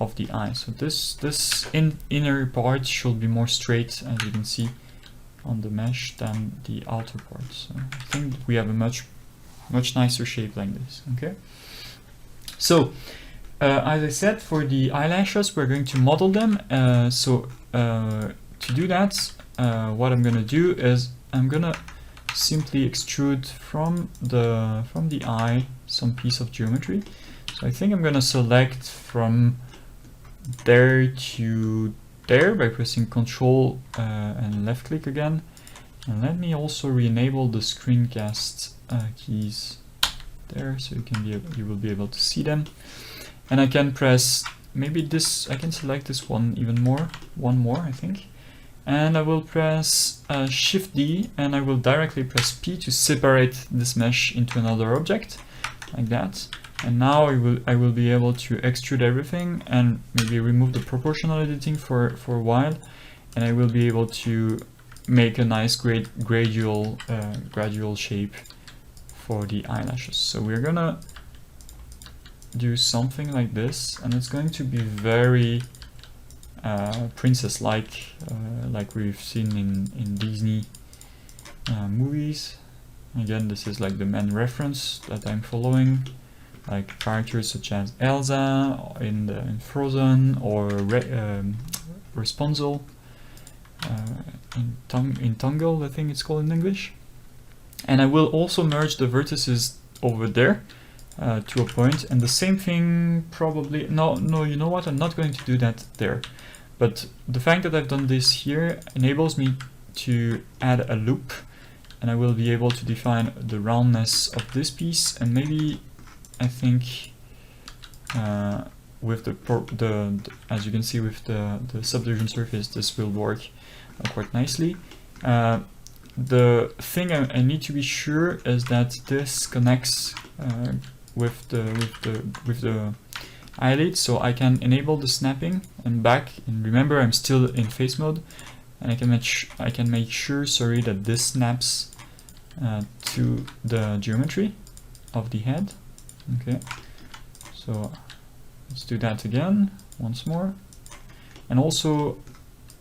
of the eye. So this inner part should be more straight, as you can see on the mesh, than the outer part. So I think we have a much nicer shape like this. Okay. So as I said, for the eyelashes, we're going to model them. To do that, what I'm gonna do is I'm gonna simply extrude from the eye some piece of geometry. So I think I'm gonna select from there to there by pressing Ctrl and left click again. And let me also re-enable the screencast keys there, so you will be able to see them. And I can press maybe this. I can select this one even more. One more, I think. And I will press Shift D, and I will directly press P to separate this mesh into another object, like that. And now I will be able to extrude everything and maybe remove the proportional editing for a while, and I will be able to make a nice gradual shape for the eyelashes. So we're gonna do something like this, and it's going to be very princess-like, like we've seen in Disney movies. Again, this is like the main reference that I'm following, like characters such as Elsa in Frozen, or Rapunzel in Tangled, I think it's called in English. And I will also merge the vertices over there to a point, and the same thing probably, no, you know what, I'm not going to do that there. But the fact that I've done this here enables me to add a loop, and I will be able to define the roundness of this piece, and maybe I think with as you can see with the subdivision surface, this will work quite nicely. The thing I need to be sure is that this connects with the eyelid, so I can enable the snapping and back. And remember, I'm still in face mode, and I can make sure, sorry, that this snaps to the geometry of the head. Okay, so let's do that again once more. And also,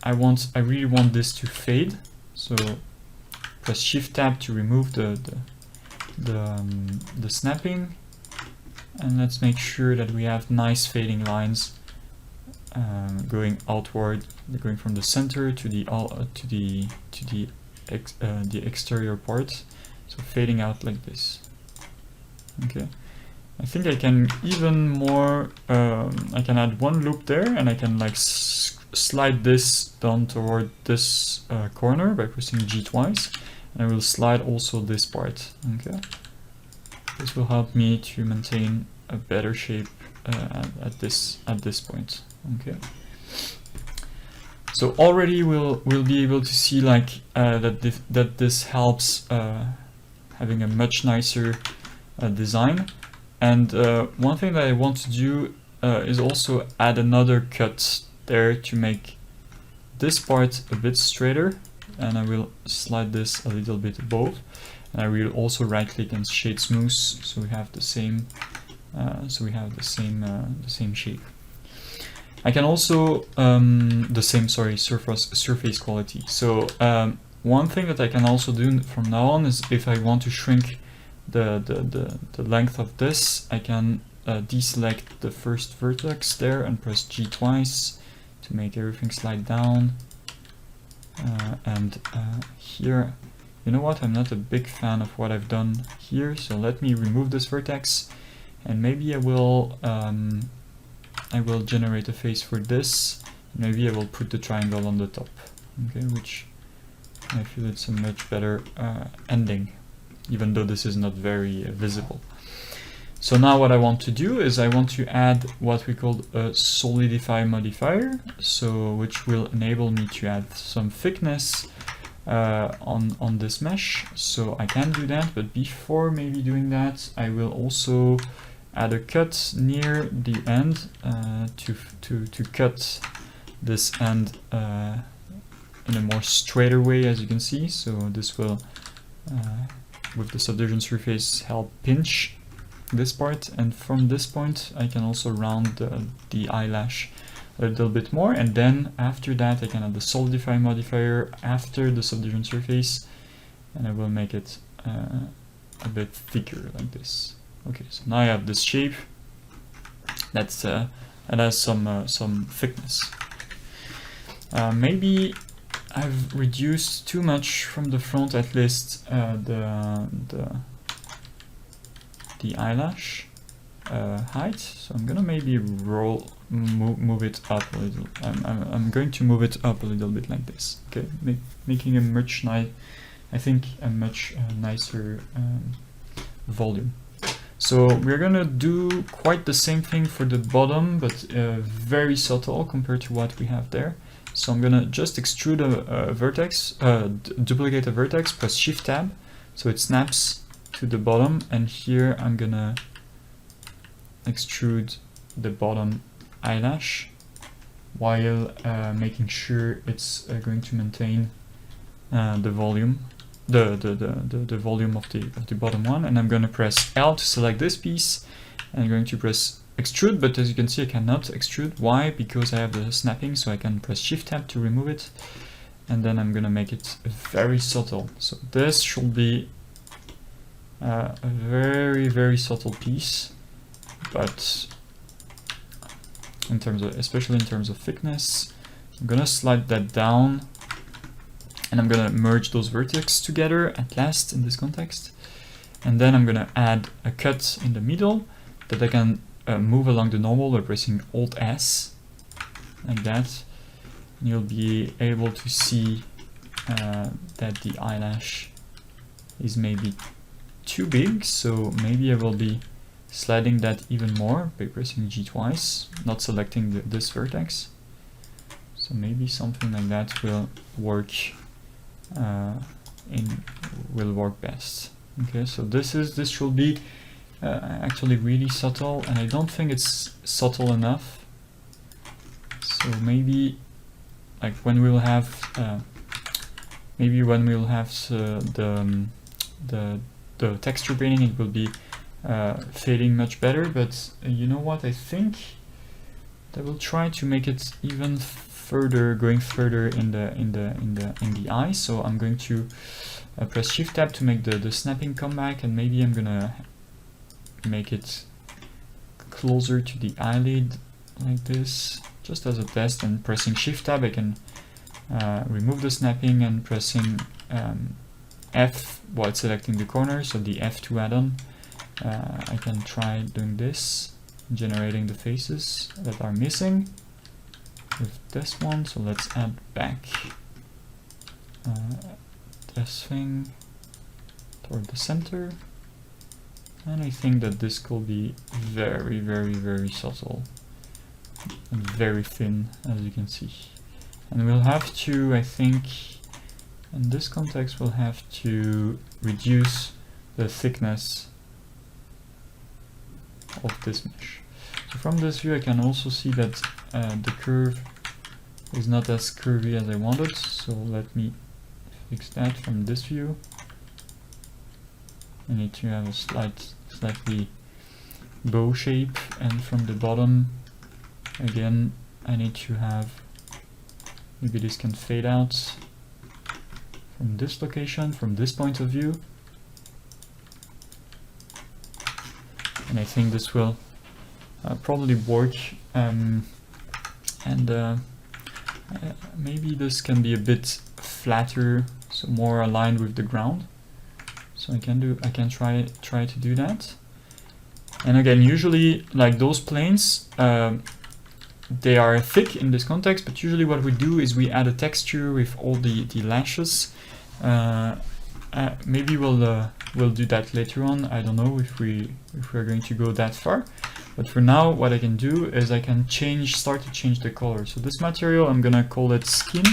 I really want this to fade. So press Shift Tab to remove the snapping. And let's make sure that we have nice fading lines going outward, going from the center to the exterior part. So fading out like this. Okay. I think I can even more. I can add one loop there, and I can like slide this down toward this corner by pressing G twice, and I will slide also this part. Okay. This will help me to maintain a better shape at this point. Okay. So already we'll be able to see like that this helps having a much nicer design. And one thing that I want to do is also add another cut there to make this part a bit straighter, and I will slide this a little bit above. And I will also right click and shade smooth, so we have the same shape. I can also surface quality. So one thing that I can also do from now on is, if I want to shrink the length of this, I can deselect the first vertex there and press G twice to make everything slide down. Here, you know what, I'm not a big fan of what I've done here, so let me remove this vertex, and maybe I will generate a face for this. Maybe I will put the triangle on the top, okay, which I feel it's a much better ending, even though this is not very visible. So now what I want to do is I want to add what we call a solidify modifier, so which will enable me to add some thickness on this mesh. So I can do that, but before maybe doing that, I will also add a cut near the end to cut this end in a more straighter way, as you can see. So this will, with the subdivision surface, help pinch this part, and from this point I can also round the eyelash a little bit more, and then after that I can add the solidify modifier after the subdivision surface, and I will make it a bit thicker like this. Okay, so now I have this shape that has some thickness. Maybe I've reduced too much from the front, at least the eyelash height. So I'm gonna maybe move it up a little. I'm going to move it up a little bit like this. Okay, making a much I think a much nicer volume. So we're gonna do quite the same thing for the bottom, but very subtle compared to what we have there. So I'm gonna just extrude a vertex, duplicate a vertex, press Shift Tab, so it snaps to the bottom, and here I'm gonna extrude the bottom eyelash while making sure it's going to maintain the volume, the volume of the bottom one. And I'm gonna press L to select this piece, and I'm going to press extrude, but as you can see I cannot extrude. Why? Because I have the snapping, so I can press Shift Tab to remove it, and then I'm gonna make it very subtle. So this should be a very subtle piece, but in terms of, especially in terms of thickness, I'm gonna slide that down, and I'm gonna merge those vertices together at last in this context, and then I'm gonna add a cut in the middle that I can move along the normal by pressing Alt S like that. And you'll be able to see that the eyelash is maybe too big, so maybe I will be sliding that even more by pressing G twice, not selecting this vertex. So maybe something like that will work will work best. Okay, so this should be actually really subtle, and I don't think it's subtle enough. So maybe like when we'll have the texture painting, it will be fading much better. But you know what, I think I will try to make it even further, going further in the eye. So I'm going to press Shift Tab to make the snapping come back, and maybe I'm gonna make it closer to the eyelid like this, just as a test. And pressing Shift Tab I can remove the snapping, and pressing F while selecting the corner, so the F2 add-on, I can try doing this, generating the faces that are missing with this one. So let's add back this thing toward the center, and I think that this could be very subtle and very thin, as you can see. And we'll have to, I think, in this context, we'll have to reduce the thickness of this mesh. So from this view I can also see that the curve is not as curvy as I wanted, so let me fix that from this view. I need to have a slightly bow shape, and from the bottom again I need to have, maybe this can fade out from this location, from this point of view, and I think this will probably work. Maybe this can be a bit flatter, so more aligned with the ground. So I can try to do that. And again, usually like those planes, they are thick in this context, but usually what we do is we add a texture with all the lashes. Maybe we'll do that later on. I don't know if we're going to go that far. But for now, what I can do is I can start to change the color. So this material, I'm gonna call it skin,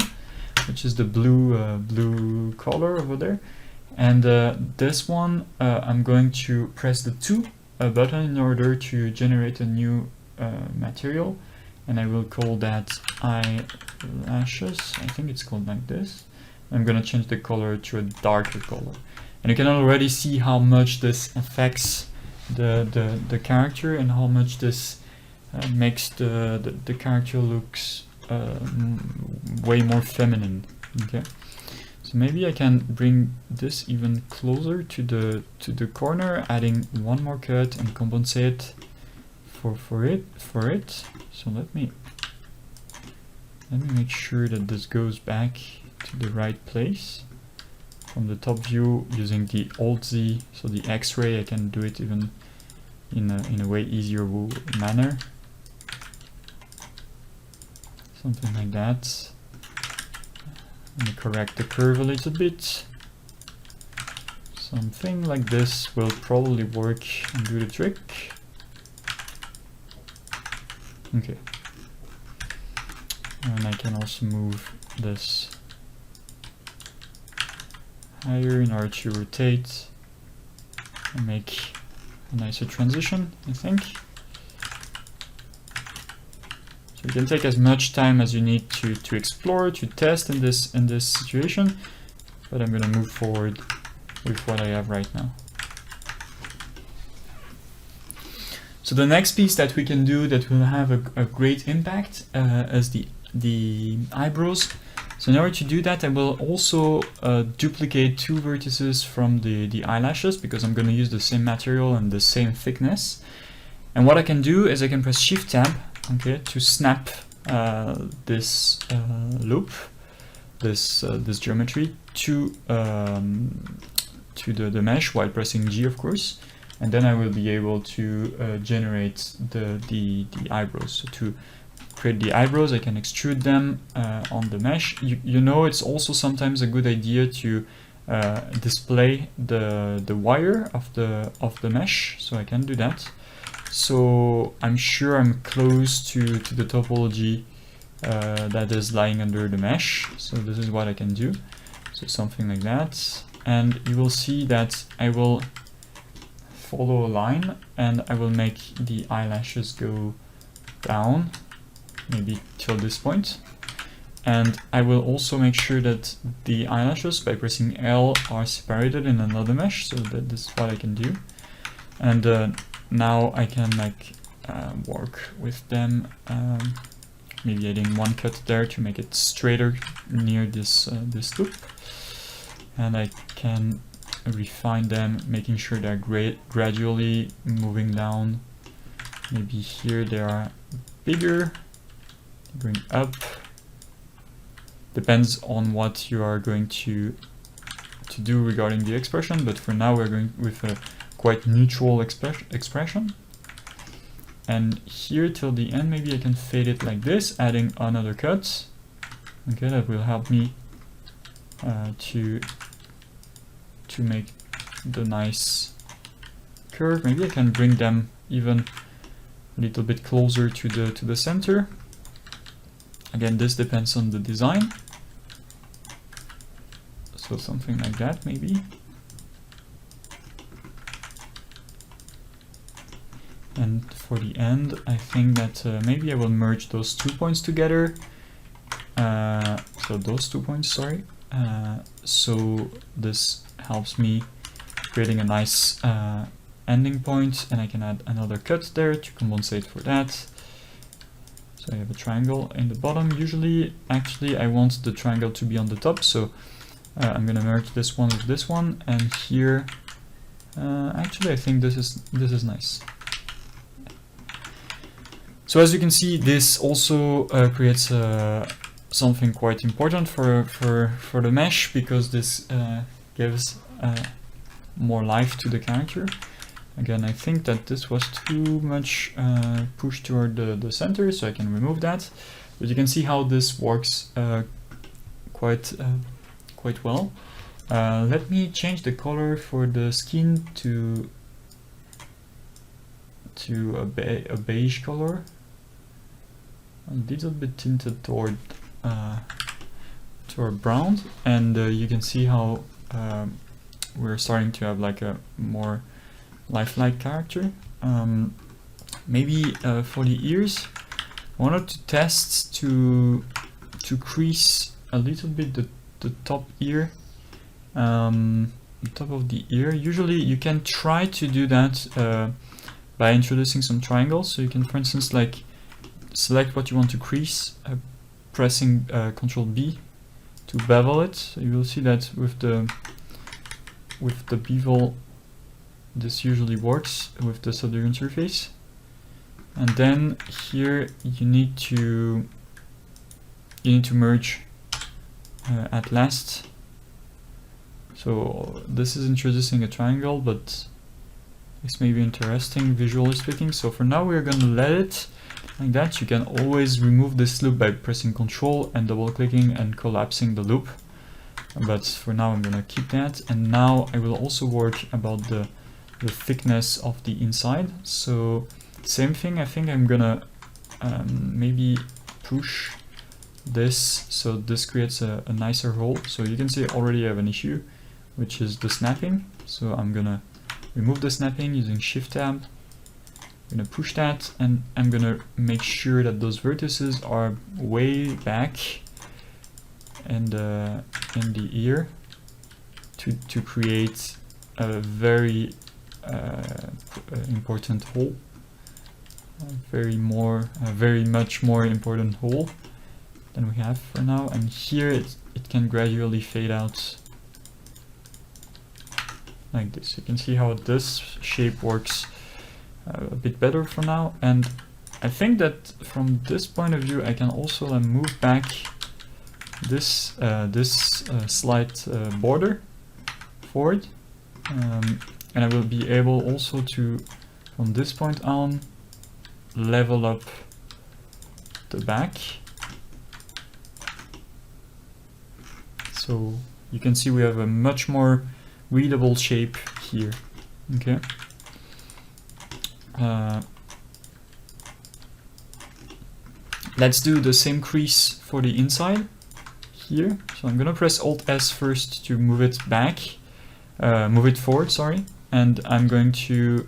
which is the blue color over there. And this one, I'm going to press the 2 button in order to generate a new material, and I will call that eyelashes. I think it's called like this. I'm gonna change the color to a darker color, and you can already see how much this affects the character and how much this makes the character looks way more feminine. Okay, so maybe I can bring this even closer to the corner, adding one more cut and compensate for it. So let me make sure that this goes back to the right place. From the top view, using the Alt-Z, so the X-ray, I can do it even in a way easier manner. Something like that. Let me correct the curve a little bit. Something like this will probably work and do the trick. Okay. And I can also move this higher in order to rotate and make a nicer transition, I think. So you can take as much time as you need to explore, to test in this situation, but I'm going to move forward with what I have right now. So the next piece that we can do that will have a great impact is the eyebrows. So in order to do that, I will also duplicate two vertices from the eyelashes, because I'm going to use the same material and the same thickness. And what I can do is I can press Shift Tab, okay, to snap this loop, this geometry to the mesh while pressing G, of course. And then I will be able to generate the eyebrows. So to create the eyebrows, I can extrude them on the mesh. You know, it's also sometimes a good idea to display the wire of the mesh, so I can do that. So I'm sure I'm close to the topology that is lying under the mesh. So this is what I can do. So something like that, and you will see that I will follow a line and I will make the eyelashes go down, maybe till this point. And I will also make sure that the eyelashes, by pressing L, are separated in another mesh, so that this is what I can do. And now I can work with them, maybe adding one cut there to make it straighter near this loop. And I can refine them, making sure they're gradually moving down. Maybe here they are bigger, going up. Depends on what you are going to do regarding the expression, but for now we're going with a quite neutral expression. And here till the end, maybe I can fade it like this, adding another cut. Okay, that will help me to make the nice curve. Maybe I can bring them even a little bit closer to the center. Again, this depends on the design. So something like that, maybe. And for the end, I think that maybe I will merge those 2 points together. So those 2 points, sorry. So this helps me creating a nice ending point, and I can add another cut there to compensate for that. So I have a triangle in the bottom. Usually, actually, I want the triangle to be on the top, so I'm gonna merge this one with this one, and here, actually, I think this is nice. So as you can see, this also creates something quite important for the mesh, because this gives more life to the character. Again, I think that this was too much pushed toward the center, so I can remove that. But you can see how this works quite well. Let me change the color for the skin to a beige color, a little bit tinted toward brown, and you can see how we're starting to have like a more lifelike character. Maybe for the ears, I wanted to test to crease a little bit the top ear. the ear. Usually you can try to do that by introducing some triangles. So you can, for instance, like select what you want to crease, pressing Ctrl B to bevel it. So you will see that with the bevel, this usually works with the subdivision interface. And then here you need to merge at last. So this is introducing a triangle, but this may be interesting visually speaking. So for now we're going to let it like that. You can always remove this loop by pressing Ctrl and double clicking and collapsing the loop. But for now I'm going to keep that. And now I will also work about the thickness of the inside. So same thing, I think I'm gonna maybe push this so this creates a nicer hole. So you can see I already have an issue, which is the snapping. So I'm gonna remove the snapping using Shift Tab. I'm gonna push that, and I'm gonna make sure that those vertices are way back in the ear to create a very important hole. Very much more important hole than we have for now. And here it can gradually fade out like this. You can see how this shape works a bit better for now. And I think that from this point of view I can also move back this slight border forward, and I will be able also to, from this point on, level up the back. So you can see we have a much more readable shape here. Okay. Let's do the same crease for the inside here. So I'm gonna press Alt S first to move it back, move it forward, sorry, and I'm going to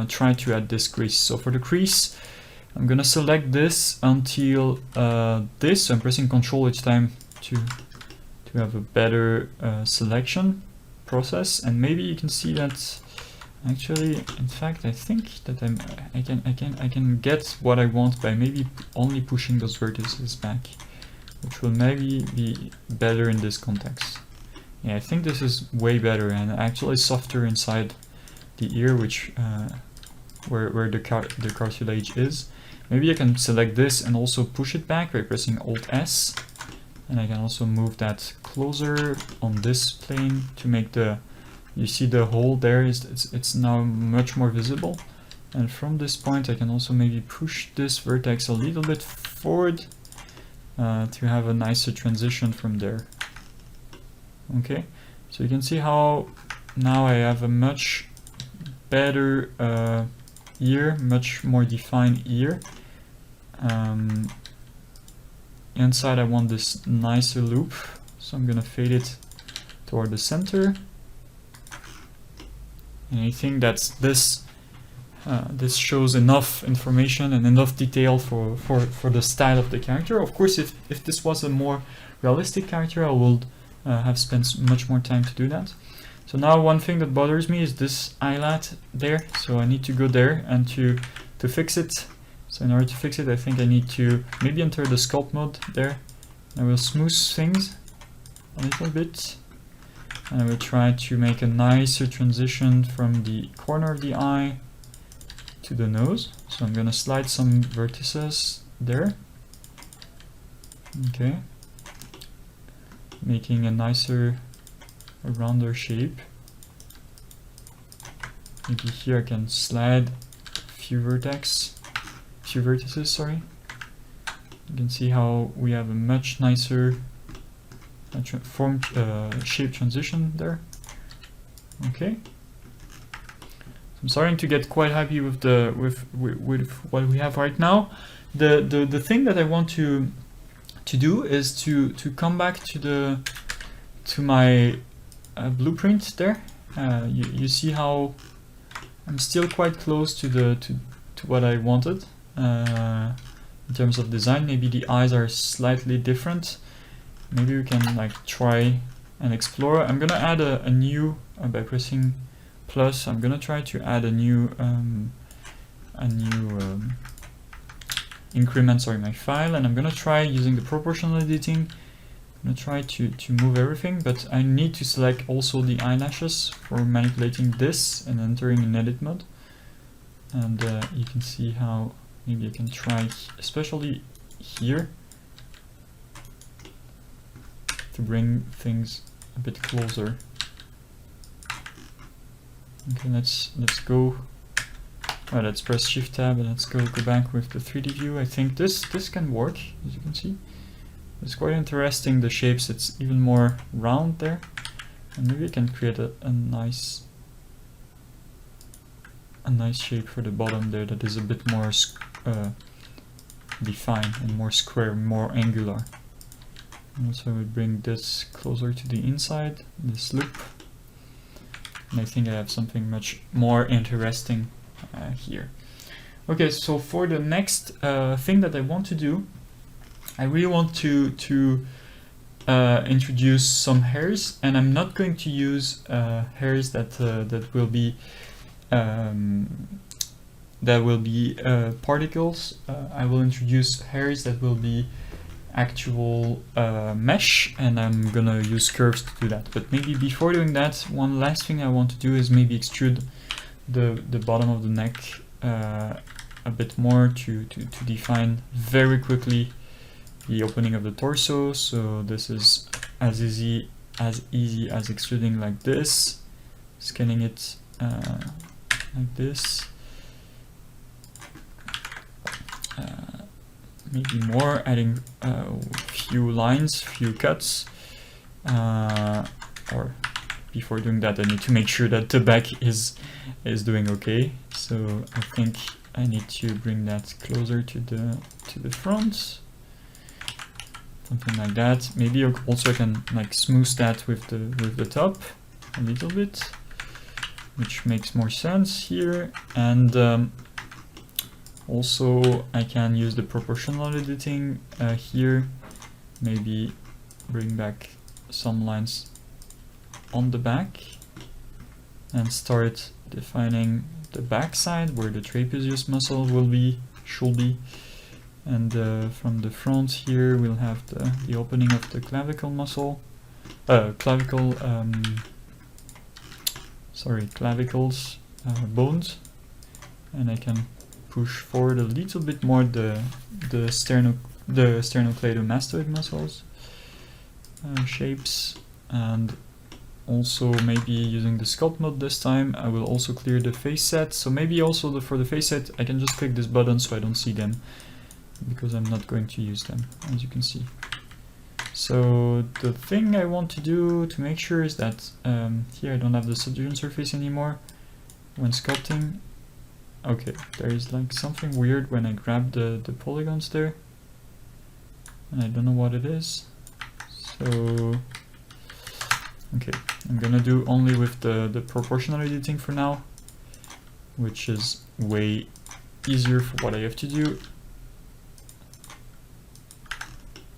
try to add this crease. So for the crease, I'm gonna select this until this. So I'm pressing Ctrl each time to have a better selection process. And maybe you can see that actually, in fact, I think that I can get what I want by maybe only pushing those vertices back, which will maybe be better in this context. Yeah, I think this is way better and actually softer inside the ear, which where the cartilage is. Maybe I can select this and also push it back by pressing Alt S, and I can also move that closer on this plane to make the, you see the hole there is it's now much more visible. And from this point I can also maybe push this vertex a little bit forward to have a nicer transition from there. Okay, so you can see how now I have a much better ear, much more defined ear. Inside I want this nicer loop, so I'm gonna fade it toward the center. And I think that's this shows enough information and enough detail for the style of the character. Of course, if this was a more realistic character, I would have spent much more time to do that. So now one thing that bothers me is this eyelet there, so I need to go there and to fix it. So in order to fix it, I think I need to maybe enter the sculpt mode there. I will smooth things a little bit, and I will try to make a nicer transition from the corner of the eye to the nose. So I'm gonna slide some vertices there. Okay, making a nicer, a rounder shape. Maybe here I can slide a few vertices, sorry. You can see how we have a much nicer shape transition there. Okay. I'm starting to get quite happy with what we have right now. The thing that I want to do is to come back to my blueprint there. You see how I'm still quite close to what I wanted in terms of design. Maybe the eyes are slightly different. Maybe we can like try and explore. I'm gonna add a new, by pressing plus, I'm gonna try to add a new increment, sorry, my file, and I'm gonna try using the proportional editing. I'm gonna try to move everything, but I need to select also the eyelashes for manipulating this and entering in edit mode. And you can see how maybe I can try, especially here, to bring things a bit closer. Okay, let's go. Well, let's press Shift Tab and let's go back with the 3D view. I think this can work, as you can see. It's quite interesting, the shapes. It's even more round there, and maybe I can create a nice shape for the bottom there that is a bit more defined and more square, more angular. And also we bring this closer to the inside, this loop, and I think I have something much more interesting here. Okay, so for the next thing that I want to do, I really want to introduce some hairs, and I'm not going to use hairs that will be particles. I will introduce hairs that will be actual mesh, and I'm gonna use curves to do that. But maybe before doing that, one last thing I want to do is maybe extrude the bottom of the neck a bit more to define very quickly the opening of the torso. So this is as easy as extruding like this, scanning it like this, maybe more, adding a few lines, few cuts, or before doing that I need to make sure that the back is doing okay. So I think I need to bring that closer to the front, something like that. Maybe also I can like smooth that with the top a little bit, which makes more sense here. And also I can use the proportional editing here, maybe bring back some lines on the back and start defining the back side where the trapezius muscle should be. And from the front here we'll have the opening of the clavicle muscle, clavicles bones, and I can push forward a little bit more the sternocleidomastoid muscles shapes. And also maybe using the sculpt mode this time, I will also clear the face set. So maybe also for the face set I can just click this button so I don't see them, because I'm not going to use them, as you can see. So the thing I want to do to make sure is that here I don't have the subdivision surface anymore when sculpting. Okay, there is like something weird when I grab the polygons there, and I don't know what it is. So okay, I'm gonna do only with the proportional editing for now, which is way easier for what I have to do.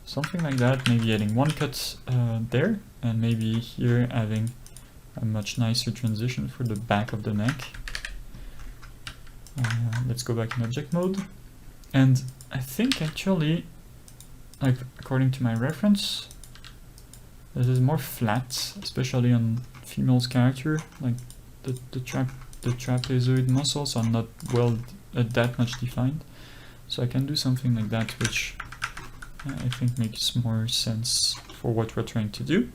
Something like that, maybe adding one cut there, and maybe here having a much nicer transition for the back of the neck. Let's go back in object mode, and I think actually, like according to my reference, this is more flat, especially on female's character. Like the trapezoid muscles are not that much defined, so I can do something like that, which I think makes more sense for what we're trying to do.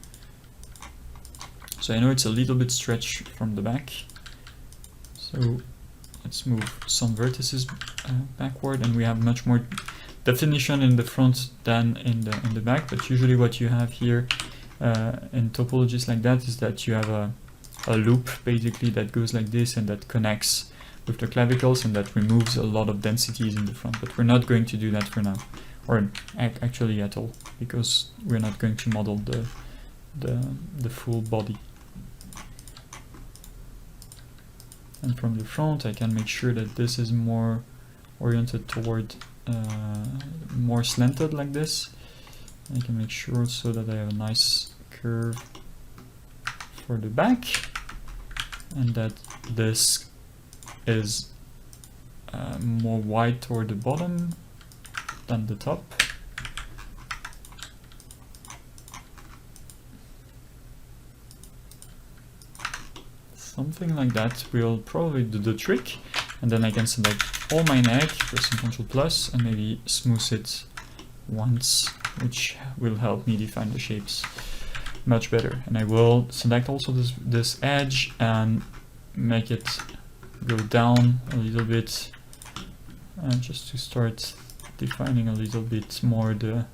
So I know it's a little bit stretched from the back, so let's move some vertices backward, and we have much more definition in the front than in the back. But usually what you have here in topologies like that is that you have a loop basically that goes like this and that connects with the clavicles, and that removes a lot of densities in the front. But we're not going to do that for now, or actually at all, because we're not going to model the full body. And from the front I can make sure that this is more oriented toward more slanted like this. I can make sure so that I have a nice curve for the back, and that this is more wide toward the bottom than the top. Something like that will probably do the trick, and then I can select all my neck, pressing Ctrl+, and maybe smooth it once, which will help me define the shapes much better. And I will select also this edge and make it go down a little bit, just to start defining a little bit more the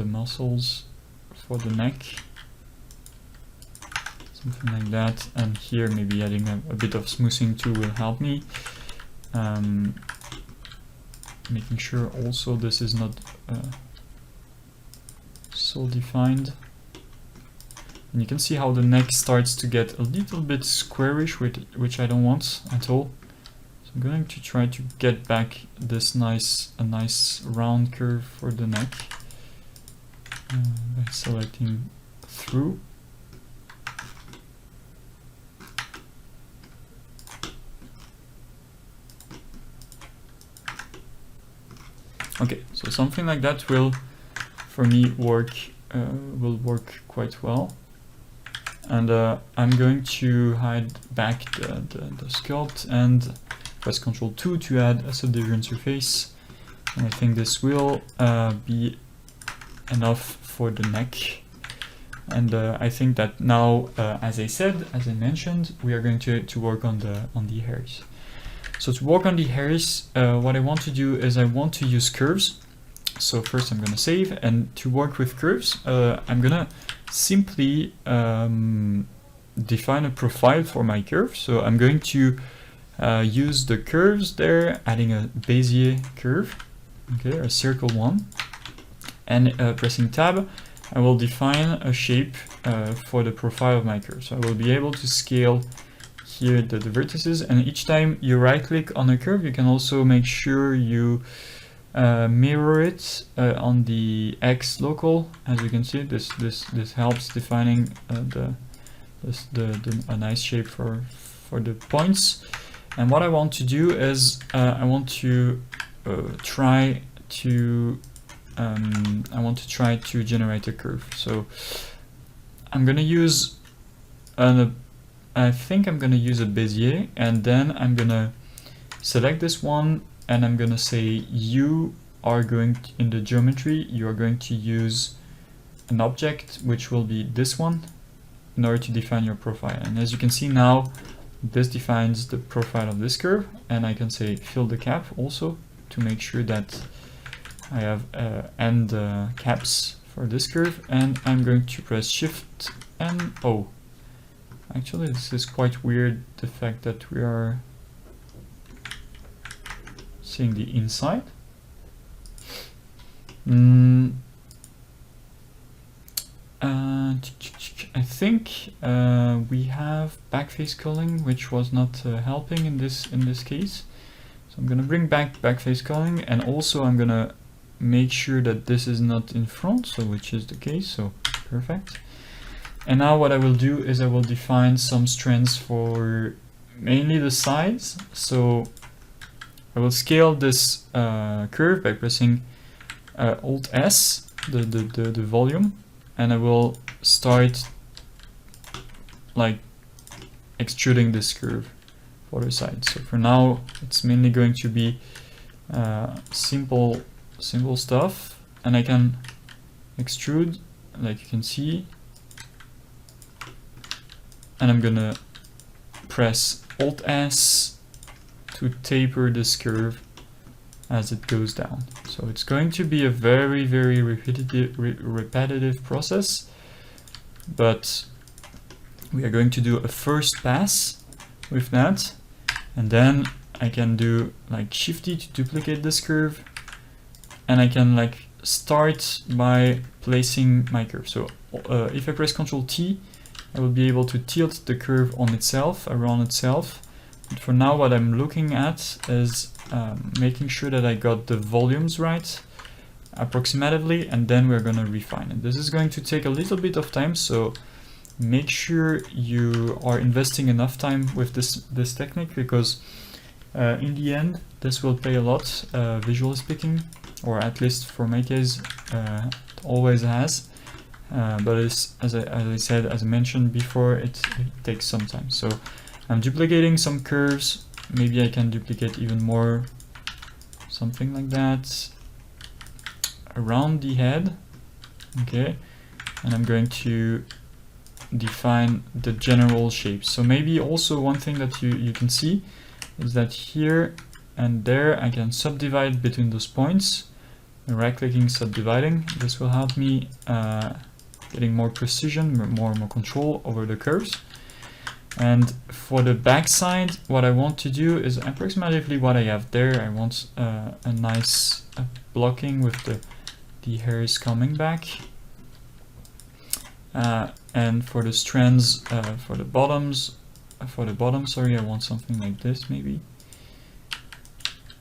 muscles for the neck. Something like that, and here maybe adding a bit of smoothing too will help me. Making sure also this is not so defined. And you can see how the neck starts to get a little bit squarish, which I don't want at all. So I'm going to try to get back this a nice round curve for the neck by selecting through. Okay, so something like that will, for me, work quite well. And I'm going to hide back the sculpt and press Ctrl 2 to add a subdivision surface. And I think this will be enough for the neck. And I think that now, as I mentioned, we are going to work on the hairs. So to work on the hairs, what I want to do is I want to use curves. So first I'm going to save, and to work with curves, I'm going to simply define a profile for my curve. So I'm going to use the curves there, adding a Bezier curve, okay, a circle one, and pressing tab, I will define a shape for the profile of my curve. So I will be able to scale here the vertices, and each time you right click on a curve, you can also make sure you mirror it on the X local. As you can see, this helps defining a nice shape for the points. And what I want to do is I want to try to generate a curve. So I'm gonna use I think I'm gonna use a Bezier, and then I'm gonna select this one, and I'm gonna say you are going to, in the geometry, you are going to use an object which will be this one in order to define your profile. And as you can see now, this defines the profile of this curve, and I can say fill the cap also to make sure that I have end caps for this curve, and I'm going to press Shift and O. Actually, this is quite weird, the fact that we are seeing the inside. I think we have backface culling, which was not helping in this case. So I'm gonna bring back backface culling, and also I'm gonna make sure that this is not in front, so which is the case, so perfect. And now what I will do is I will define some strands for mainly the sides. So I will scale this curve by pressing Alt S, the volume, and I will start like extruding this curve for the sides. So for now, it's mainly going to be simple stuff, and I can extrude, like you can see. And I'm gonna press Alt S to taper this curve as it goes down. So it's going to be a very repetitive process, but we are going to do a first pass with that, and then I can do like Shift-D to duplicate this curve, and I can like start by placing my curve. So if I press Ctrl T, I will be able to tilt the curve on itself, around itself. But for now, what I'm looking at is making sure that I got the volumes right, approximately, and then we're going to refine it. This is going to take a little bit of time, so make sure you are investing enough time with this technique, because in the end this will pay a lot, visually speaking, or at least for my case it always has. But as I said, as I mentioned before, it takes some time. So I'm duplicating some curves. Maybe I can duplicate even more, something like that, around the head. Okay, and I'm going to define the general shape. So maybe also one thing that you can see is that here and there I can subdivide between those points. Right-clicking, subdividing. This will help me getting more precision, more control over the curves. And for the backside, what I want to do is approximately what I have there. I want a nice blocking with the hairs coming back. And for the strands, for the bottom, sorry, I want something like this maybe.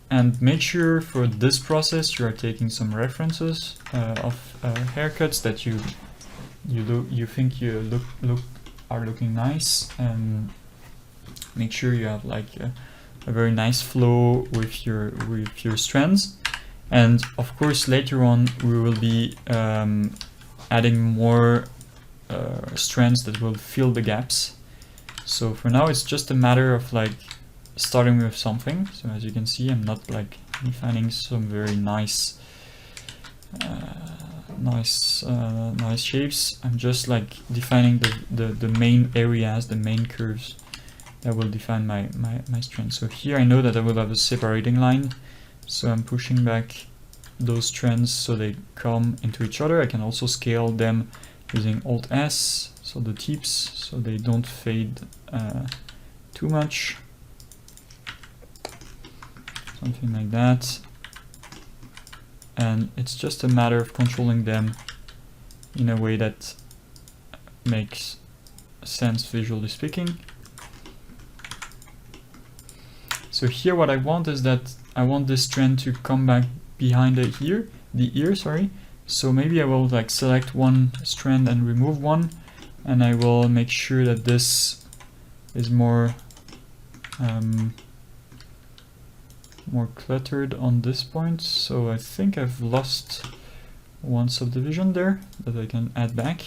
And make sure for this process you are taking some references of haircuts that you think are looking nice, and make sure you have like a very nice flow with your strands. And of course later on we will be adding more strands that will fill the gaps. So for now it's just a matter of like starting with something. So as you can see, I'm not like defining some very nice shapes. I'm just like defining the main areas, the main curves that will define my strand. So here I know that I will have a separating line, so I'm pushing back those strands so they come into each other. I can also scale them using Alt S, so the tips, so they don't fade too much. Something like that. And it's just a matter of controlling them in a way that makes sense visually speaking. So here what I want is that I want this strand to come back behind the ear, sorry. So maybe I will like select one strand and remove one, and I will make sure that this is more cluttered on this point. So I think I've lost one subdivision there that I can add back.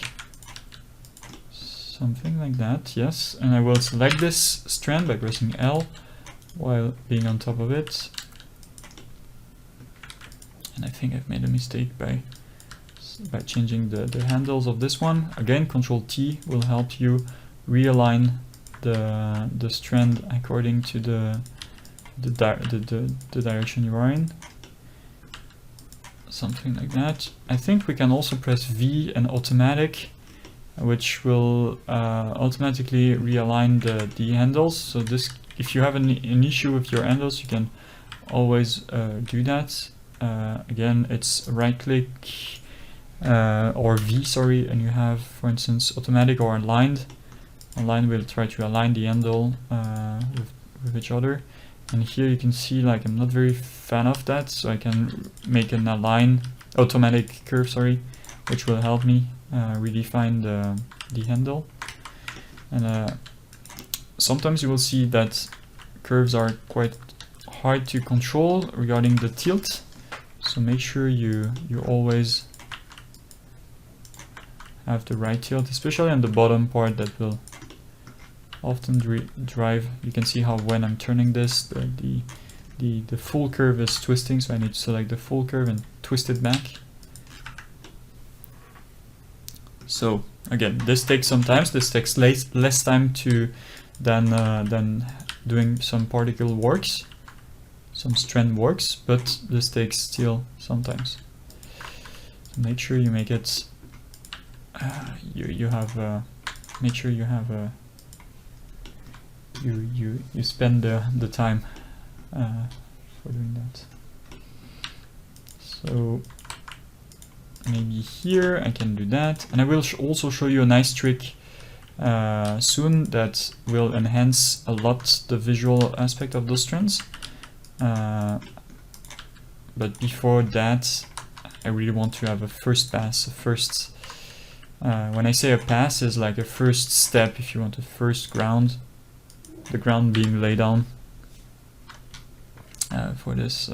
Something like that, yes. And I will select this strand by pressing L while being on top of it. And I think I've made a mistake by changing the handles of this one. Again, Control T will help you realign the strand according to the direction you are in. Something like that. I think we can also press V and automatic, which will automatically realign the handles. So this, if you have an issue with your handles, you can always do that. Again, it's right click or V, sorry, and you have, for instance, automatic or aligned. Aligned will try to align the handle with each other. And here you can see, like, I'm not very fan of that, so I can make an automatic curve, sorry, which will help me redefine the handle. And sometimes you will see that curves are quite hard to control regarding the tilt, so make sure you always have the right tilt, especially on the bottom part. That will often drive. You can see how when I'm turning this, the full curve is twisting, so I need to select the full curve and twist it back. So again, this takes some time. This takes less time than doing some particle works, some strand works, but this takes still sometimes. So make sure you make it. Make sure you have a. You spend the time for doing that. So maybe here I can do that, and I will also show you a nice trick soon that will enhance a lot the visual aspect of those strands. But before that, I really want to have a first pass, a first When I say a pass, is like a first step if you want a first ground, the ground being laid down for this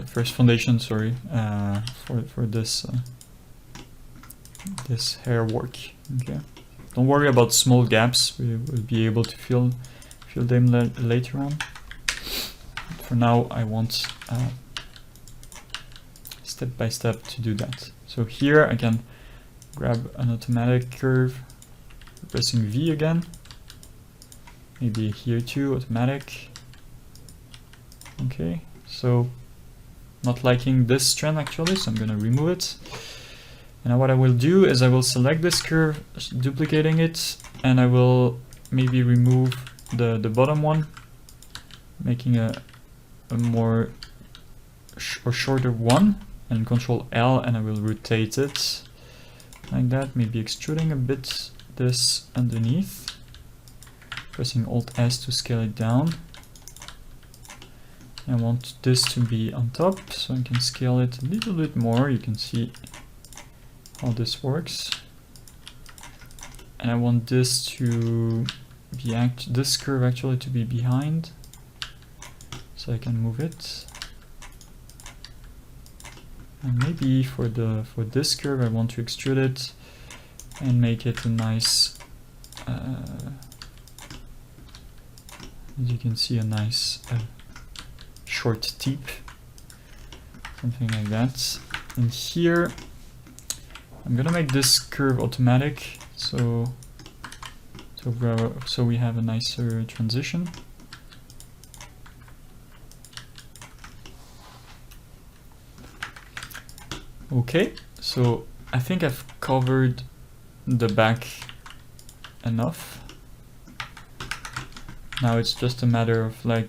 first foundation. Sorry, for this this hair work. Okay, don't worry about small gaps. We will be able to fill them later on. But for now, I want step by step to do that. So here I can grab an automatic curve, pressing V again. Maybe here too, automatic. Okay, so not liking this strand actually, so I'm gonna remove it. And now what I will do is I will select this curve, duplicating it, and I will maybe remove the bottom one, making a more shorter one, and Control L, and I will rotate it like that, maybe extruding a bit this underneath, pressing Alt S to scale it down. I want this to be on top, so I can scale it a little bit more. You can see how this works. And I want this to be this curve actually to be behind, so I can move it. And maybe for this curve I want to extrude it and make it a nice, as you can see, a nice short tip, something like that. And here I'm gonna make this curve automatic, so we have a nicer transition. Okay, so I think I've covered the back enough. Now it's just a matter of like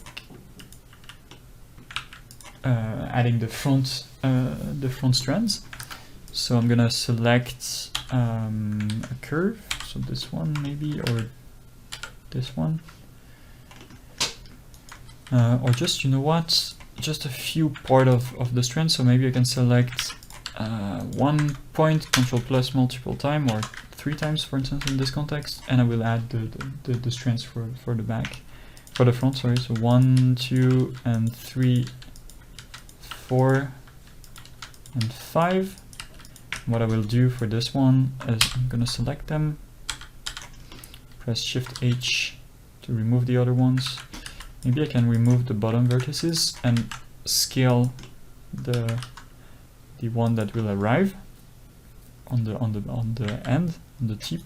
adding the front strands. So I'm gonna select a curve, so this one maybe, or this one, or just, you know what, just a few part of the strand. So maybe I can select 1 point, Control plus multiple time, or 3 times, for instance, in this context, and I will add the strands for the back, for the front, sorry. So 1, 2, and 3, 4, and 5. What I will do for this one is I'm gonna select them, press Shift H to remove the other ones. Maybe I can remove the bottom vertices and scale the one that will arrive on the end, on the tip,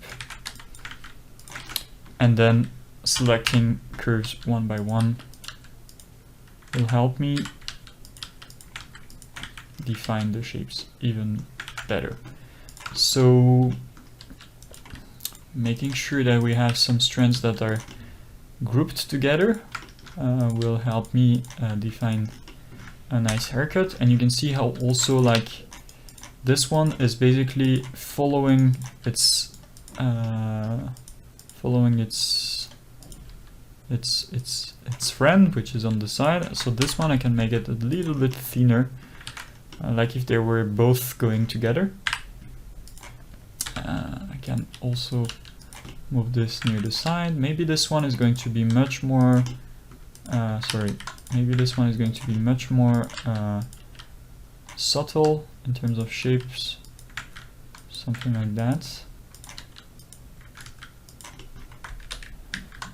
and then selecting curves one by one will help me define the shapes even better. So making sure that we have some strands that are grouped together will help me define a nice haircut. And you can see how also like this one is basically following its friend, which is on the side. So this one I can make it a little bit thinner, like if they were both going together. I can also move this near the side. Maybe this one is going to be much more maybe this one is going to be much more subtle in terms of shapes, something like that.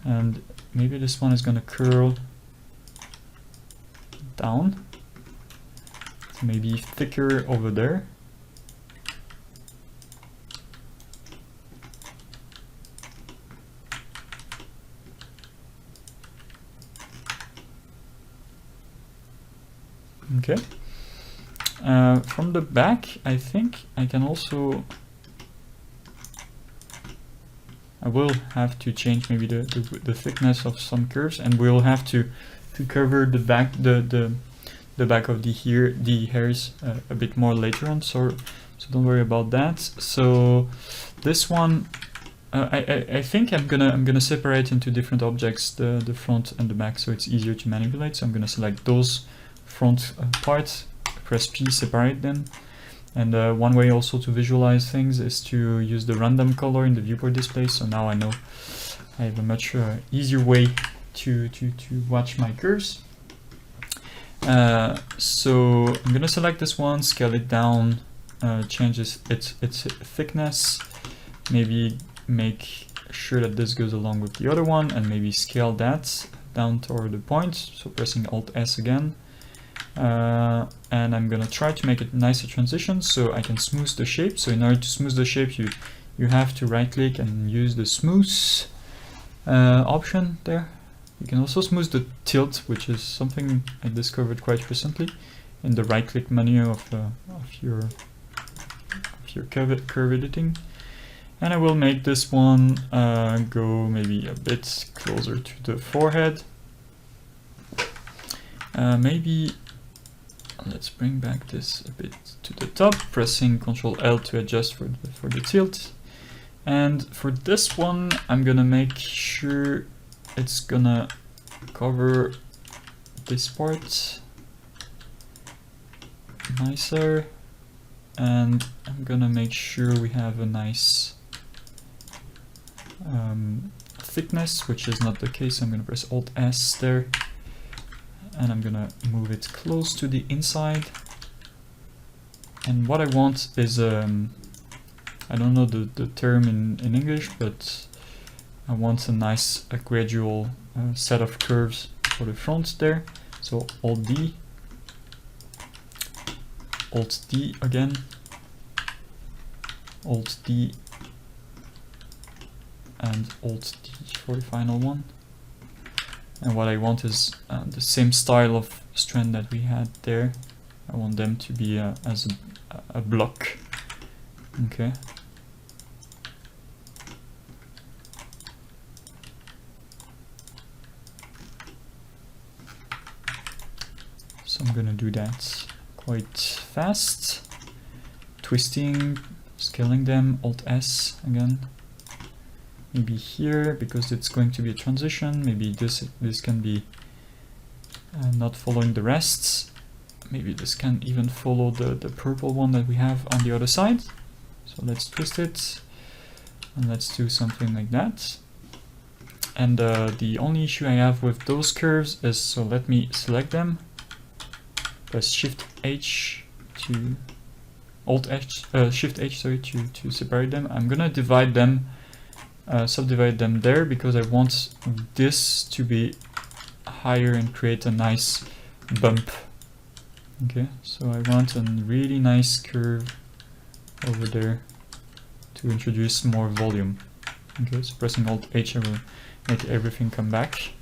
And maybe this one is going to curl down, so maybe thicker over there. Okay. From the back, I think I can also, I will have to change maybe the thickness of some curves, and we'll have to cover the back the back of the hairs a bit more later on. So don't worry about that. So this one, I think I'm gonna separate into different objects the front and the back, so it's easier to manipulate. So I'm gonna select those front parts, press P, separate them, And one way also to visualize things is to use the random color in the viewport display. So now I know I have a much easier way to watch my curves. So I'm gonna select this one, scale it down, change its thickness, maybe make sure that this goes along with the other one, and maybe scale that down toward the point. So pressing Alt S again. And I'm gonna try to make it nicer transition so I can smooth the shape. So in order to smooth the shape, you have to right click and use the smooth option there. You can also smooth the tilt, which is something I discovered quite recently in the right click menu of your curve editing. And I will make this one go maybe a bit closer to the forehead. Maybe let's bring back this a bit to the top, pressing Ctrl L to adjust for the tilt. And for this one, I'm gonna make sure it's gonna cover this part nicer, and I'm gonna make sure we have a nice thickness, which is not the case. I'm gonna press Alt S there, and I'm gonna move it close to the inside. And what I want is I don't know the term in English, but I want a gradual set of curves for the front there. So Alt D, Alt D again, Alt D, and Alt D for the final one. And what I want is the same style of strand that we had there. I want them to be as a block. Okay. So I'm gonna do that quite fast. Twisting, scaling them, Alt S again. Maybe here, because it's going to be a transition, maybe this can be not following the rest. Maybe this can even follow the purple one that we have on the other side. So let's twist it, and let's do something like that. And the only issue I have with those curves is, so let me select them, press Shift H to Alt H, Shift H, sorry, to separate them. I'm gonna divide them, subdivide them there, because I want this to be higher and create a nice bump. Okay, so I want a really nice curve over there to introduce more volume. Okay, so pressing Alt H, I will make everything come back.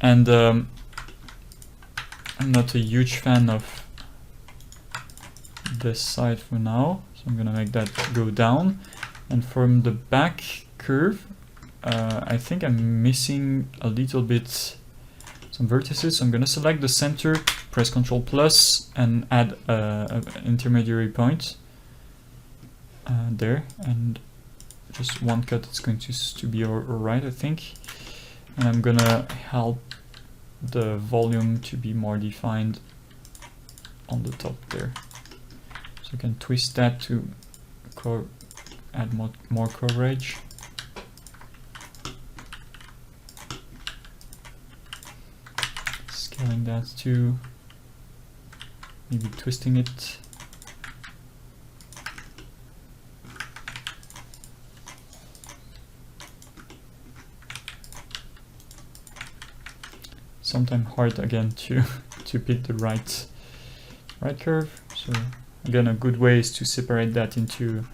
And I'm not a huge fan of this side for now, so I'm gonna make that go down. And from the back curve, I think I'm missing a little bit some vertices. So I'm gonna select the center, press Ctrl plus, and add an intermediary point there, and just one cut. It's going to be alright, I think. And I'm gonna help the volume to be more defined on the top there. So I can twist that to add more coverage. Scaling that too, maybe twisting it. Sometimes hard again to pick the right curve. So again, a good way is to separate that into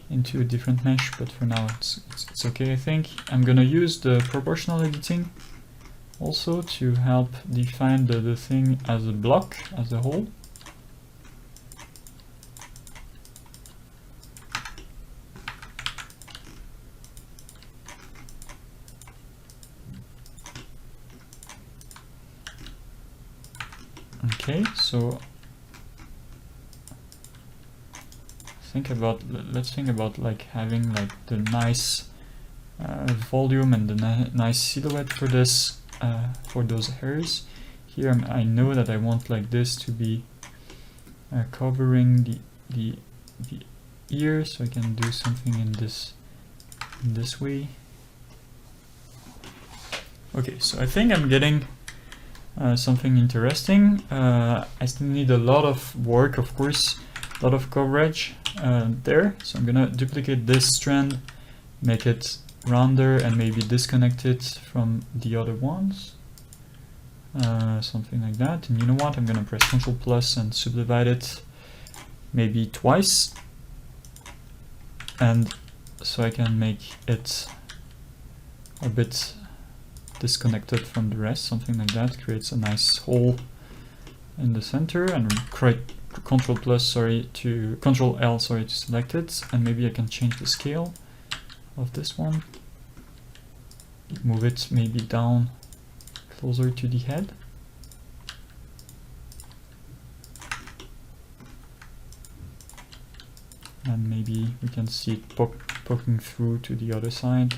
a different mesh, but for now it's okay, I think. I'm gonna use the proportional editing also to help define the thing as a block, as a whole. Okay, so let's think about like having like the nice volume and the nice silhouette for this, for those hairs. Here I know that I want like this to be covering the ear, so I can do something in this way. Okay, so I think I'm getting something interesting. I still need a lot of work, of course, a lot of coverage there. So I'm gonna duplicate this strand, make it rounder, and maybe disconnect it from the other ones. Something like that. And you know what? I'm gonna press Ctrl plus and subdivide it maybe twice. And so I can make it a bit disconnected from the rest, something like that. Creates a nice hole in the center, and Ctrl L, sorry, to select it. And maybe I can change the scale of this one. Move it maybe down closer to the head. And maybe we can see it poking through to the other side.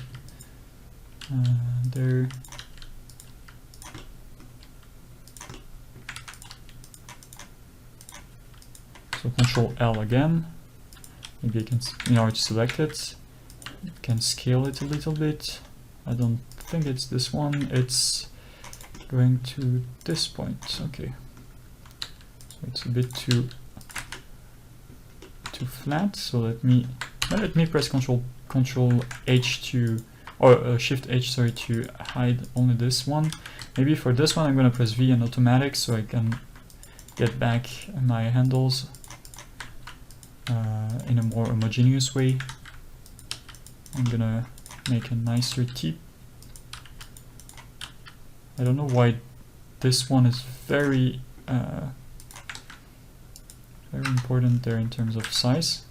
There. So Ctrl L again. Maybe I can, in order to select it, I can scale it a little bit. I don't think it's this one. It's going to this point. Okay. So it's a bit too flat. So let me press Ctrl H to, or Shift H, sorry, to hide only this one. Maybe for this one I'm going to press V and automatic, so I can get back my handles in a more homogeneous way. I'm gonna make a nicer tip. I don't know why this one is very important there in terms of size,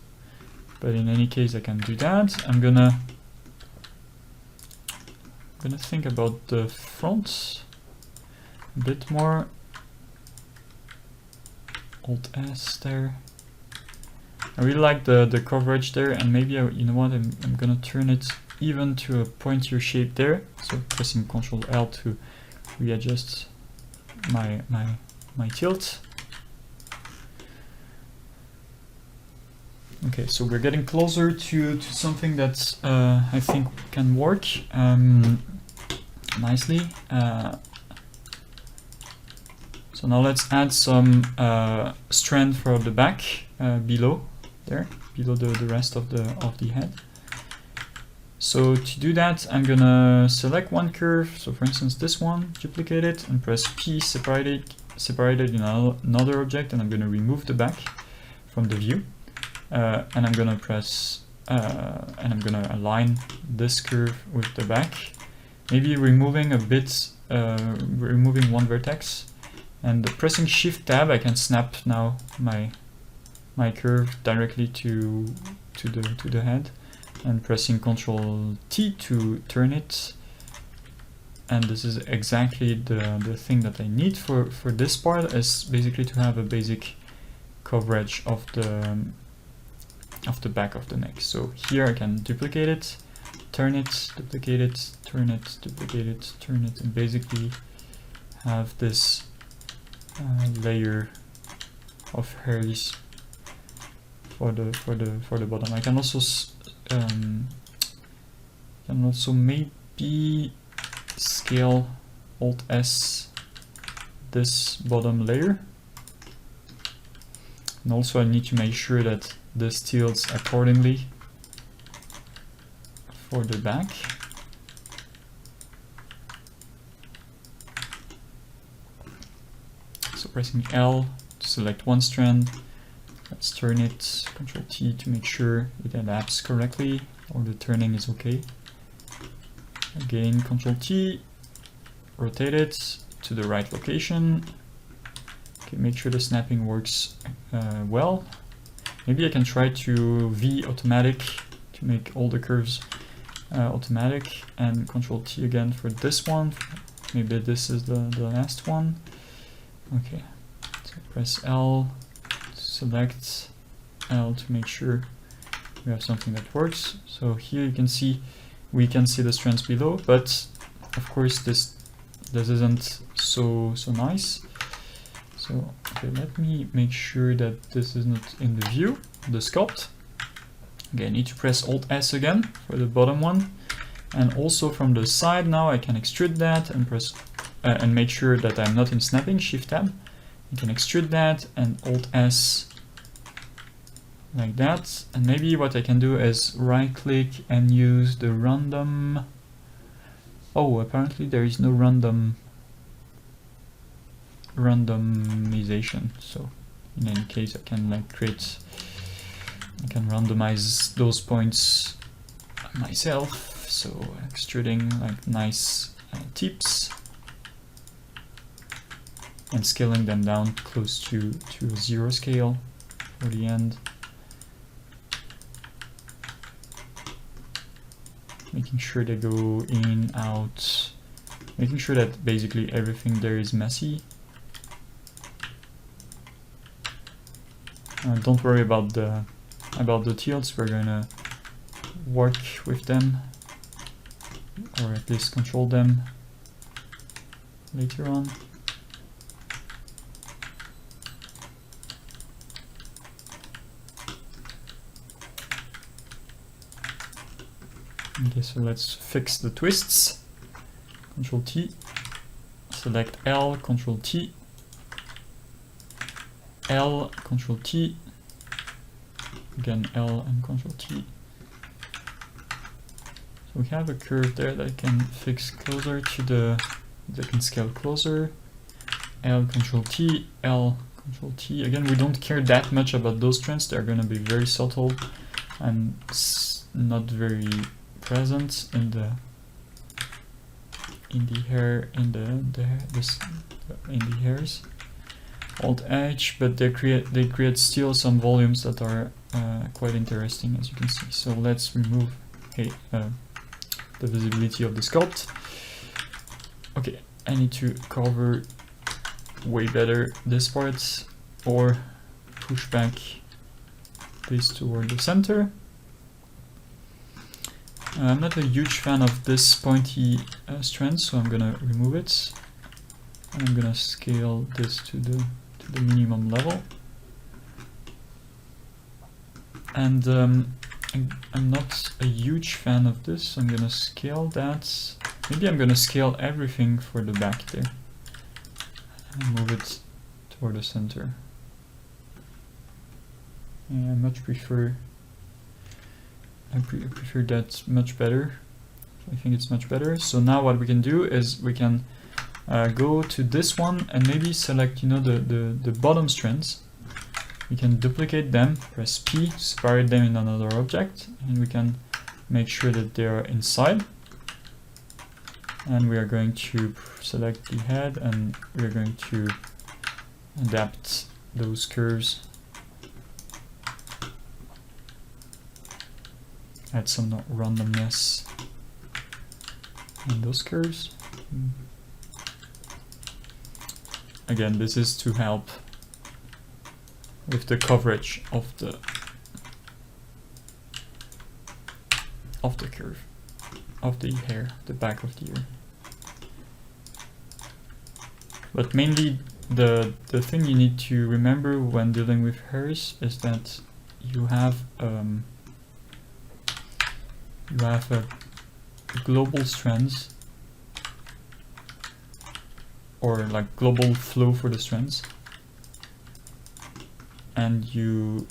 but in any case I can do that. I'm gonna think about the front a bit more. Alt S there. I really like the coverage there, and maybe you know what, I'm gonna turn it even to a pointier shape there. So pressing Ctrl L to readjust my tilt. Okay, so we're getting closer to something that I think can work nicely. So now let's add some strand for the back below the rest of the head. So to do that, I'm gonna select one curve. So for instance, this one, duplicate it and press P, separate it in another object, and I'm gonna remove the back from the view. And I'm gonna press and I'm gonna align this curve with the back, maybe removing a bit, removing one vertex, and pressing Shift Tab I can snap now my curve directly to the head, and pressing Ctrl T to turn it. And this is exactly the thing that I need for this part, is basically to have a basic coverage of the back of the neck. So here I can duplicate it, turn it, duplicate it, turn it, duplicate it, turn it, and basically have this layer of hairs for the bottom. I can also maybe scale Alt S this bottom layer, and also I need to make sure that this tilts accordingly for the back. So pressing L to select one strand, let's turn it, Ctrl T to make sure it adapts correctly, or the turning is okay. Again, Ctrl T, rotate it to the right location. Okay, make sure the snapping works well. Maybe I can try to V automatic to make all the curves automatic, and Ctrl T again for this one. Maybe this is the last one. Okay, so press L, select L to make sure we have something that works. So here you can see, we can see the strands below, but of course this isn't so nice. So Okay, let me make sure that this is not in the view, the sculpt. Okay, I need to press Alt S again for the bottom one. And also from the side now I can extrude that and press and make sure that I'm not in snapping, Shift Tab. You can extrude that and Alt S like that. And maybe what I can do is right click and use the random. Oh, apparently there is no randomization. So in any case I can like I can randomize those points myself. So extruding like nice tips and scaling them down close to 0 scale for the end. Making sure they go in, out, making sure that basically everything there is messy. Don't worry about the tilts, we're gonna work with them, or at least control them later on. Okay, so let's fix the twists. Control T, select L, Control T, L, Control T, again L and Control T. So we have a curve there that I can fix closer to that can scale closer. L, Control T, L, Control T. Again, we don't care that much about those trends. They're going to be very subtle and not very present in the hair, in the hairs. Alt H, but they create still some volumes that are quite interesting, as you can see. So let's remove the visibility of the sculpt. Okay, I need to cover way better this part, or push back this toward the center. I'm not a huge fan of this pointy strand, so I'm gonna remove it. And I'm gonna scale this to the minimum level. And I'm not a huge fan of this, so I'm gonna scale that. Maybe I'm gonna scale everything for the back there and move it toward the center. Yeah, I prefer that much better. I think it's much better. So now what we can do is we can go to this one and maybe select, you know, the bottom strands. We can duplicate them, press P to separate them in another object, and we can make sure that they are inside. And we are going to select the head, and we are going to adapt those curves. Add some randomness in those curves. Again, this is to help with the coverage of the curve, of the hair, the back of the ear. But mainly the thing you need to remember when dealing with hairs is that you have a global strands, or like global flow for the strands, and you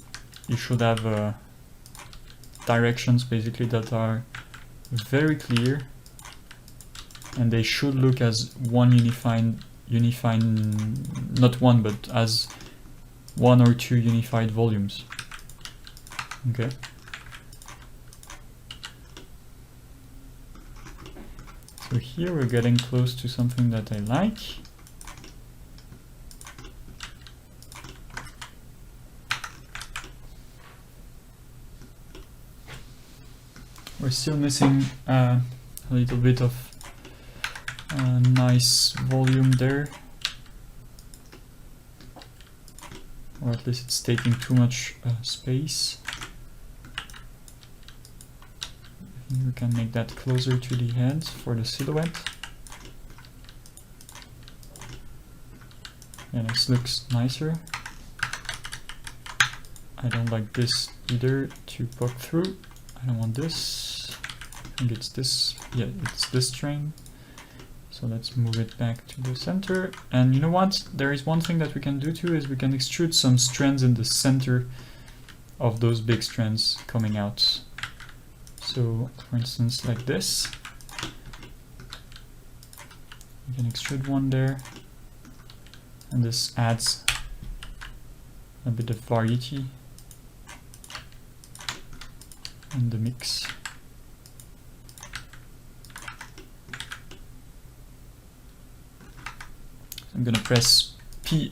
should have directions basically that are very clear, and they should look as one unified, not one, but as one or two unified volumes. Okay. So here we're getting close to something that I like. We're still missing a little bit of nice volume there, or at least it's taking too much space. We can make that closer to the head for the silhouette. Yeah, this looks nicer. I don't like this either to poke through. I don't want this. I think it's this. Yeah, it's this string. So let's move it back to the center. And you know what? There is one thing that we can do too, is we can extrude some strands in the center of those big strands coming out. So for instance, like this. You can extrude one there. And this adds a bit of variety in the mix. I'm gonna press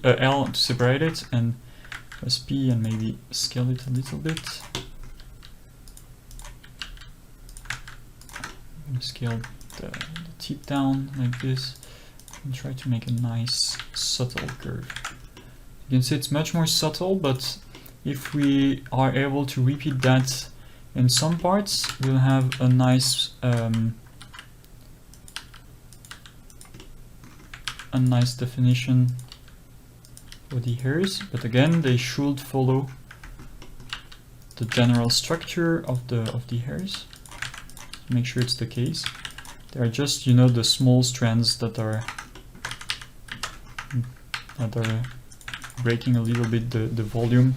L to separate it, and press P and maybe scale it a little bit. I'm gonna scale the tip down like this and try to make a nice subtle curve. You can see it's much more subtle, but if we are able to repeat that in some parts, we'll have a nice definition for the hairs. But again, they should follow the general structure of the hairs. Make sure it's the case. They are just, you know, the small strands that are breaking a little bit the volume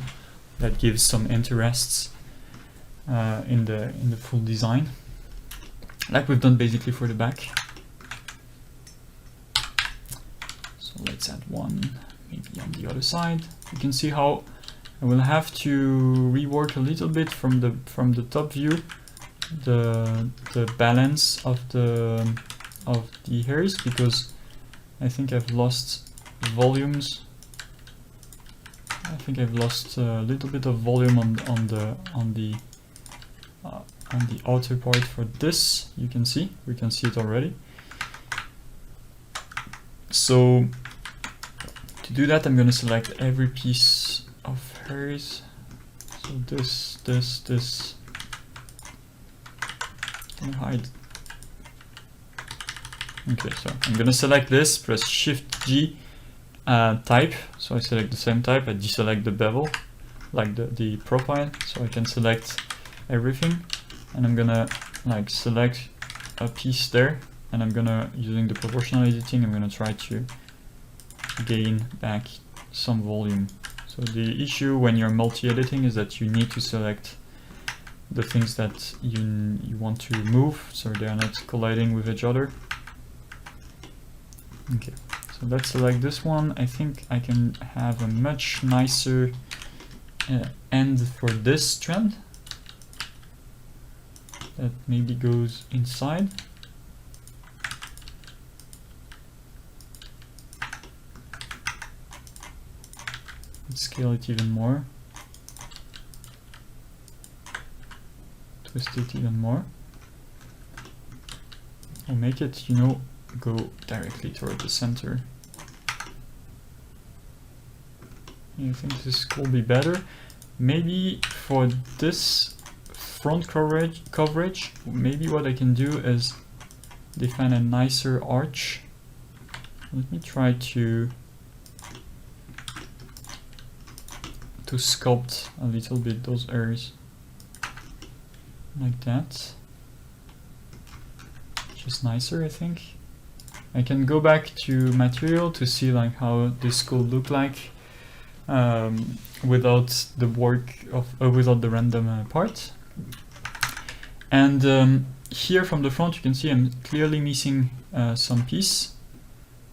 that gives some interests in the full design, like we've done basically for the back. So let's add one maybe on the other side. You can see how I will have to rework a little bit from the top view the balance of the hairs, because I think I've lost volumes. I think I've lost a little bit of volume on the outer part for this. We can see it already. So to do that, I'm going to select every piece of hairs. So this. Can you hide? Okay, so I'm going to select this, press Shift G, type. So I select the same type, I deselect the bevel, like the profile, so I can select everything. And I'm gonna like select a piece there, and I'm gonna, using the proportional editing, I'm gonna try to gain back some volume. So the issue when you're multi-editing is that you need to select the things that you want to move, so they are not colliding with each other. Okay, so let's select this one. I think I can have a much nicer end for this strand that maybe goes inside. Let's scale it even more. Twist it even more. Or make it, you know, go directly toward the center. I think this could be better. Maybe for this front coverage, maybe what I can do is define a nicer arch. Let me try to sculpt a little bit those areas like that. Just nicer, I think. I can go back to material to see like how this could look like without the work of without the random part. And here from the front, you can see I'm clearly missing some piece,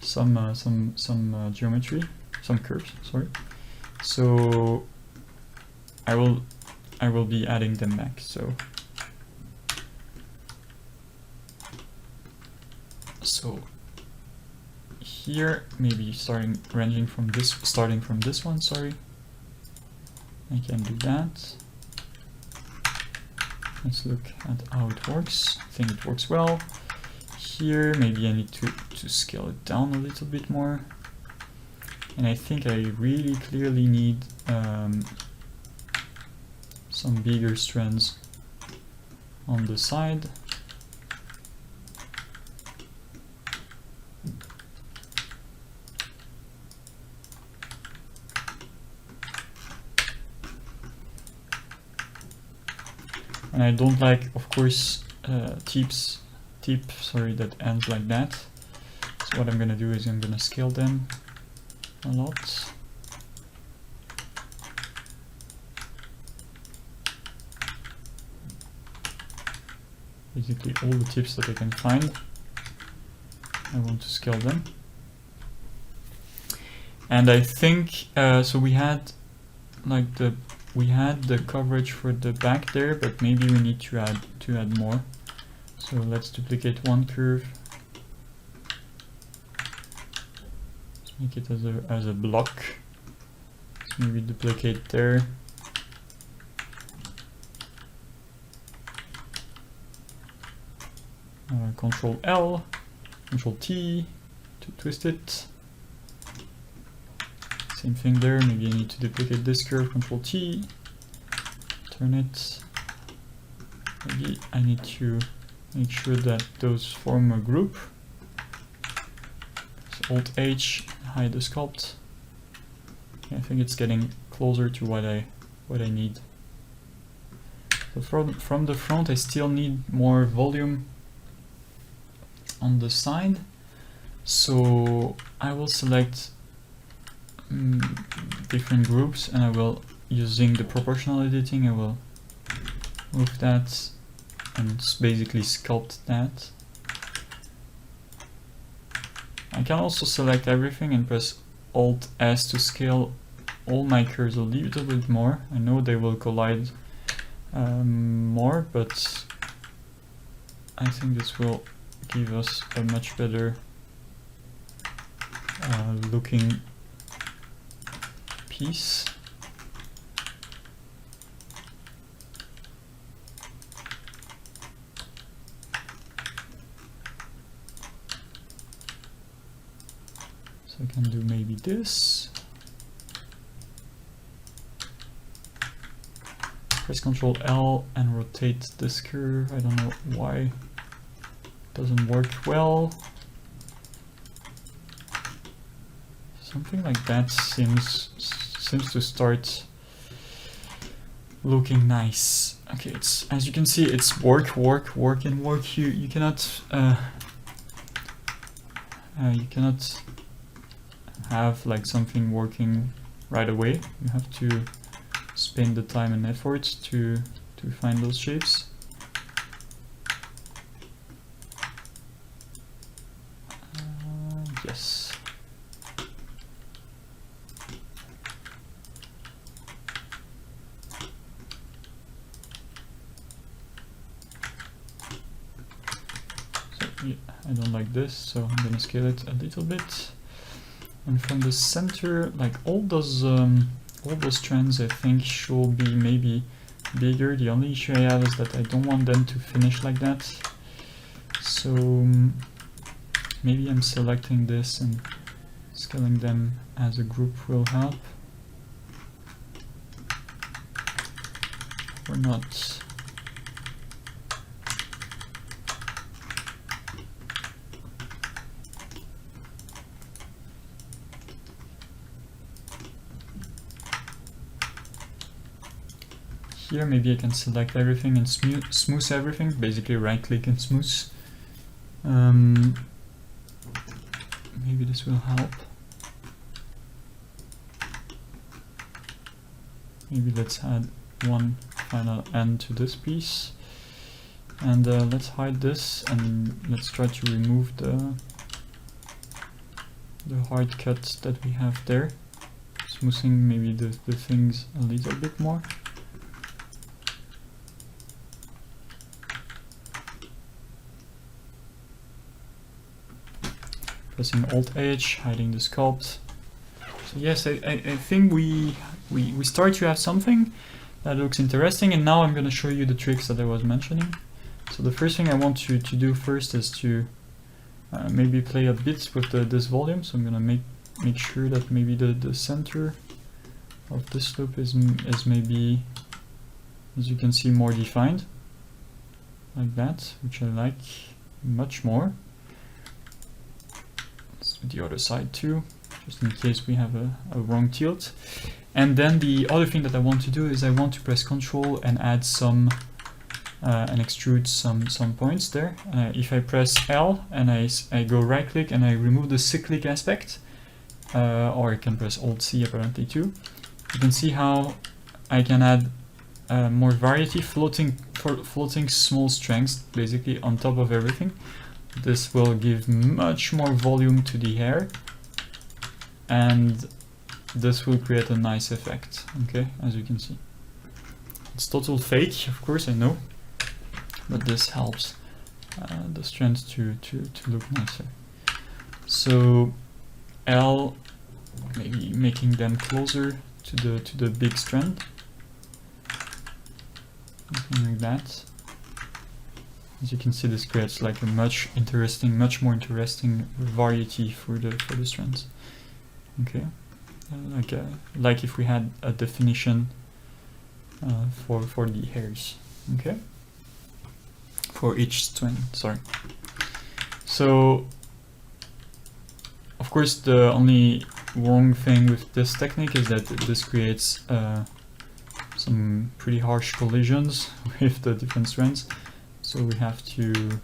some geometry, some curves. Sorry. So I will be adding them back. So here, maybe starting from this one, sorry. I can do that. Let's look at how it works. I think it works well. Here, maybe I need to scale it down a little bit more. And I think I really clearly need some bigger strands on the side. And I don't like, of course, tips that ends like that. So what I'm gonna do is I'm gonna scale them a lot. Basically all the tips that I can find, I want to scale them. And I think so we had like the coverage for the back there, but maybe we need to add more. So let's duplicate one curve. Let's make it as a block. Let's maybe duplicate there. Control L, Control T to twist it. Same thing there, maybe I need to duplicate this curve, Control T, turn it. Maybe I need to make sure that those form a group. So Alt H, hide the sculpt. Okay, I think it's getting closer to what I need. So from the front I still need more volume on the side, so I will select different groups, and I will, using the proportional editing, I will move that and basically sculpt that. I can also select everything and press Alt S to scale all my curves a little bit more. I know they will collide more, but I think this will give us a much better looking piece. So I can do maybe this. Press Ctrl L and rotate this curve. I don't know why doesn't work well. Something like that seems to start looking nice. Okay, it's, as you can see, it's work. You cannot have like something working right away. You have to spend the time and effort to find those shapes. Yes. So yeah, I don't like this, so I'm gonna scale it a little bit. And from the center, like all those strands, I think should be maybe bigger. The only issue I have is that I don't want them to finish like that. So maybe I'm selecting this and scaling them as a group will help. Or not. Here maybe I can select everything and smooth everything, basically right click and smooth. Maybe this will help. Maybe let's add one final end to this piece. And let's hide this and let's try to remove the hard cut that we have there. Smoothing maybe the things a little bit more. Pressing Alt H, hiding the sculpt. So yes, I think we start to have something that looks interesting, and now I'm going to show you the tricks that I was mentioning. So the first thing I want to do first is to maybe play a bit with this volume. So I'm going to make sure that maybe the center of this loop is maybe, as you can see, more defined, like that, which I like much more. The other side too, just in case we have a wrong tilt. And then the other thing that I want to do is I want to press Ctrl and add some and extrude some points there. If I press L and I go right click and I remove the cyclic aspect, or I can press Alt C apparently too, you can see how I can add more variety, floating small strengths basically on top of everything. This will give much more volume to the hair, and this will create a nice effect, okay, as you can see. It's total fake, of course, I know, but this helps the strands to look nicer. So L, maybe making them closer to the big strand, something like that. As you can see, this creates like a much more interesting variety for the strands. Okay, like if we had a definition for the hairs. Okay, for each strand. Sorry. So, of course, the only wrong thing with this technique is that this creates some pretty harsh collisions with the different strands. So we have to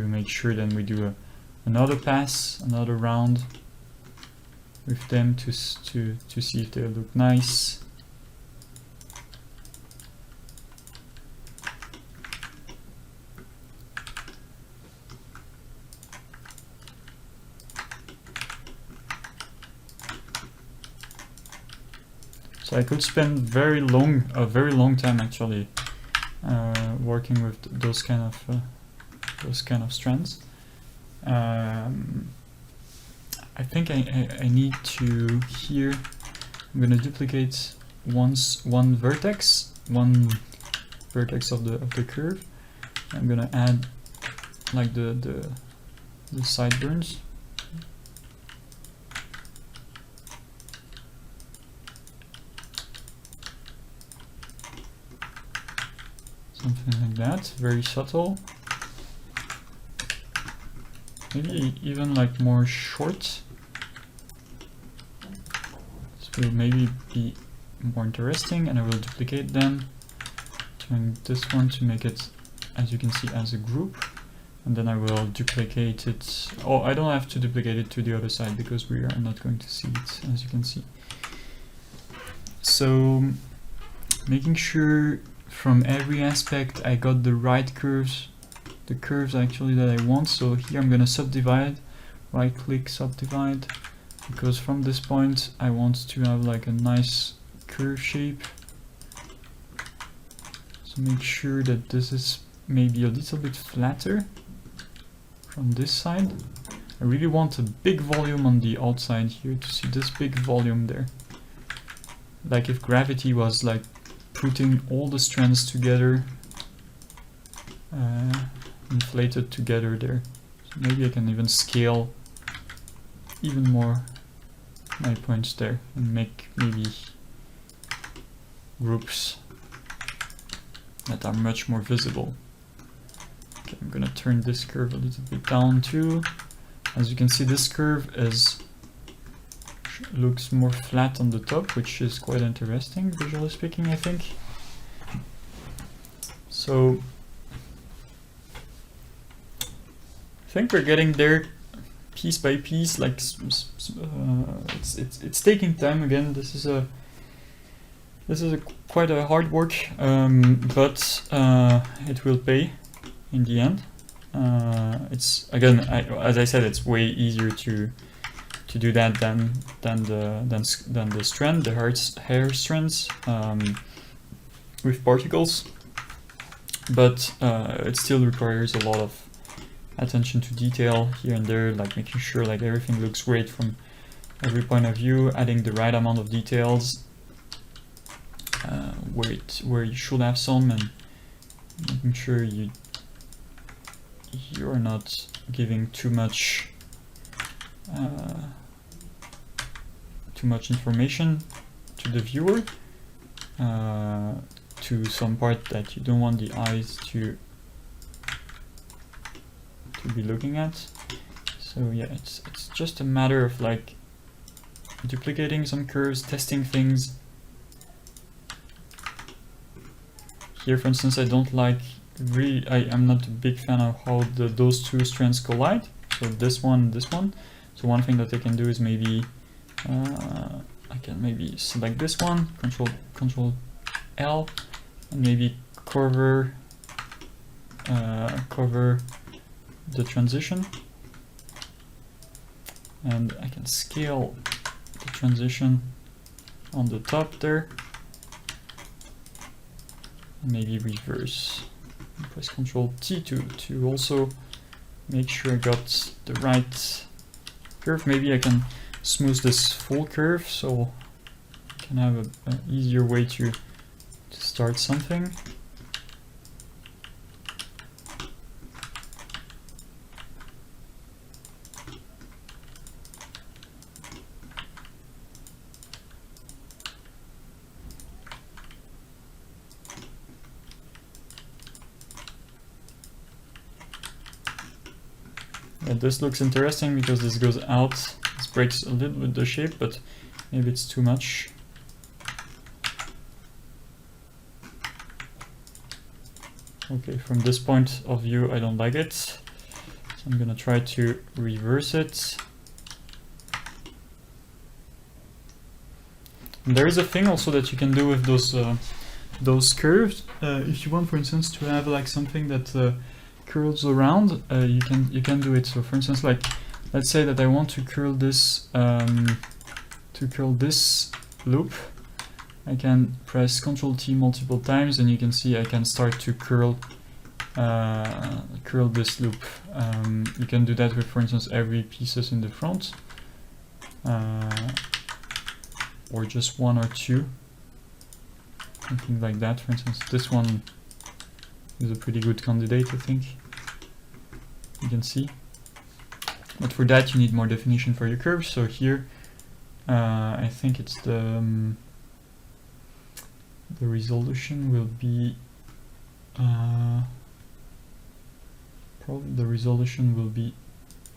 make sure then we do another pass, another round with them to see if they look nice. So I could spend a very long time actually working with those kind of strands. I think I need to here. I'm gonna duplicate one vertex of the curve. I'm gonna add like the sideburns. Something like that, very subtle. Maybe even like more short. This will maybe be more interesting, and I will duplicate them. Doing this one to make it, as you can see, as a group. And then I will duplicate it. Oh, I don't have to duplicate it to the other side because we are not going to see it, as you can see. So, making sure from every aspect I got the right curves, the curves actually that I want. So here I'm gonna subdivide, right click, subdivide, because from this point I want to have like a nice curve shape. So make sure that this is maybe a little bit flatter from this side. I really want a big volume on the outside here to see this big volume there. Like if gravity was like putting all the strands together, inflated together there. So maybe I can even scale even more my points there and make maybe groups that are much more visible. Okay, I'm gonna turn this curve a little bit down too. As you can see, this curve looks more flat on the top, which is quite interesting, visually speaking, I think. So I think we're getting there piece by piece. Like it's taking time. Again, this is quite a hard work, but it will pay in the end. It's again, as I said, it's way easier to do that than the strand, the hair strands with particles, but it still requires a lot of attention to detail here and there, like making sure like everything looks great from every point of view, adding the right amount of details where you should have some, and making sure you're not giving too much information to the viewer, to some part that you don't want the eyes to be looking at. So yeah, it's just a matter of like duplicating some curves, testing things, here, for instance, I don't like really. I'm not a big fan of how those two strands collide. So this one, this one. So one thing that I can do is maybe I can maybe select this one, Control L, and maybe cover the transition, and I can scale the transition on the top there, and maybe reverse. Press Control T to also make sure I got the right curve. Maybe I can smooth this full curve so I can have an easier way to start something. Yeah, this looks interesting because this goes out. This breaks a little bit the shape, but maybe it's too much. Okay, from this point of view, I don't like it. So I'm gonna try to reverse it. And there is a thing also that you can do with those curves. If you want, for instance, to have like something that curls around, you can do it. So for instance, like let's say that I want to curl this loop. I can press Ctrl T multiple times, and you can see I can start to curl this loop. You can do that with, for instance, every pieces in the front, or just one or two, something like that. For instance, this one is a pretty good candidate, I think. You can see, but for that you need more definition for your curves. So here, I think it's the resolution will be probably the resolution will be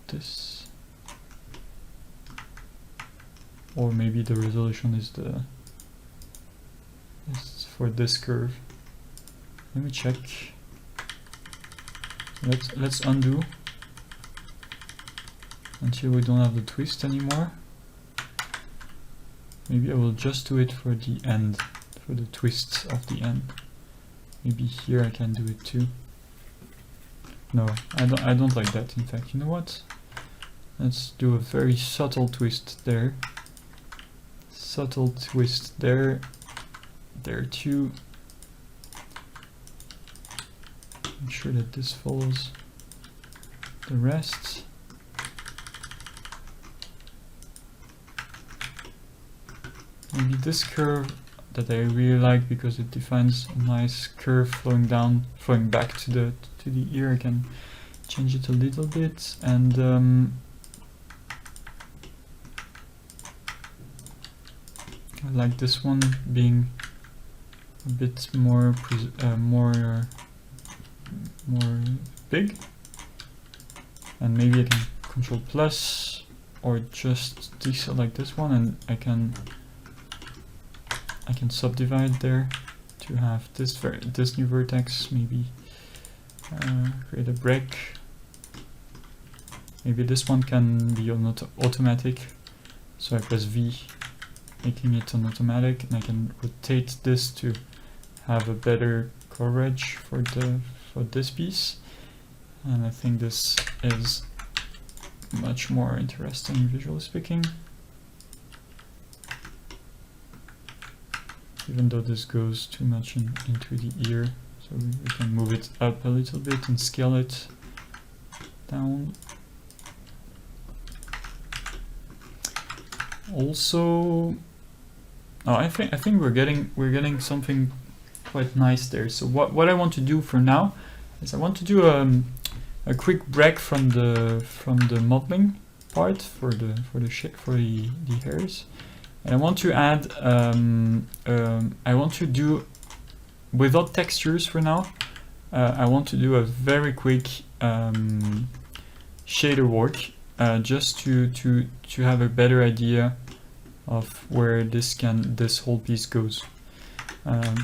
this, or maybe the resolution is for this curve. Let me check. Let's undo until we don't have the twist anymore. Maybe I will just do it for the end, for the twist of the end. Maybe here I can do it too. No, I don't like that. In fact, you know what? Let's do a very subtle twist there. Subtle twist there. There too. Make sure that this follows the rest. Maybe this curve that I really like because it defines a nice curve flowing down, flowing back to the ear. I can change it a little bit, and I like this one being a bit more big, and maybe I can Control plus or just deselect this one, and I can subdivide there to have this new vertex. Maybe create a break. Maybe this one can be on automatic, so I press V, making it on automatic, and I can rotate this to have a better coverage for this piece. And I think this is much more interesting visually speaking, even though this goes too much into the ear. So we can move it up a little bit and scale it down. Also, I think we're getting something quite nice there. So what I want to do for now is I want to do a quick break from the modeling part for the hairs, and I want to add I want to do, without textures for now, I want to do a very quick shader work, just to have a better idea of where this whole piece goes.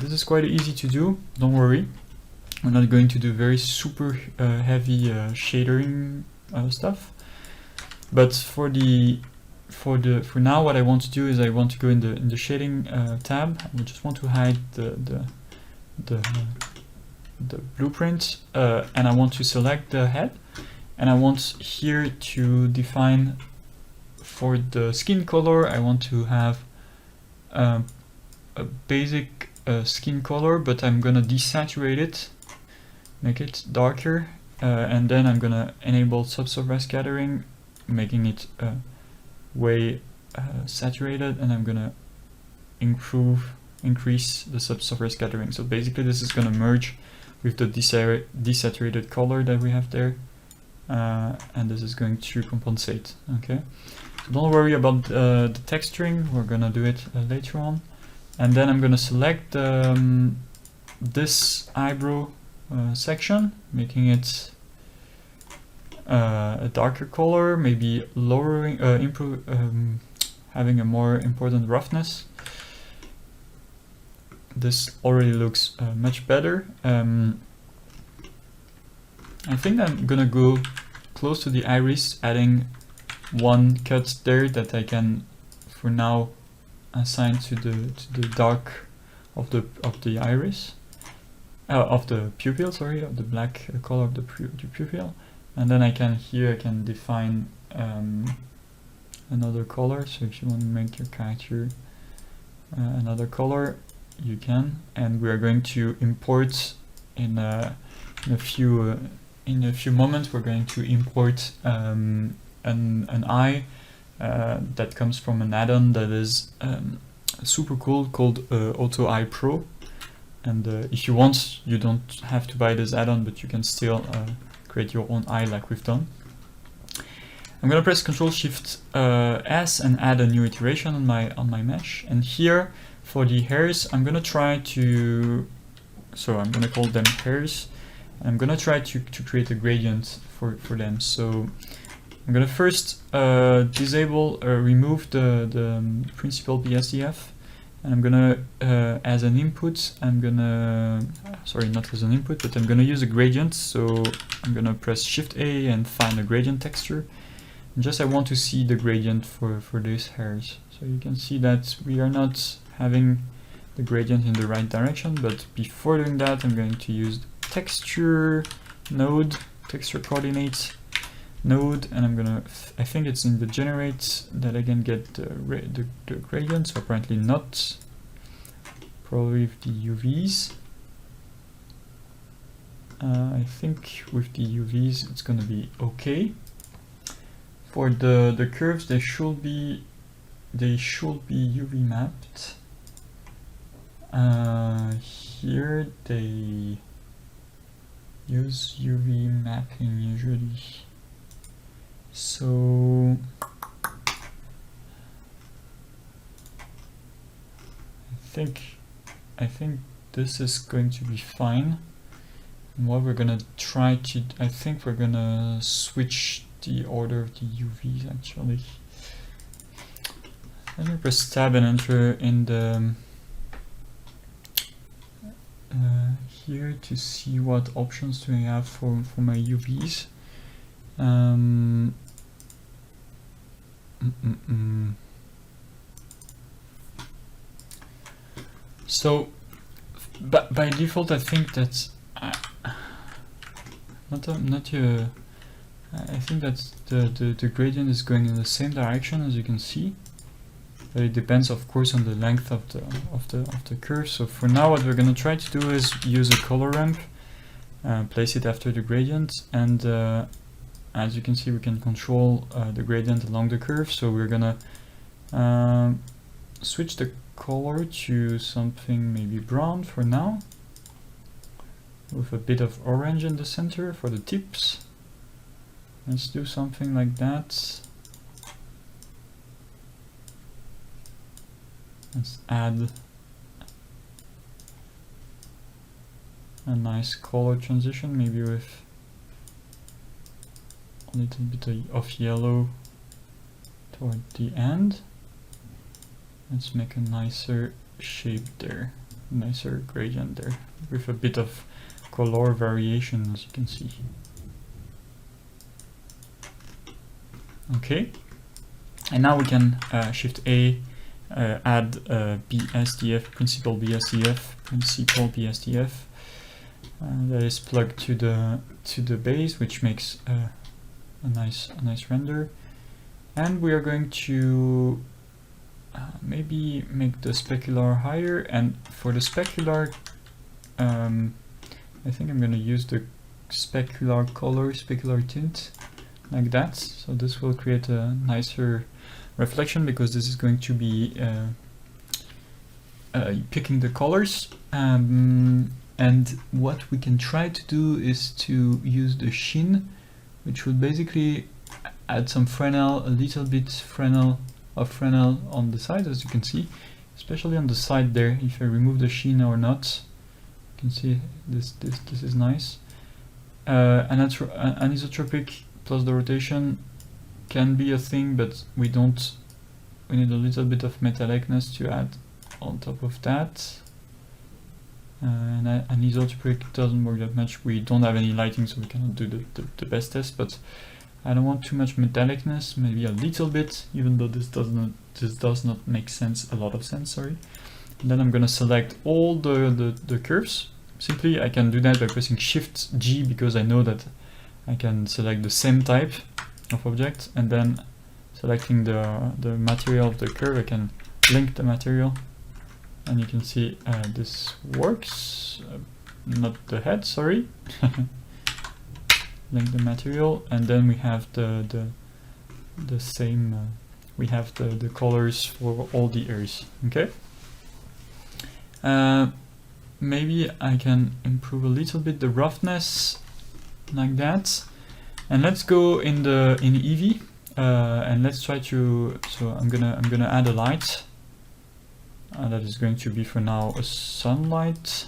This is quite easy to do, don't worry. We're not going to do very super heavy shadering stuff. But for now, what I want to do is I want to go in the shading tab. I just want to hide the blueprint, and I want to select the head, and I want here to define for the skin color. I want to have a basic skin color, but I'm gonna desaturate it, make it darker, and then I'm gonna enable subsurface scattering, making it way saturated, and I'm gonna increase the subsurface scattering. So basically this is gonna merge with the desaturated color that we have there, and this is going to compensate. Okay, so don't worry about the texturing, we're gonna do it later on. And then I'm gonna select this eyebrow section, making it a darker color, maybe lowering, having a more important roughness. This already looks much better. I think I'm gonna go close to the iris, adding one cut there that I can, for now, assign to the dark of the iris, of the pupil. Sorry, of the black color of the pupil. And then I can define another color. So if you want to make your character another color, you can. And we are going to import in a few moments. We're going to import an eye that comes from an add-on that is super cool, called Auto Eye Pro. And if you want, you don't have to buy this add-on, but you can still create your own eye like we've done. I'm gonna press Ctrl-Shift S and add a new iteration on my mesh. And here for the hairs, I'm gonna try to, so I'm gonna call them hairs. I'm gonna try to create a gradient for them. So I'm gonna first remove the principal BSDF, and I'm gonna as an input, I'm gonna, sorry, not as an input, but I'm gonna use a gradient. So I'm gonna press Shift A and find a gradient texture. And just I want to see the gradient for these hairs. So you can see that we are not having the gradient in the right direction, but before doing that, I'm going to use the texture node, texture coordinates node, and I'm gonna, I think it's in the generate that I can get the gradient, so apparently not, probably with the UVs. I think with the UVs it's gonna be okay. For the curves, they should be UV mapped. Here they use UV mapping usually. So I think this is going to be fine. And what we're gonna try to, I think we're gonna switch the order of the UVs actually. Let me press tab and enter in the here to see what options do I have for my UVs. So by default, I think that I think that the gradient is going in the same direction, as you can see. But it depends, of course, on the length of the curve. So for now, what we're going to try to do is use a color ramp, place it after the gradient, and as you can see, we can control the gradient along the curve. So we're gonna switch the color to something maybe brown for now, with a bit of orange in the center for the tips. Let's do something like that. Let's add a nice color transition, maybe with a little bit of yellow toward the end. Let's make a nicer shape there. nicer gradient there with a bit of color variation, as you can see. Okay, and now we can Shift A, add BSDF, principal BSDF that is plugged to the base, which makes a nice render. And we are going to maybe make the specular higher, and for the specular I think I'm going to use the specular color, specular tint, like that. So this will create a nicer reflection, because this is going to be picking the colors. And what we can try to do is to use the sheen, which would basically add some Fresnel, a little bit Fresnel on the side, as you can see, especially on the side there. If I remove the sheen or not, you can see this is nice. Anisotropic plus the rotation can be a thing, but we need a little bit of metallicness to add on top of that. And anisotropic doesn't work that much. We don't have any lighting, so we cannot do the best test, but I don't want too much metallicness, maybe a little bit, even though this does not make sense, a lot of sense, sorry. And then I'm gonna select all the curves. Simply I can do that by pressing Shift G, because I know that I can select the same type of object, and then selecting the material of the curve, I can link the material, and you can see this works. Not the head, sorry. Link the material, and then we have the same. We have the colors for all the ears. Okay. Maybe I can improve a little bit the roughness, like that. And let's go in Eevee, and let's try to. So I'm gonna add a light. That is going to be for now a sunlight.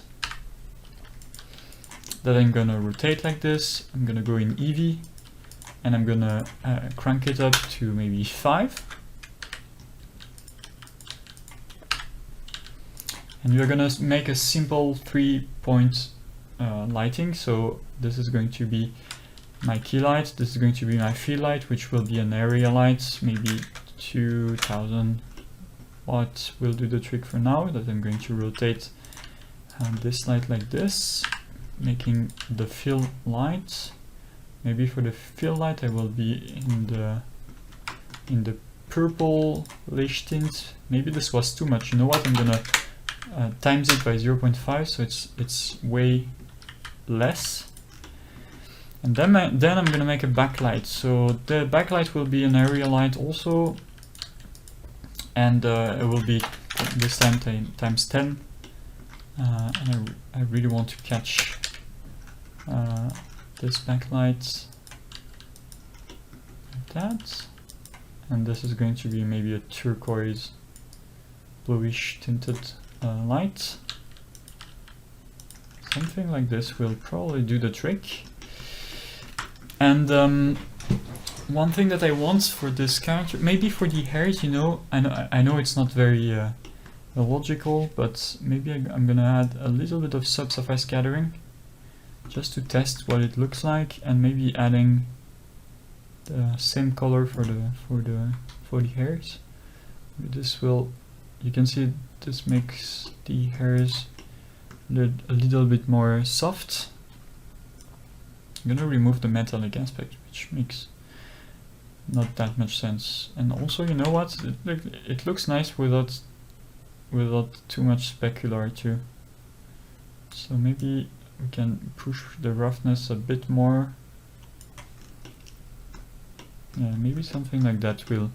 That I'm gonna rotate like this. I'm gonna go in Eevee, and I'm gonna crank it up to maybe 5. And we're gonna make a simple 3-point lighting. So this is going to be my key light. This is going to be my fill light, which will be an area light, maybe 2000 watts will do the trick for now. That I'm going to rotate this light like this, making the fill light. Maybe for the fill light I will be in the purplish tint. Maybe this was too much. You know what? I'm gonna times it by 0.5, so it's way less. And then I'm gonna make a backlight. So the backlight will be an area light also, and it will be this time times 10. And I really want to catch this backlight like that, and this is going to be maybe a turquoise bluish tinted light. Something like this will probably do the trick. And one thing that I want for this character, maybe for the hairs, you know, I know it's not very logical, but maybe I'm gonna add a little bit of subsurface scattering just to test what it looks like, and maybe adding the same color for the hairs. This will, you can see this makes the hairs a little bit more soft. I'm gonna remove the metallic aspect, which makes not that much sense. And also, you know what, it looks nice without too much specular too. So maybe we can push the roughness a bit more. Yeah, maybe something like that will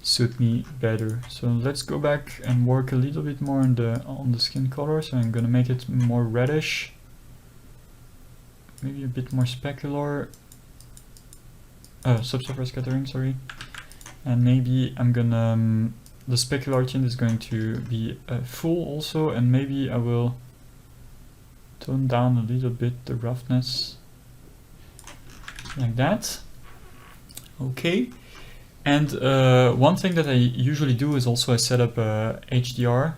suit me better. So let's go back and work a little bit more on the skin color. So I'm gonna make it more reddish, maybe a bit more specular, subsurface scattering, sorry. And maybe I'm gonna the specular tint is going to be full also, and maybe I will tone down a little bit the roughness like that. Okay, And one thing that I usually do is also I set up a HDR.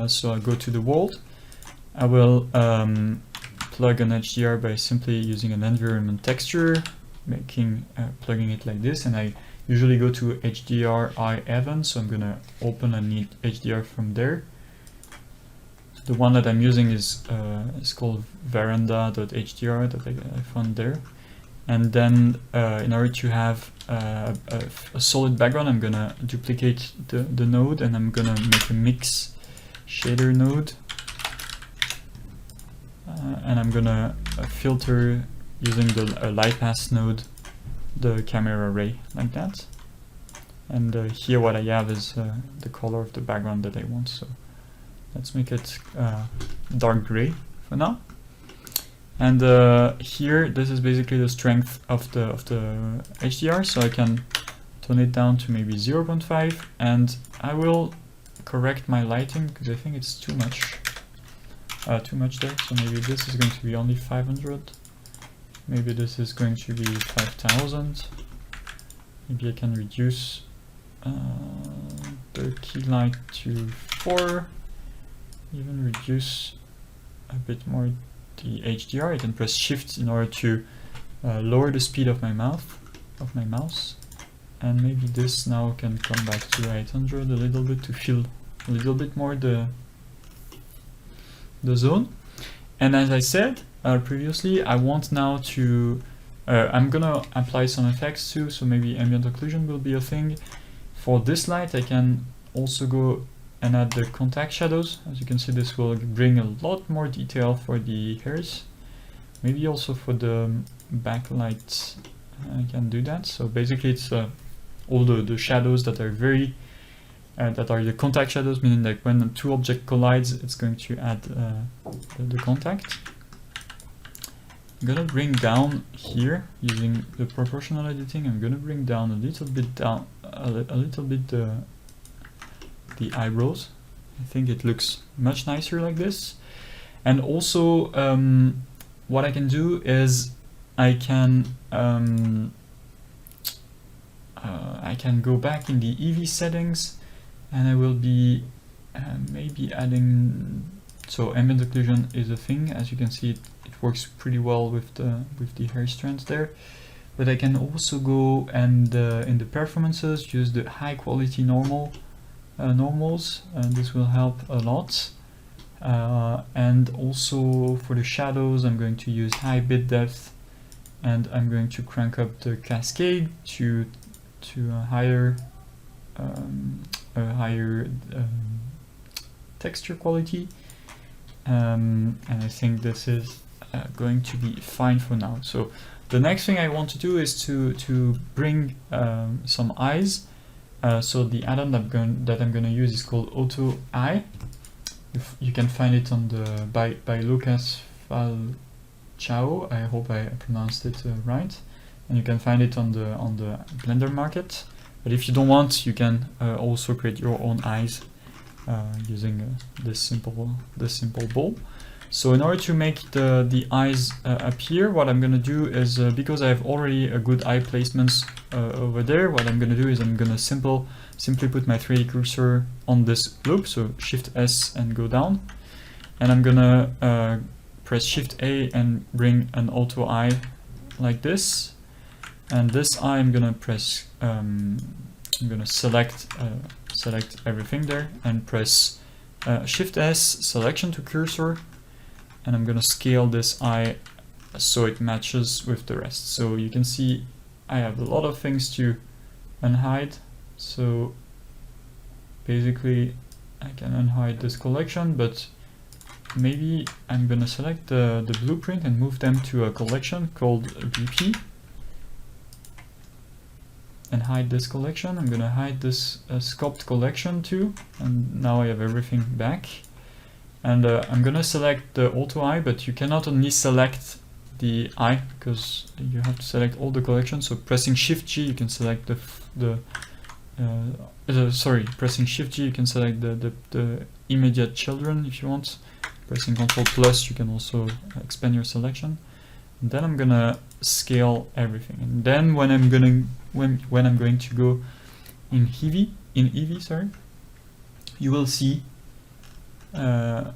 So I go to the world. I will plug an HDR by simply using an environment texture, plugging it like this, and I usually go to HDR I11, so I'm gonna open and need HDR from there. The one that I'm using is called veranda.hdr that I found there. And then in order to have a solid background, I'm gonna duplicate the node, and I'm gonna make a mix shader node. And I'm gonna filter using the light pass node the camera ray like that. And here what I have is the color of the background that I want. So let's make it dark gray for now. And here, this is basically the strength of the HDR, so I can turn it down to maybe 0.5, and I will correct my lighting because I think it's too much there. So maybe this is going to be only 500. Maybe this is going to be 5000. Maybe I can reduce the key light to 4. Even reduce a bit more the HDR. I can press Shift in order to lower the speed of my mouse, and maybe this now can come back to 800 a little bit to feel a little bit more the zone. And as I said previously, I want now to I'm gonna apply some effects too, so maybe ambient occlusion will be a thing. For this light I can also go and add the contact shadows. As you can see, this will bring a lot more detail for the hairs. Maybe also for the backlight I can do that. So basically it's all the shadows that are very that are the contact shadows, meaning like when two objects collides, it's going to add the contact. I'm gonna bring down here using the proportional editing. I'm gonna bring down a little bit the eyebrows. I think it looks much nicer like this. And also what I can do is I can go back in the EV settings, and I will be maybe adding, so ambient occlusion is a thing. As you can see, it works pretty well with the hair strands there. But I can also go and in the performances use the high quality normals, and this will help a lot. And also for the shadows, I'm going to use high bit depth, and I'm going to crank up the cascade to a higher texture quality, and I think this is going to be fine for now. So the next thing I want to do is to bring some eyes. So the add-on that I'm going to use is called Auto Eye. You can find it on the by Lucas Falchao. I hope I pronounced it right. And you can find it on the Blender Market. But if you don't want, you can also create your own eyes using this simple ball. So in order to make the eyes appear, what I'm going to do is, because I have already a good eye placements over there, what I'm going to do is I'm going to simply put my 3D cursor on this loop, so Shift S and go down, and I'm going to press Shift A and bring an auto eye like this, and this eye I'm going to press, I'm going to select everything there and press Shift S, selection to cursor, and I'm going to scale this eye so it matches with the rest. So you can see I have a lot of things to unhide. So basically I can unhide this collection, but maybe I'm going to select the blueprint and move them to a collection called BP and hide this collection. I'm going to hide this sculpt collection too, and now I have everything back. And I'm going to select the auto eye, but you cannot only select the eye because you have to select all the collection. So pressing Shift G, you can select pressing Shift G, you can select the immediate children if you want. Pressing Ctrl Plus, you can also expand your selection. And then I'm gonna scale everything. And then when I'm going to go in Eevee, sorry, you will see that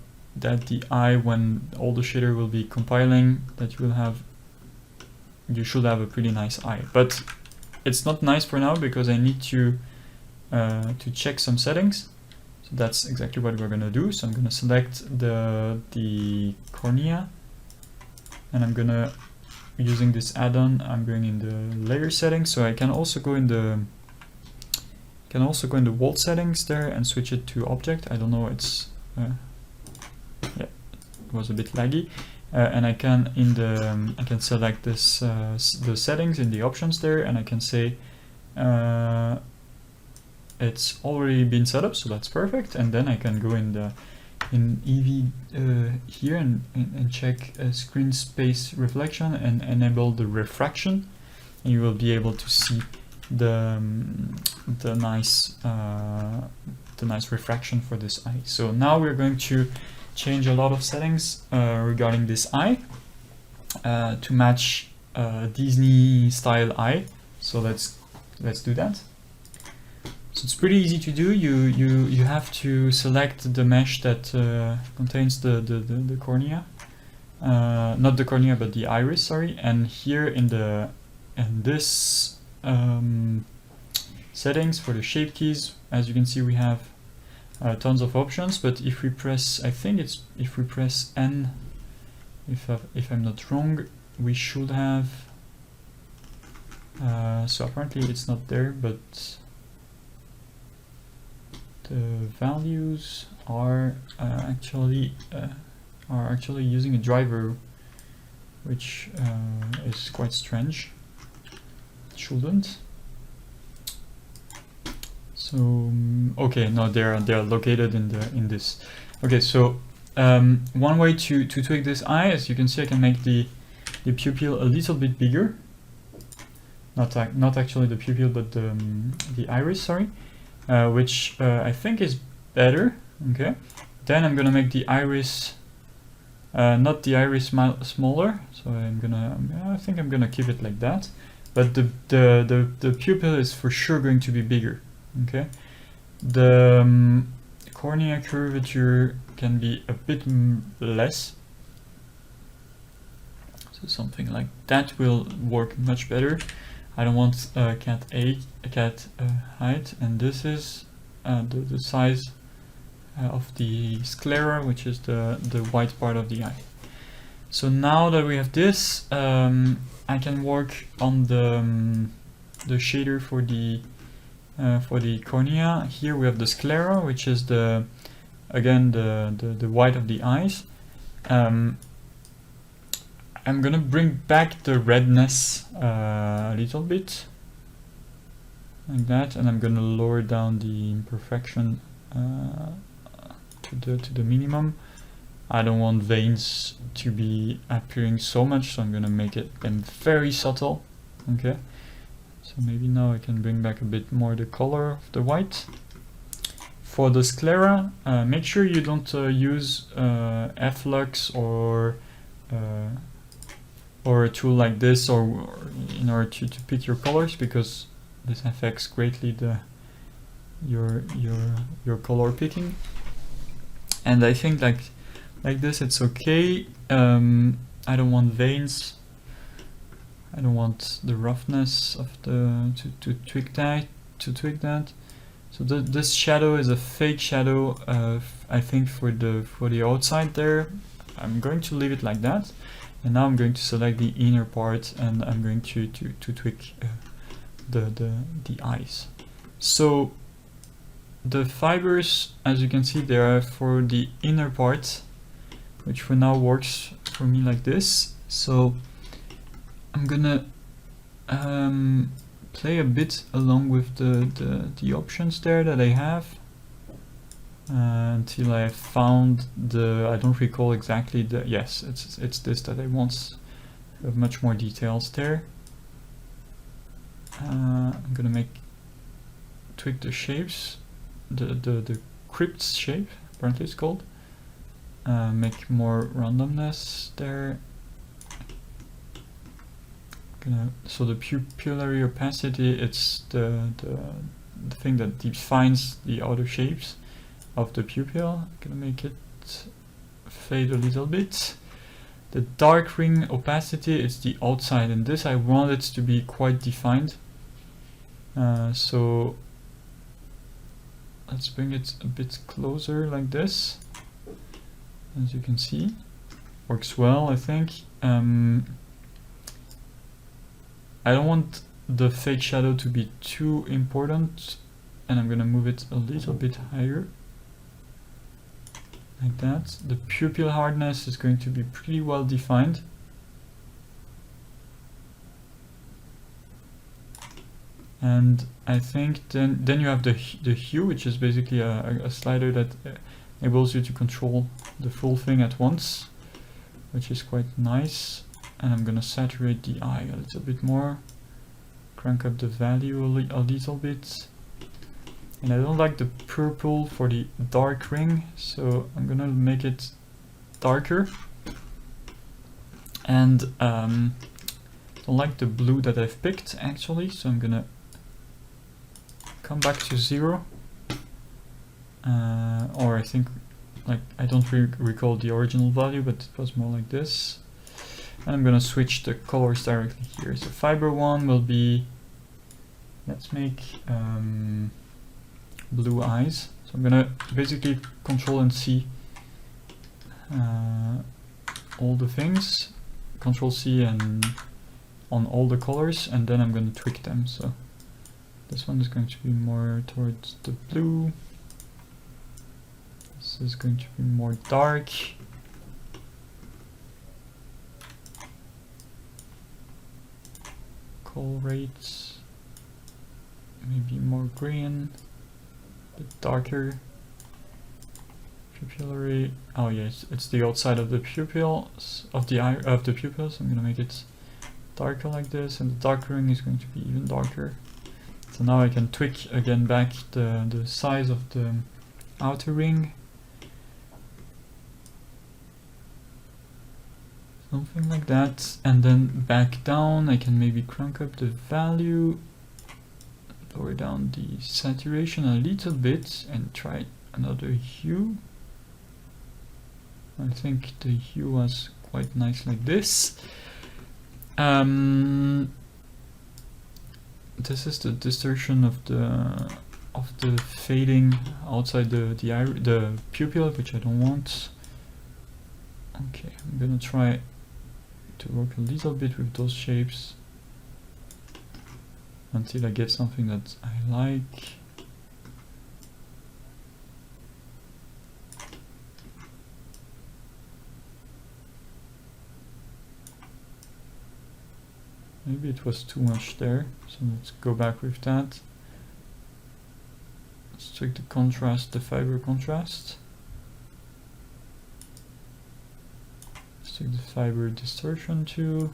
the eye, when all the shader will be compiling, that you should have a pretty nice eye. But it's not nice for now because I need to check some settings. So that's exactly what we're gonna do. So I'm gonna select the cornea, and I'm gonna, using this add-on, I'm going in the layer settings. So I can also go in the world settings there and switch it to object. I don't know, it's yeah, it was a bit laggy. And I can I can select this the settings in the options there, and I can say it's already been set up, so that's perfect. And then I can go in Eevee here and check screen space reflection and enable the refraction, and you will be able to see the nice refraction for this eye. So now we're going to change a lot of settings regarding this eye to match Disney style eye. So let's do that. So it's pretty easy to do. You have to select the mesh that contains the cornea, not the cornea but the iris, sorry. And here in this settings for the shape keys, as you can see, we have tons of options. But if we press, I think it's if we press N, if I'm not wrong, we should have. So apparently it's not there, but the values are actually using a driver, which is quite strange. It shouldn't. So okay, no, they're located in this. Okay, so one way to tweak this eye, as you can see, I can make the pupil a little bit bigger. Not actually the pupil, but the iris, sorry. Which I think is better. Okay, then I'm gonna make the iris, not the iris smaller. So I think I'm gonna keep it like that. But the pupil is for sure going to be bigger. Okay, the cornea curvature can be a bit less. So something like that will work much better. I don't want cat height, and this is the size of the sclera, which is the white part of the eye. So now that we have this, I can work on the shader for the cornea. Here we have the sclera, which is again the white of the eyes. I'm gonna bring back the redness a little bit, like that, and I'm gonna lower down the imperfection to the minimum. I don't want veins to be appearing so much, so I'm gonna make them very subtle. Okay, so maybe now I can bring back a bit more the color of the white. For the sclera, make sure you don't use Flux or a tool like this, or in order to pick your colors, because this affects greatly your color picking. And I think like this it's okay. I don't want veins. I don't want the roughness of to tweak that. So this shadow is a fake shadow. I think for the outside there. I'm going to leave it like that. And now I'm going to select the inner part, and I'm going to tweak the eyes. So the fibers, as you can see, they are for the inner part, which for now works for me like this. So I'm gonna play a bit along with the options there that I have. Until I found I don't recall exactly yes, it's this that I want. I have much more details there. I'm gonna tweak the shapes, the crypt shape, apparently it's called. Make more randomness there. So the pupillary opacity, it's the thing that defines the outer shapes of the pupil. I'm gonna make it fade a little bit. The dark ring opacity is the outside, and this I want it to be quite defined. So let's bring it a bit closer like this. As you can see, works well, I think. I don't want the fake shadow to be too important, and I'm gonna move it a little bit higher, like that. The pupil hardness is going to be pretty well defined. And I think then you have the hue, which is basically a slider that enables you to control the full thing at once, which is quite nice. And I'm gonna saturate the eye a little bit more, crank up the value a little bit. And I don't like the purple for the dark ring, so I'm gonna make it darker. And don't like the blue that I've picked actually, so I'm gonna come back to 0. Or I think, like, I don't recall the original value, but it was more like this. And I'm gonna switch the colors directly here. So fiber 1 will be, let's make blue eyes. So I'm gonna basically Control and C all the things, Control C and on all the colors, and then I'm gonna tweak them. So this one is going to be more towards the blue. This is going to be more dark. Color rates, maybe more green, a bit darker. Pupillary, oh yes, it's the outside of the pupils, of the eye, of the pupils. I'm gonna make it darker like this, and the dark ring is going to be even darker. So now I can tweak again back the size of the outer ring. Something like that, and then back down I can maybe crank up the value, lower down the saturation a little bit, and try another hue. I think the hue was quite nice like this. This is the distortion of the fading outside the pupil, which I don't want. Okay, I'm gonna try to work a little bit with those shapes until I get something that I like. Maybe it was too much there, so let's go back with that. Let's check the contrast, the fiber contrast. Take the fiber distortion too.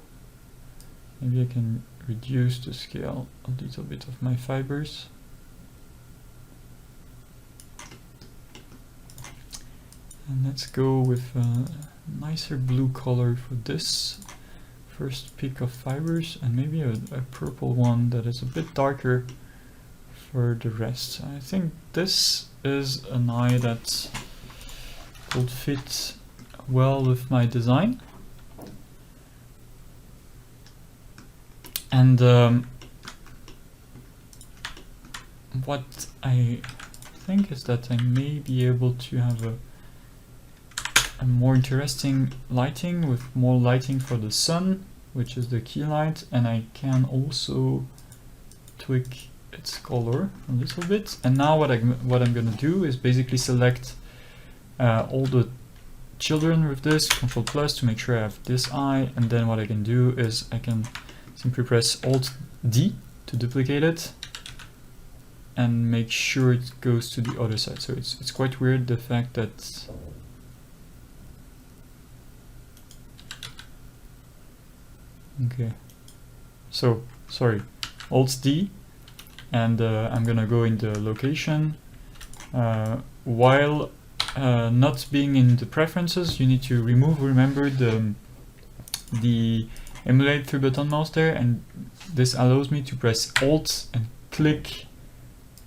Maybe I can reduce the scale a little bit of my fibers. And let's go with a nicer blue color for this first pick of fibers, and maybe a purple one that is a bit darker for the rest. I think this is an eye that could fit well with my design. And what I think is that I may be able to have a more interesting lighting with more lighting for the sun, which is the key light, and I can also tweak its color a little bit. And now what I'm gonna do is basically select all the children with this, Control plus to make sure I have this eye, and then what I can do is I can simply press Alt D to duplicate it and make sure it goes to the other side. So it's quite weird, the fact that okay, so sorry, Alt D, and I'm gonna go in the location. While not being in the preferences, you need to remember the emulate 3-button mouse there, and this allows me to press Alt and click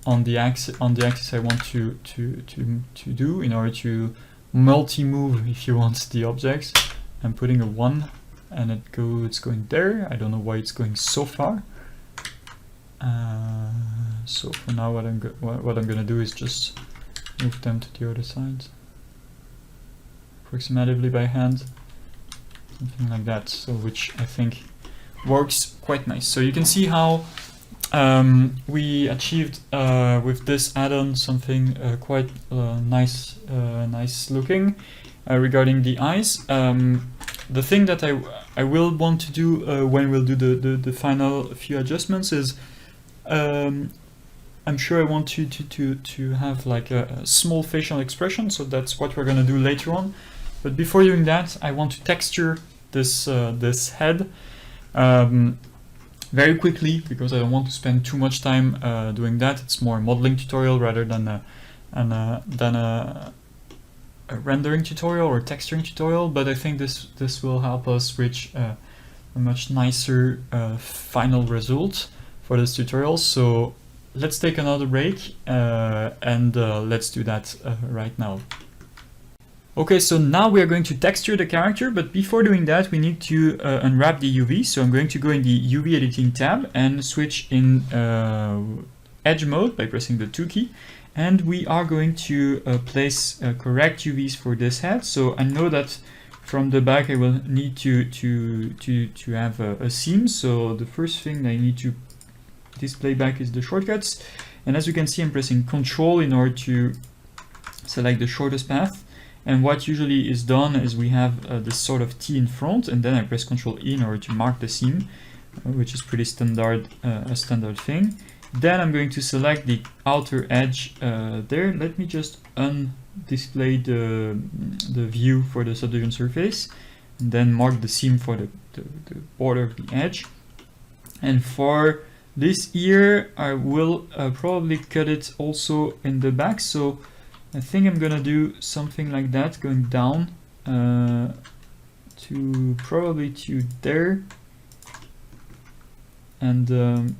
on the axis I want to do in order to multi-move, if you want, the objects. I'm putting a 1 and it's going there. I don't know why it's going so far. So for now what I'm gonna do is just move them to the other side, approximatively by hand, something like that, so which I think works quite nice. So you can see how we achieved with this add-on something quite nice looking regarding the eyes. The thing that I will want to do when we'll do the final few adjustments is I'm sure I want to have like a small facial expression, so that's what we're going to do later on. But before doing that, I want to texture this this head very quickly, because I don't want to spend too much time doing that. It's more a modeling tutorial rather than a rendering tutorial or texturing tutorial. But I think this will help us reach a much nicer final result for this tutorial. So let's take another break and let's do that right now. Okay, so now we are going to texture the character, but before doing that we need to unwrap the UV. So I'm going to go in the UV editing tab and switch in edge mode by pressing the 2 key, and we are going to place correct UVs for this head. So I know that from the back I will need to have a seam, so the first thing I need to display back is the shortcuts, and as you can see I'm pressing Ctrl in order to select the shortest path. And what usually is done is we have this sort of T in front, and then I press Ctrl E in order to mark the seam, which is pretty standard, a standard thing. Then I'm going to select the outer edge there. Let me just undisplay the view for the subdivision surface, and then mark the seam for the border of the edge. And for this ear, I will probably cut it also in the back. So I think I'm gonna do something like that, going down to probably to there. And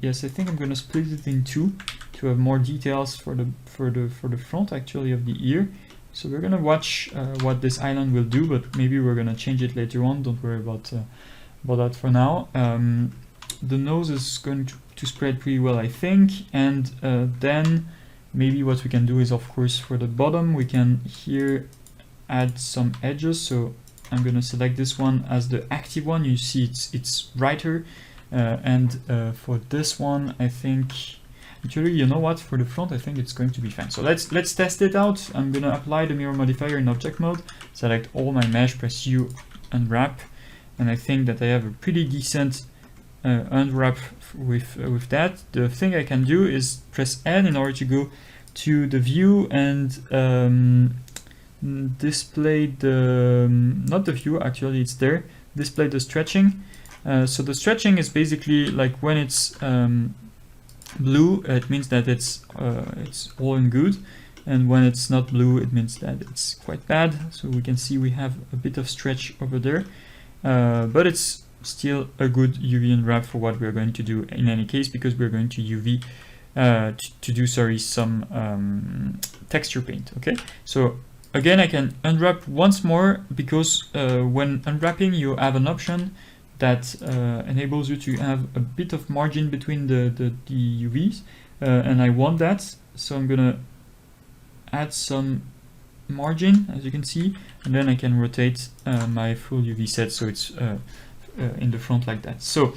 yes, I think I'm gonna split it in two to have more details for the front actually of the ear. So we're gonna watch what this island will do, but maybe we're gonna change it later on. Don't worry about that for now. The nose is going to spread pretty well, I think, and then maybe what we can do is, of course, for the bottom we can here add some edges. So I'm gonna select this one as the active one. You see it's brighter, and for this one I think actually, you know what, for the front I think it's going to be fine. So let's test it out. I'm gonna apply the mirror modifier in object mode, select all my mesh, press U, unwrap, and I think that I have a pretty decent unwrap with that. The thing I can do is press N in order to go to the view and display the not the view, actually it's there, display the stretching. So the stretching is basically like when it's blue, it means that it's all in good, and when it's not blue it means that it's quite bad. So we can see we have a bit of stretch over there, but it's still a good UV unwrap for what we're going to do in any case, because we're going to UV to do some texture paint. Okay, so again I can unwrap once more, because when unwrapping you have an option that enables you to have a bit of margin between the UVs, and I want that, so I'm gonna add some margin, as you can see, and then I can rotate my full UV set so it's in the front like that. So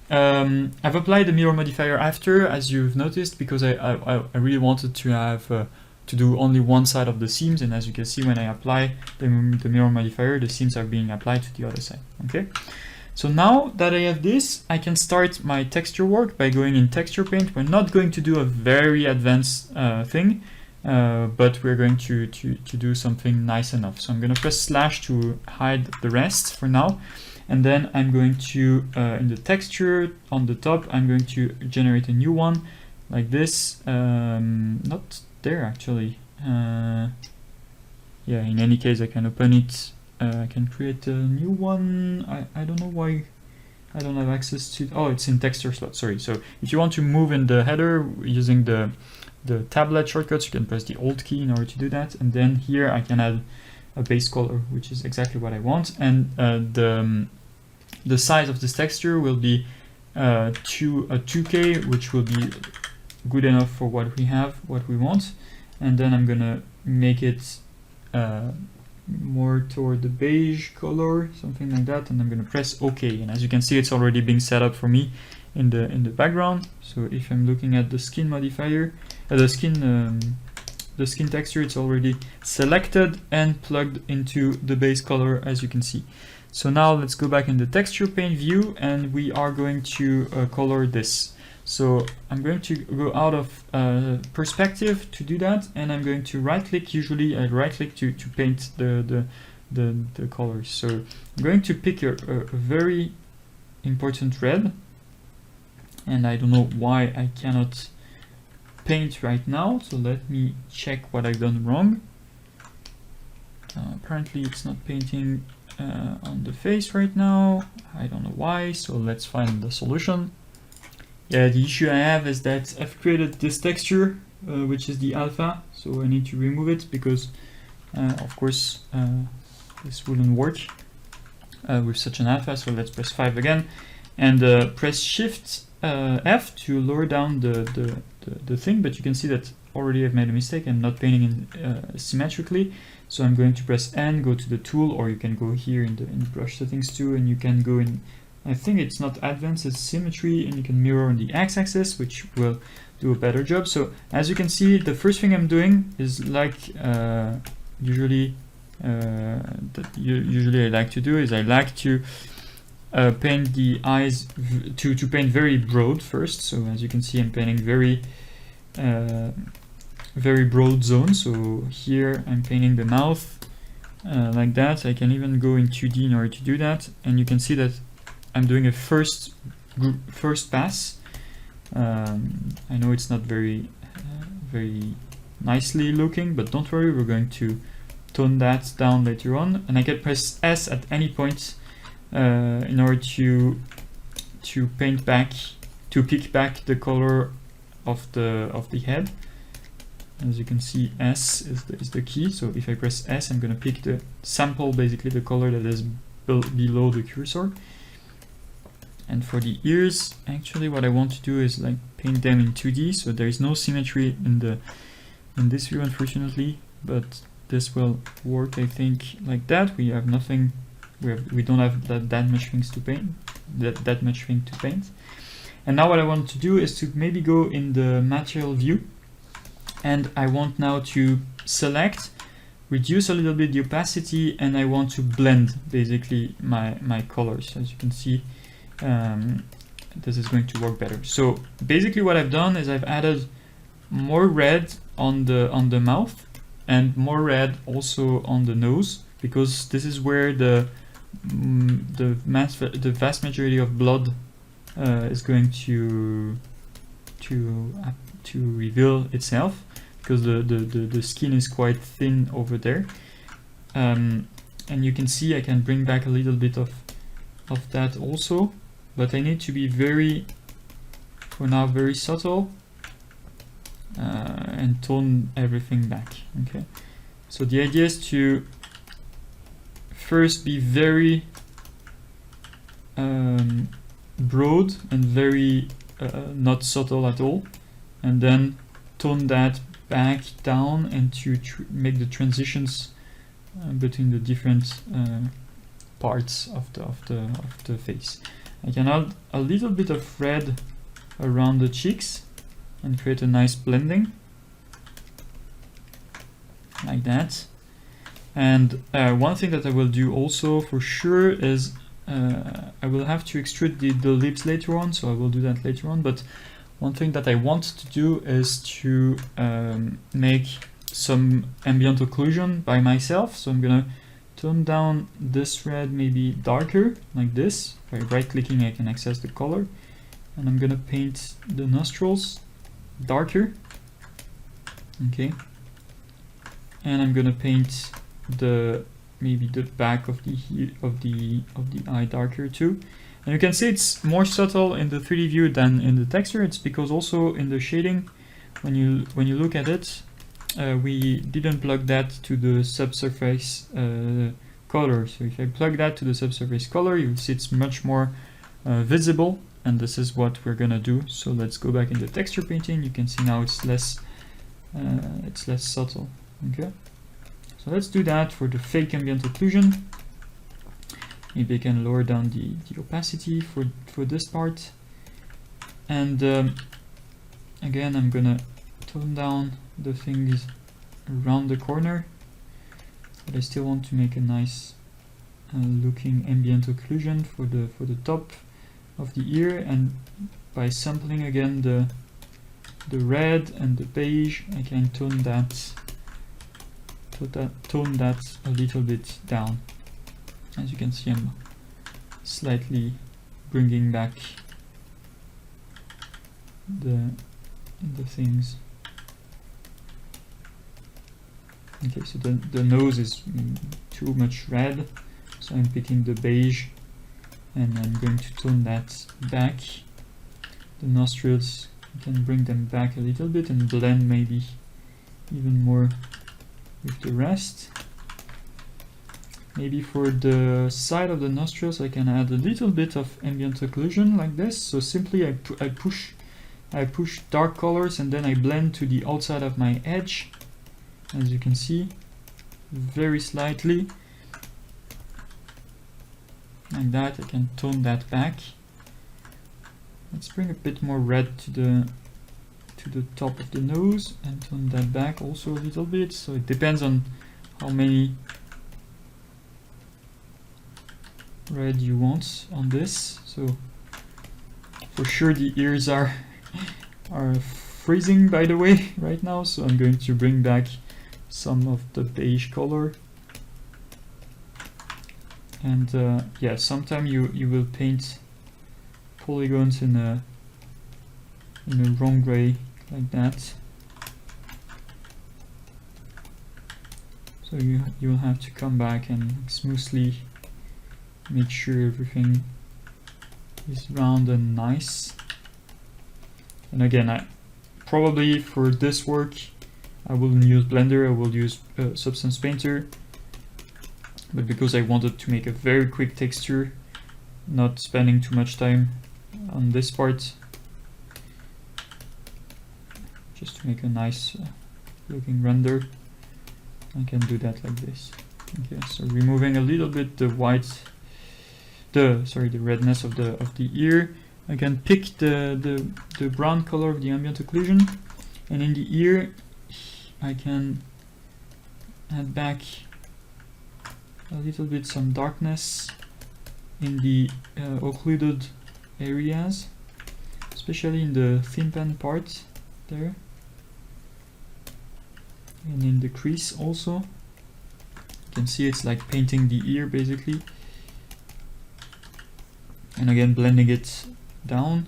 I've applied the mirror modifier after, as you've noticed, because I really wanted to have to do only one side of the seams, and as you can see when I apply the mirror modifier, the seams are being applied to the other side. Okay, so now that I have this, I can start my texture work by going in texture paint. We're not going to do a very advanced thing, but we're going to do something nice enough. So I'm going to press slash to hide the rest for now. And then I'm going to, in the texture on the top, I'm going to generate a new one like this. Not there actually. Yeah, in any case, I can open it. I can create a new one. I don't know why I don't have access to. Oh, it's in texture slot. Sorry. So if you want to move in the header using the the tablet shortcuts, you can press the Alt key in order to do that. And then here I can add a base color, which is exactly what I want. And the size of this texture will be 2K, which will be good enough for what we have, what we want. And then I'm gonna make it more toward the beige color, something like that, and I'm gonna press OK. And as you can see, it's already being set up for me in the background. So if I'm looking at the skin modifier, the skin texture, it's already selected and plugged into the base color, as you can see. So now let's go back in the texture pane view, and we are going to color this. So I'm going to go out of perspective to do that, and I'm going to right click. Usually I right click to paint the colors. So I'm going to pick a very important red, and I don't know why I cannot paint right now, so let me check what I've done wrong. Apparently it's not painting on the face right now. I don't know why, so let's find the solution. Yeah, the issue I have is that I've created this texture, which is the alpha, so I need to remove it because, of course, this wouldn't work with such an alpha. So let's press 5 again, and press Shift F to lower down the thing. But you can see that already I've made a mistake. I'm not painting in symmetrically, so I'm going to press N, go to the tool, or you can go here in the brush settings too, and you can go in. I think it's not advanced, it's symmetry, and you can mirror on the x-axis, which will do a better job. So as you can see, the first thing I'm doing is like usually I like to do is I like to paint the eyes to paint very broad first. So as you can see, I'm painting very broad zone. So here I'm painting the mouth like that. I can even go in 2D in order to do that, and you can see that I'm doing a first pass. I know it's not very nicely looking, but don't worry, we're going to tone that down later on. And I can press S at any point in order to paint back, to pick back the color of the head. As you can see, S is the key. So if I press S, I'm going to pick the sample, basically the color that is below the cursor. And for the ears, actually what I want to do is like paint them in 2D, so there is no symmetry in this view, unfortunately, but this will work, I think, like that. We have nothing, we don't have that much things to paint, that much thing to paint. And now what I want to do is to maybe go in the material view, and I want now to select, reduce a little bit the opacity, and I want to blend basically my colors. As you can see, this is going to work better. So basically what I've done is I've added more red on the mouth and more red also on the nose, because this is where the vast majority of blood is going to reveal itself, because the skin is quite thin over there. And you can see I can bring back a little bit of that also, but I need to be for now very subtle and tone everything back. Okay, so the idea is to first be very broad and very not subtle at all, and then tone that back down and to make the transitions between the different parts of the face. I can add a little bit of red around the cheeks and create a nice blending like that. And one thing that I will do also for sure is I will have to extrude the lips later on, so I will do that later on. But one thing that I want to do is to make some ambient occlusion by myself. So I'm gonna tone down this red maybe darker, like this. By right clicking I can access the color, and I'm gonna paint the nostrils darker. Okay, and I'm gonna paint maybe the back of the eye darker too. And you can see it's more subtle in the 3D view than in the texture. It's because also in the shading when you look at it, we didn't plug that to the subsurface color. So if I plug that to the subsurface color, you will see it's much more visible, and this is what we're gonna do. So let's go back into texture painting. You can see now it's less subtle. Okay, so let's do that for the fake ambient occlusion. Maybe I can lower down the opacity for this part, and again I'm gonna tone down the things around the corner, but I still want to make a nice looking ambient occlusion for the top of the ear, and by sampling again the red and the beige, I can tone that a little bit down. As you can see, I'm slightly bringing back the things. Okay, so the nose is too much red, so I'm picking the beige and I'm going to tone that back. The nostrils, you can bring them back a little bit and blend maybe even more with the rest. Maybe for the side of the nostrils I can add a little bit of ambient occlusion like this. So simply I push dark colors and then I blend to the outside of my edge, as you can see, very slightly. Like that, I can tone that back. Let's bring a bit more red to the top of the nose and tone that back also a little bit. So it depends on how many red you want on this. So for sure the ears are freezing, by the way, right now, so I'm going to bring back some of the beige color. And yeah, sometimes you will paint polygons in a wrong way like that. So you will have to come back and smoothly make sure everything is round and nice. And again, I probably for this work I wouldn't use Blender, I will use Substance Painter, but because I wanted to make a very quick texture, not spending too much time on this part, just to make a nice looking render, I can do that like this. Okay, so removing a little bit the the redness of the ear. I can pick the brown color of the ambient occlusion, and in the ear I can add back a little bit some darkness in the occluded areas, especially in the thin pen part there, and in the crease also. You can see it's like painting the ear basically. And again, blending it down,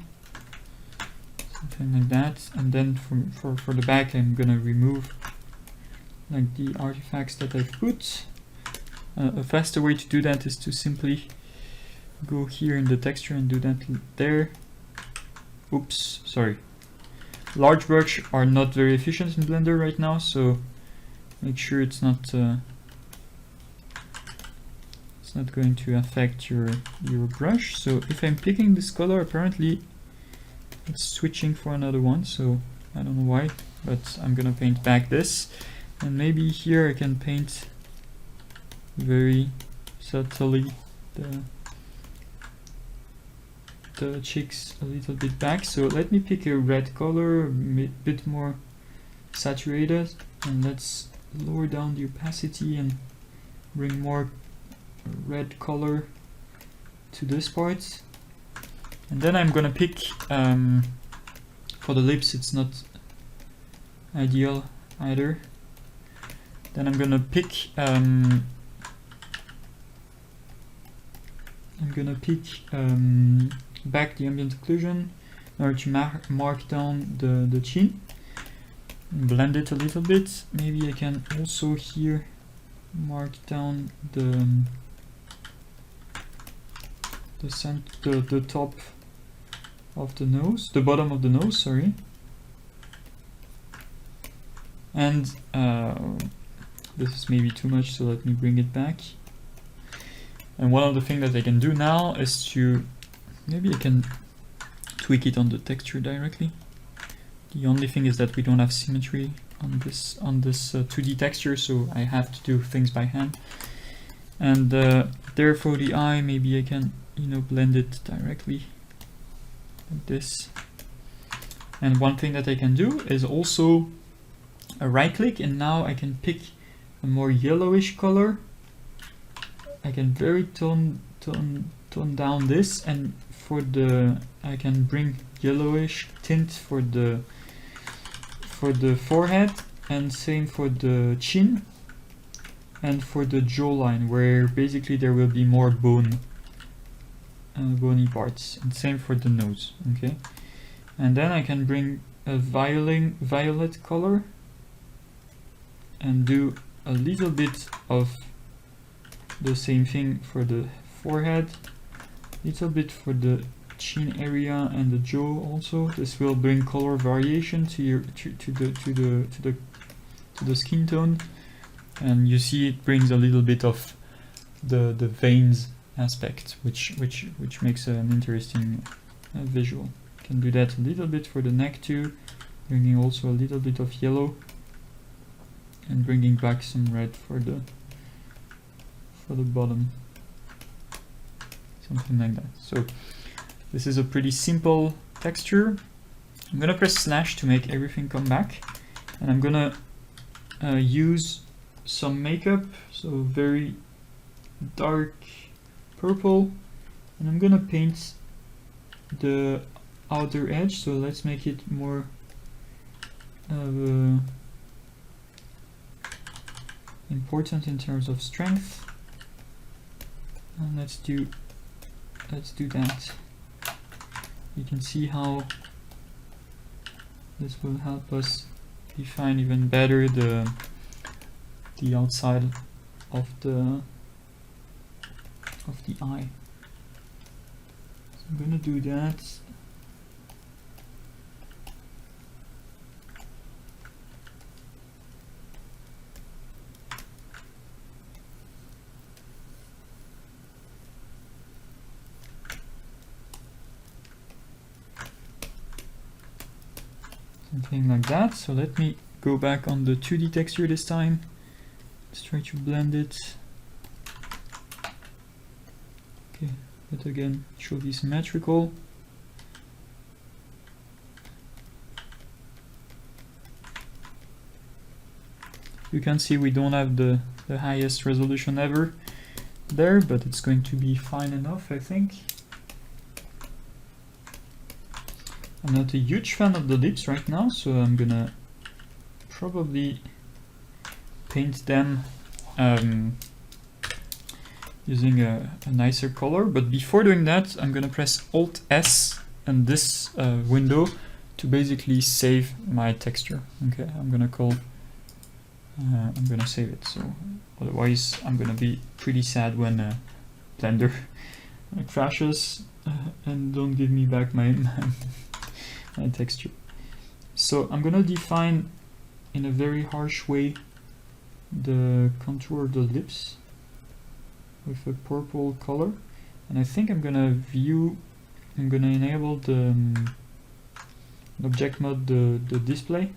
something like that. And then for the back, I'm gonna remove like the artifacts that I've put. A faster way to do that is to simply go here in the texture and do that there. Oops, sorry. Large brush are not very efficient in Blender right now, so make sure it's not going to affect your brush. So if I'm picking this color, apparently it's switching for another one, so I don't know why, but I'm gonna paint back this, and maybe here I can paint very subtly the cheeks a little bit back. So let me pick a red color, a bit more saturated, and let's lower down the opacity and bring more red color to this part. And then I'm gonna pick for the lips, it's not ideal either. Then I'm gonna pick back the ambient occlusion in order to mark down the chin and blend it a little bit. Maybe I can also here mark down the top of the nose, the bottom of the nose, sorry. And this is maybe too much, so let me bring it back. And one of the things that I can do now is to, maybe I can tweak it on the texture directly. The only thing is that we don't have symmetry on this 2D texture, so I have to do things by hand. And therefore the eye, maybe I can, you know, blend it directly like this. And one thing that I can do is also a right click, and now I can pick a more yellowish color. I can very tone down this, and for the I can bring yellowish tint for the forehead, and same for the chin and for the jawline, where basically there will be more bony parts, and same for the nose. Okay, and then I can bring a violet color and do a little bit of the same thing for the forehead, little bit for the chin area and the jaw also. This will bring color variation to your to the skin tone, and you see it brings a little bit of the veins aspect, which makes an interesting visual. You can do that a little bit for the neck too, bringing also a little bit of yellow and bringing back some red for the bottom, something like that. So this is a pretty simple texture. I'm gonna press slash to make everything come back, and I'm gonna use some makeup, so very dark purple, and I'm gonna paint the outer edge, so let's make it more important in terms of strength, and let's do that. You can see how this will help us define even better the outside of the eye. So I'm gonna do that. Something like that. So let me go back on the 2D texture this time. Let's try to blend it. Okay, but again, it should be symmetrical. You can see we don't have the highest resolution ever there, but it's going to be fine enough, I think. I'm not a huge fan of the lips right now, so I'm gonna probably paint them using a nicer color. But before doing that, I'm gonna press Alt S and this window to basically save my texture. Okay, I'm gonna save it. So otherwise, I'm gonna be pretty sad when Blender crashes and don't give me back my texture. So I'm gonna define in a very harsh way the contour of the lips with a purple color, and I think I'm gonna enable the object mode, the display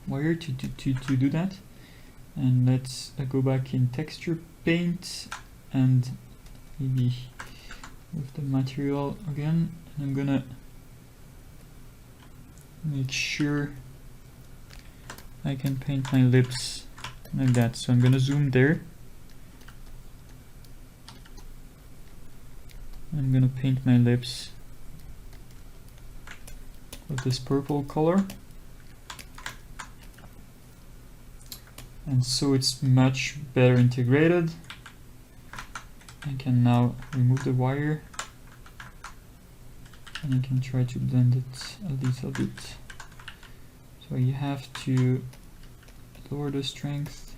wire to do that. And let's go back in texture paint and maybe with the material again, and I'm gonna make sure I can paint my lips like that. So I'm gonna zoom there. I'm gonna paint my lips with this purple color. And so it's much better integrated. I can now remove the wire, and I can try to blend it a little bit. So you have to lower the strength.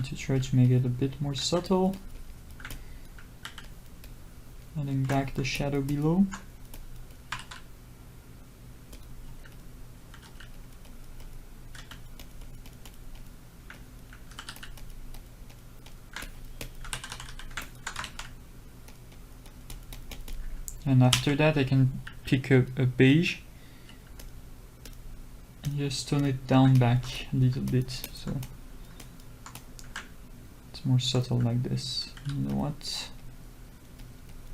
going to try to make it a bit more subtle, adding back the shadow below. And after that I can pick a beige and just tone it down back a little bit, so it's more subtle like this. You know what?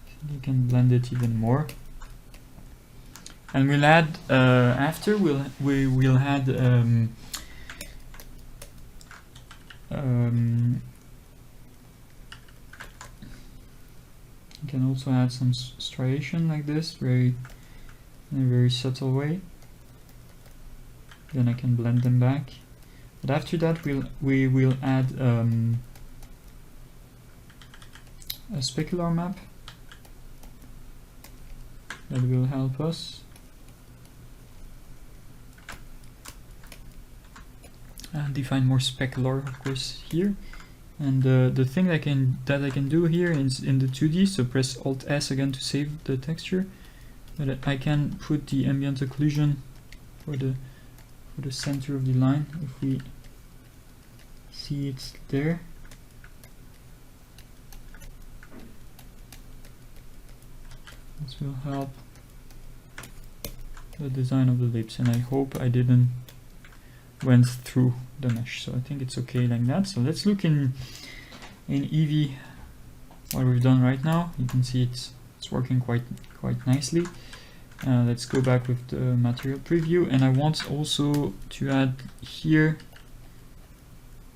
I think you can blend it even more. And we'll add after we will add you can also add some striation like this, in a very subtle way. Then I can blend them back. But after that, we will add a specular map that will help us. Define more specular, of course, here. And the thing that I can do here is in the 2D, so press Alt S again to save the texture. But I can put the ambient occlusion for the center of the line. If we see it's there, this will help the design of the lips. And I hope I didn't went through the mesh, so I think it's okay like that. So let's look in Eevee what we've done right now. You can see it's working quite nicely. Let's go back with the material preview, and I want also to add here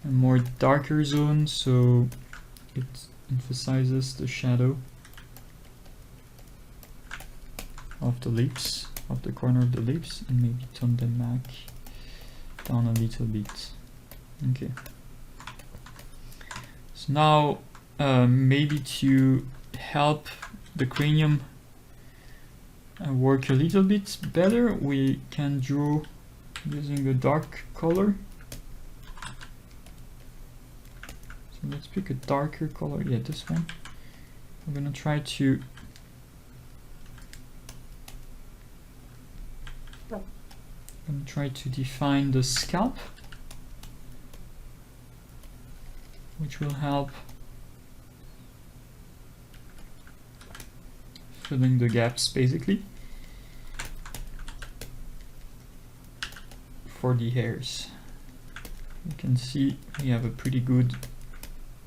a more darker zone so it emphasizes the shadow of the lips, of the corner of the lips, and maybe tone them back down a little bit. Okay. So now maybe to help the cranium work a little bit better, we can draw using a dark color. So let's pick a darker color. Yeah, this one. We're gonna try to define the scalp, which will help filling the gaps basically for the hairs. You can see we have a pretty good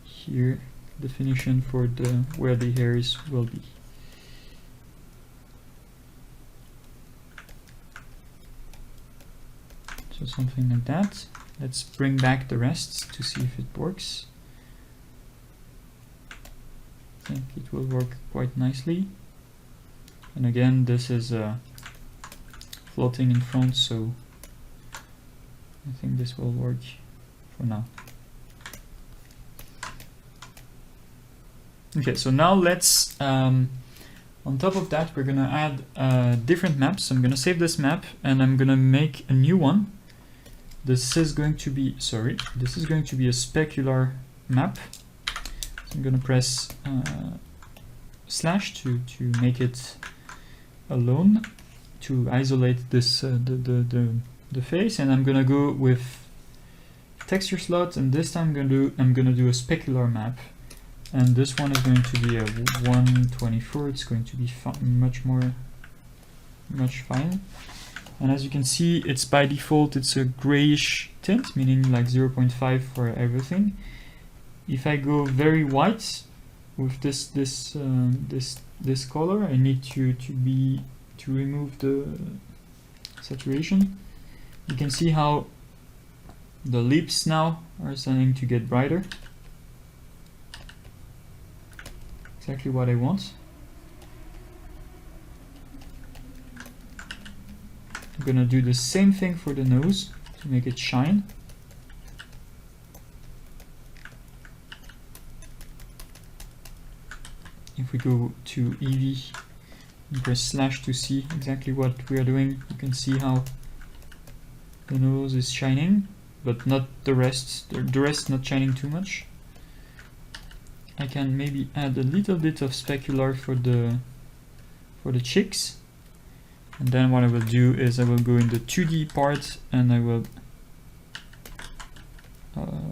here definition for where the hairs will be. So something like that. Let's bring back the rest to see if it works. I think it will work quite nicely. And again, this is floating in front, so I think this will work for now. Okay, so now let's on top of that, we're gonna add different maps. I'm gonna save this map and I'm gonna make a new one. This is going to be, this is going to be a specular map. So I'm gonna press slash to make it alone, to isolate this the face, and I'm gonna go with texture slot, and this time I'm gonna do a specular map. And this one is going to be a 124. It's going to be much fine. And as you can see, it's by default it's a grayish tint, meaning like 0.5 for everything. If I go very white with this color, I need to remove the saturation. You can see how the lips now are starting to get brighter. Exactly what I want. I'm gonna do the same thing for the nose to make it shine. If we go to Eevee and press slash to see exactly what we are doing, you can see how the nose is shining. but not the rest. The rest not shining too much. I can maybe add a little bit of specular for the cheeks, and then what I will do is I will go in the 2D part, and I will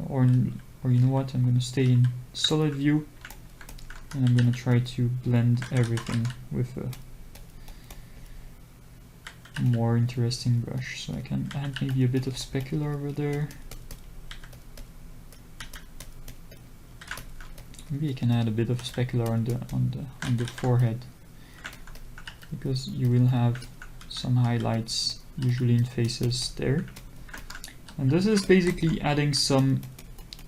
or you know what, I'm gonna stay in solid view, and I'm gonna try to blend everything with a more interesting brush. So I can add maybe a bit of specular over there. Maybe I can add a bit of specular on the forehead, because you will have some highlights usually in faces there. And this is basically adding some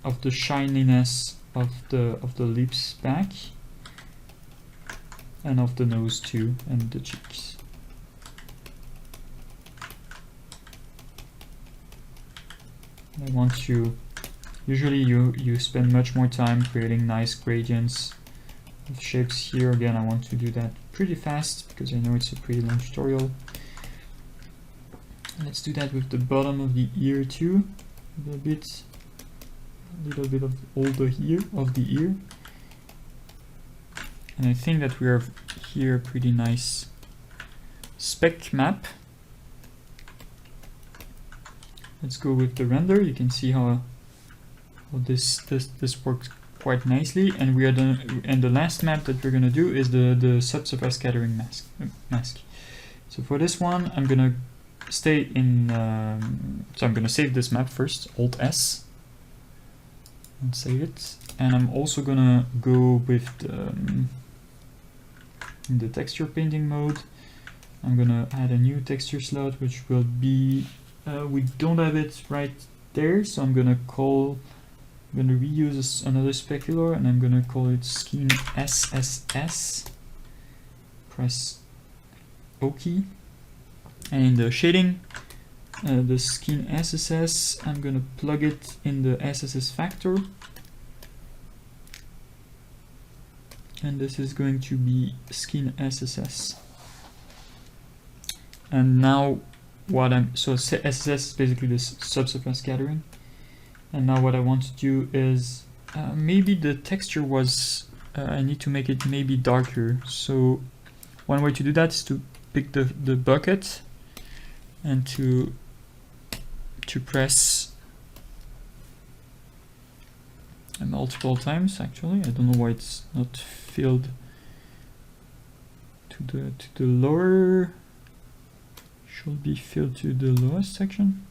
of the shininess of the lips back, and of the nose too, and the cheeks. I want to, usually you spend much more time creating nice gradients of shapes. Here again, I want to do that pretty fast because I know it's a pretty long tutorial. Let's do that with the bottom of the ear too, a little bit of all the ear. And I think that we have here a pretty nice spec map. Let's go with the render. You can see how this works quite nicely, and we are done. And the last map that we're gonna do is the subsurface scattering mask. So for this one, I'm gonna stay in. So I'm gonna save this map first, Alt S, and save it. And I'm also gonna go with in the texture painting mode. I'm gonna add a new texture slot, which will be. We don't have it right there, so I'm gonna reuse another specular, and I'm gonna call it Skin SSS. Press O key, and in the shading, the Skin SSS, I'm gonna plug it in the SSS factor, and this is going to be Skin SSS. And now so SSS is basically this subsurface scattering, and now what I want to do is maybe the texture was I need to make it maybe darker. So one way to do that is to pick the bucket and to press multiple times. Actually, I don't know why it's not filled to the lower. Should be filled to the lowest section.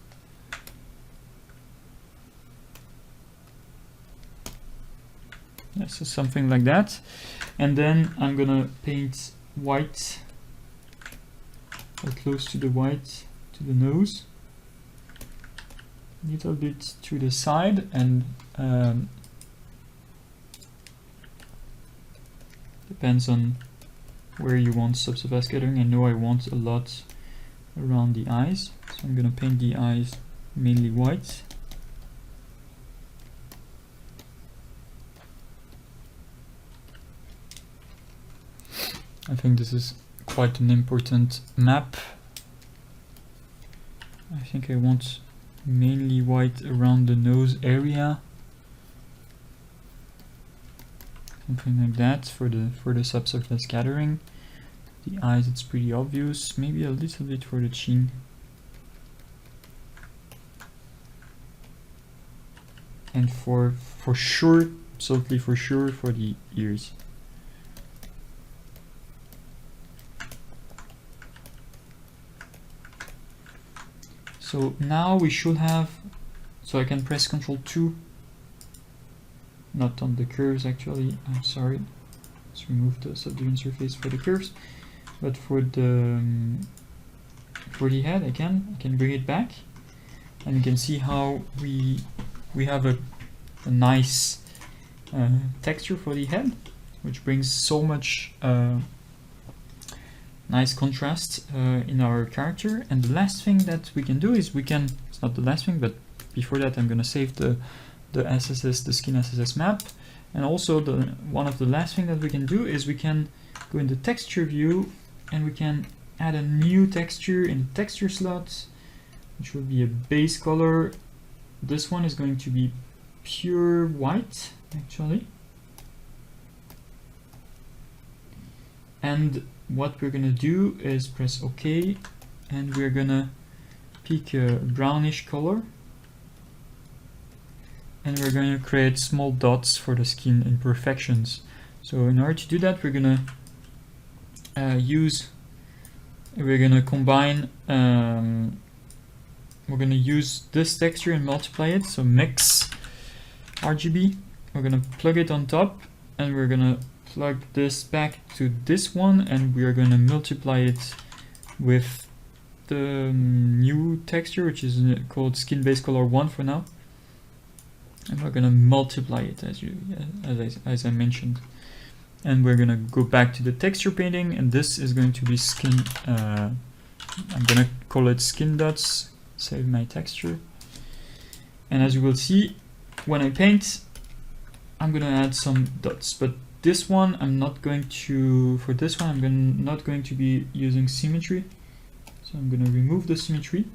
Yeah, so something like that. And then I'm gonna paint white, or close to the white, to the nose. A little bit to the side, and depends on where you want subsurface scattering. I know I want a lot around the eyes, so I'm gonna paint the eyes mainly white. I think this is quite an important map. I think I want mainly white around the nose area, something like that for the subsurface scattering. The eyes, it's pretty obvious. Maybe a little bit for the chin. And for sure, absolutely for sure, for the ears. So now we should have, so I can press Ctrl 2, not on the curves actually, I'm sorry. Let's remove the subdivision surface for the curves. But for the head, I can bring it back, and you can see how we have a nice texture for the head, which brings so much nice contrast in our character. And the last thing that we can do is it's not the last thing, but before that I'm gonna save the SSS, the Skin SSS map, and also one of the last thing that we can do is we can go in the texture view, and we can add a new texture in the texture slot, which will be a base color, this one is going to be pure white actually. And what we're gonna do is press OK, and we're gonna pick a brownish color, and we're going to create small dots for the skin imperfections. So in order to do that, we're gonna combine, we're gonna use this texture and multiply it. So mix RGB, we're gonna plug it on top, and we're gonna plug this back to this one, and we are gonna multiply it with the new texture, which is called skin base color 1 for now. And we're gonna multiply it as I mentioned. And we're gonna go back to the texture painting, and this is going to be skin, I'm gonna call it skin dots, save my texture. And as you will see, when I paint, I'm gonna add some dots, but this one I'm not going to, for this one I'm not going to be using symmetry. So I'm gonna remove the symmetry,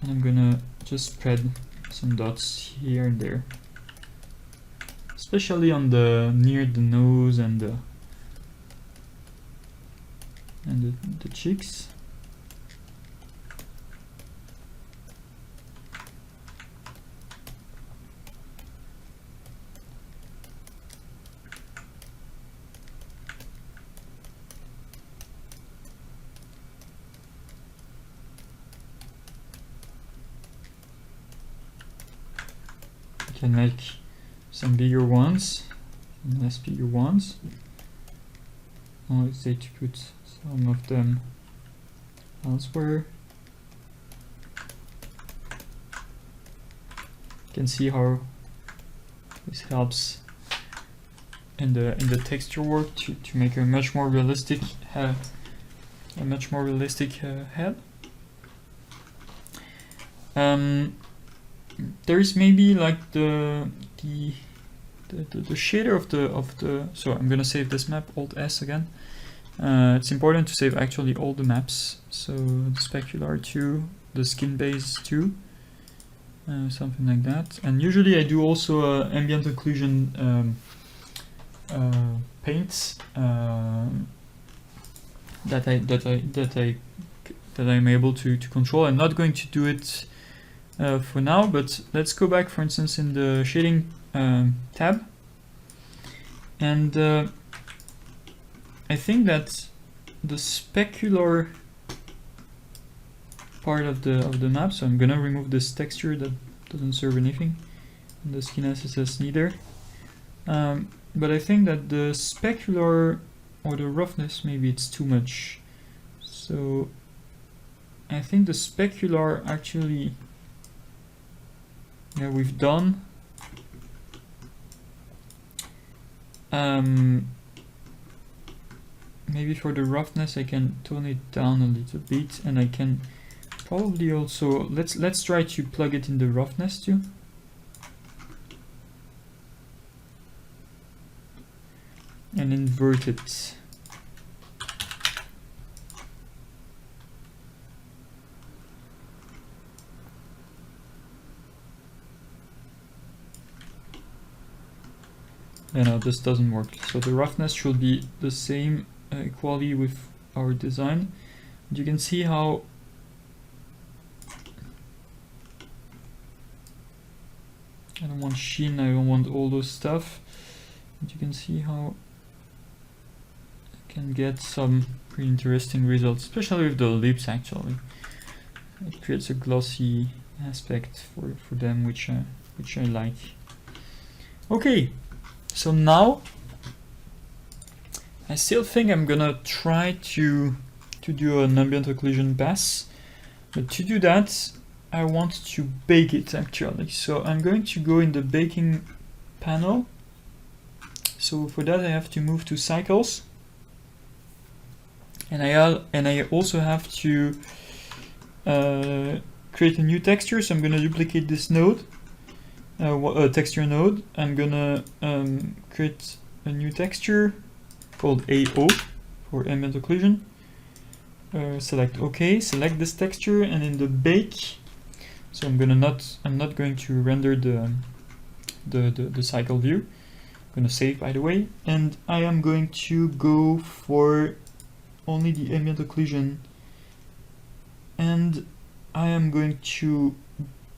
and I'm gonna just spread some dots here and there, especially on the near the nose and the cheeks. Can make some bigger ones and less bigger ones. I would say to put some of them elsewhere. You can see how this helps in the texture work to make a much more realistic head. There is maybe like the shader of the. So I'm gonna save this map, Alt S again. It's important to save actually all the maps. So the specular 2, the skin base 2, something like that. And usually I do also ambient occlusion paints that I'm able to control. I'm not going to do it for now, but let's go back, for instance, in the shading tab, and I think that the specular part of the map, so I'm gonna remove this texture that doesn't serve anything, and the skin SSS neither, but I think that the specular or the roughness, maybe it's too much, so I think the specular actually, yeah, we've done. Maybe for the roughness I can tone it down a little bit, and I can probably also let's try to plug it in the roughness too. And invert it. No, this doesn't work. So the roughness should be the same quality with our design. And you can see how I don't want sheen, I don't want all those stuff. And you can see how I can get some pretty interesting results, especially with the lips actually. It creates a glossy aspect for them, which I like. Okay. So now, I still think I'm gonna try to do an ambient occlusion pass, but to do that, I want to bake it actually. So I'm going to go in the baking panel. So for that I have to move to cycles, and I also have to create a new texture. So I'm gonna duplicate this node. Texture node. I'm gonna create a new texture called AO for ambient occlusion. Select OK, select this texture, and in the bake So I'm not going to render the cycle view. I'm gonna save, by the way, and I am going to go for only the ambient occlusion, and I am going to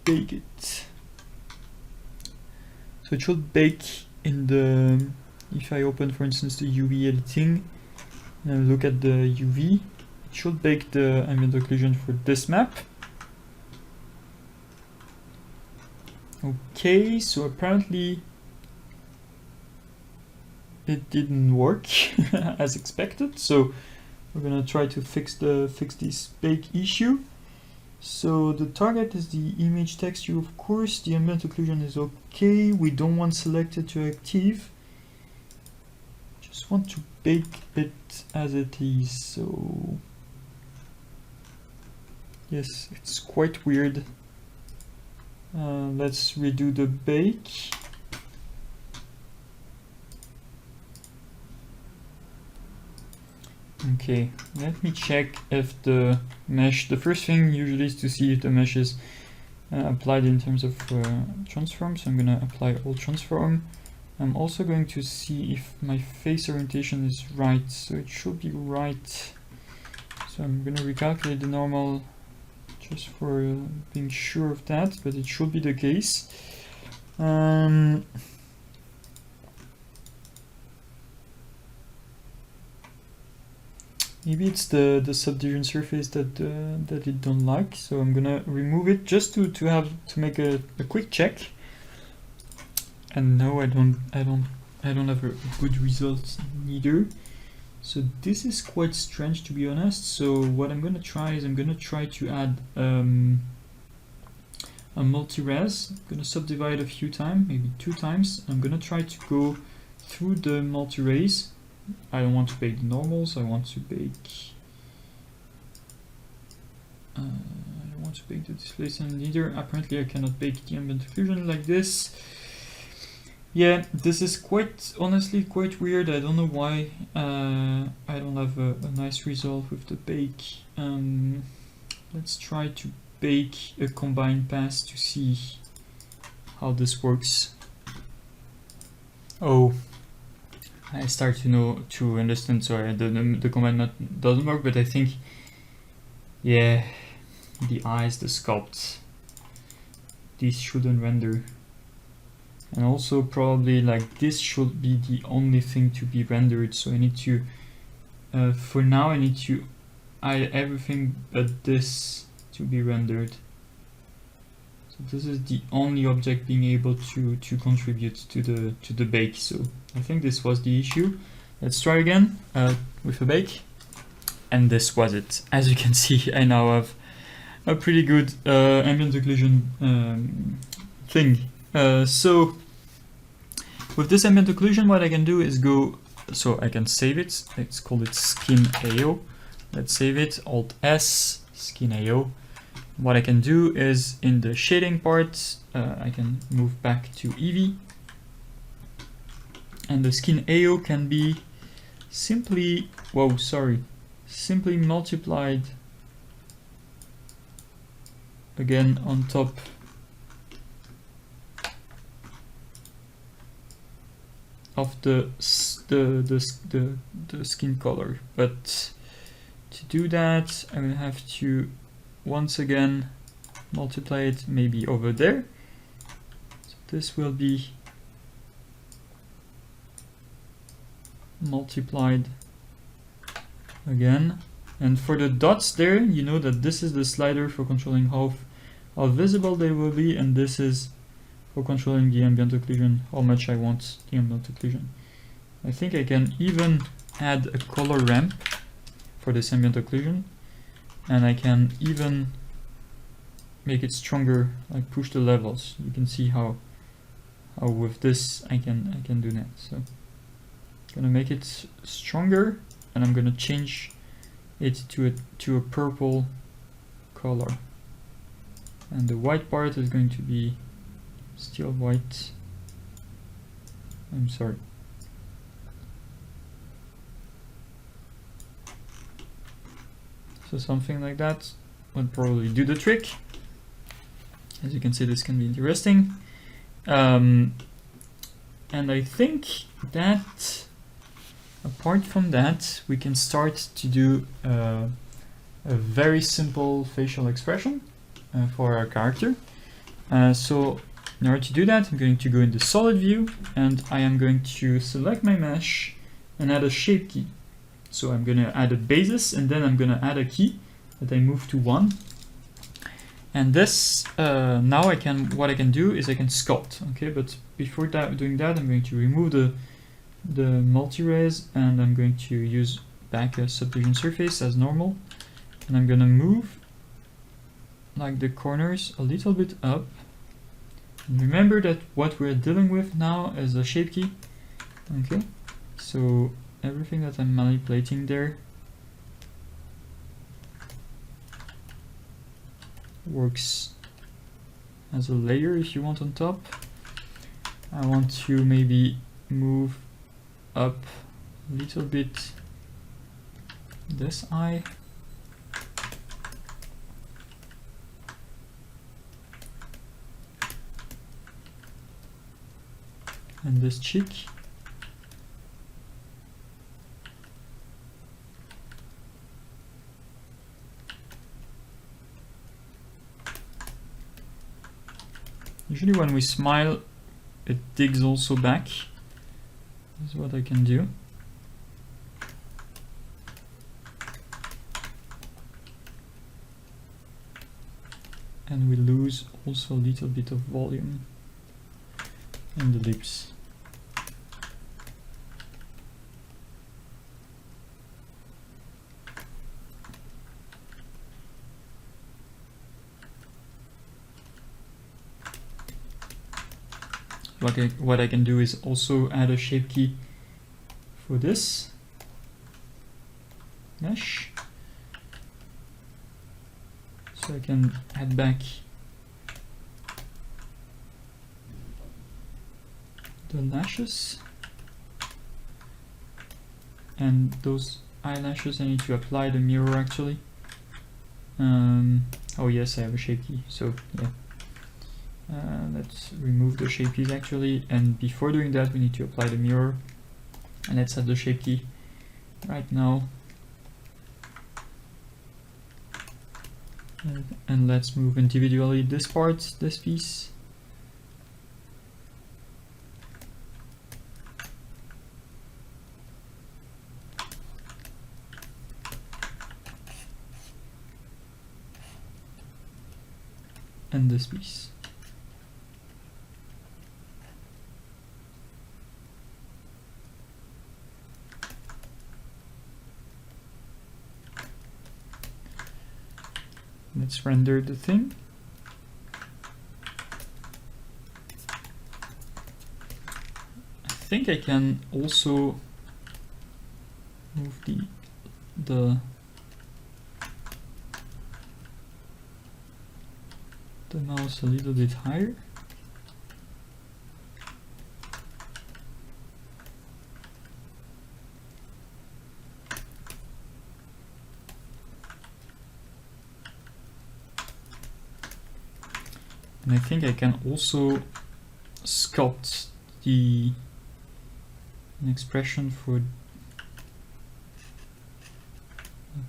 bake it. So it should bake in the, if I open for instance the UV editing and look at the UV, it should bake the ambient occlusion for this map. Okay, so apparently it didn't work as expected, so we're gonna try to fix this bake issue. So the target is the image texture, of course. The ambient occlusion is okay. We don't want selected to active. Just want to bake it as it is. So yes, it's quite weird. Let's redo the bake. Okay, let me check if the mesh, the first thing usually is to see if the mesh is applied in terms of transform, so I'm going to apply all transform. I'm also going to see if my face orientation is right, so it should be right. So I'm going to recalculate the normal just for being sure of that, but it should be the case. Maybe it's the subdivision surface that it don't like, so I'm gonna remove it just to make a quick check. And no, I don't have a good result neither. So this is quite strange, to be honest. So what I'm gonna try is I'm gonna try to add a multi-res. I'm gonna subdivide a few times, maybe 2 times. I'm gonna try to go through the multi-res. I don't want to bake the normals, I want to bake I don't want to bake the displacement either. Apparently I cannot bake the ambient occlusion like this. Yeah, this is honestly quite weird. I don't know why I don't have a nice result with the bake. Let's try to bake a combined pass to see how this works. Oh, I start to understand. Sorry, the command doesn't work, but I think, yeah, the eyes, the sculpt, these shouldn't render, and also probably like this should be the only thing to be rendered. So I need to, for now, I need to hide everything but this to be rendered. So this is the only object being able to contribute to the bake. So I think this was the issue. Let's try again with a bake, and this was it. As you can see, I now have a pretty good ambient occlusion thing. So with this ambient occlusion, what I can do is go, so I can save it. Let's call it skin AO. Let's save it, Alt S, skin AO. What I can do is in the shading part, I can move back to Eevee, and the skin AO can be simply, simply multiplied again on top of the skin color. But to do that, I'm gonna have to once again multiply it maybe over there. So this will be multiplied again, and for the dots there, you know that this is the slider for controlling how visible they will be, and this is for controlling the ambient occlusion, how much I want the ambient occlusion. I think I can even add a color ramp for this ambient occlusion, and I can even make it stronger, like push the levels. You can see how with this I can do that. So I'm gonna make it stronger, and I'm gonna change it to a purple color, and the white part is going to be still white. I'm sorry. So something like that would probably do the trick. As you can see, this can be interesting. And I think that apart from that, we can start to do a very simple facial expression for our character. So in order to do that, I'm going to go into solid view, and I am going to select my mesh and add a shape key. So I'm going to add a basis, and then I'm going to add a key that I move to 1. And this, now what I can do is I can sculpt, okay? But before doing that, I'm going to remove the multi-res, and I'm going to use back a subdivision surface as normal. And I'm going to move like the corners a little bit up. And remember that what we're dealing with now is a shape key, okay? So everything that I'm manipulating there works as a layer if you want on top. I want to maybe move up a little bit this eye. And this cheek. Usually when we smile, it digs also back. This is what I can do. And we lose also a little bit of volume in the lips. What I can do is also add a shape key for this mesh. So I can add back the lashes, and those eyelashes I need to apply the mirror actually. Oh yes, I have a shape key, so yeah. Let's remove the shape keys actually, and before doing that we need to apply the mirror, and let's add the shape key right now. And let's move individually this part, this piece. And this piece. Let's render the thing. I think I can also move the mouse a little bit higher. And I think I can also sculpt an expression for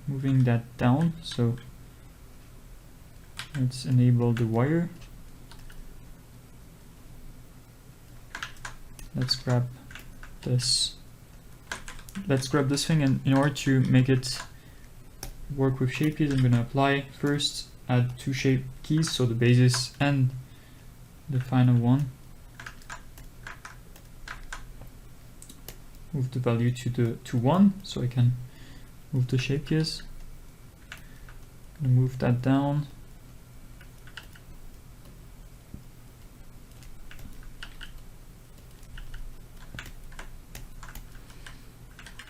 moving that down. So let's enable the wire. Let's grab this. Let's grab this thing, and in order to make it work with shape keys, I'm going to apply first, add 2 shape keys, so the basis and the final one. Move the value to 1, so I can move the shape keys. I'm going to move that down.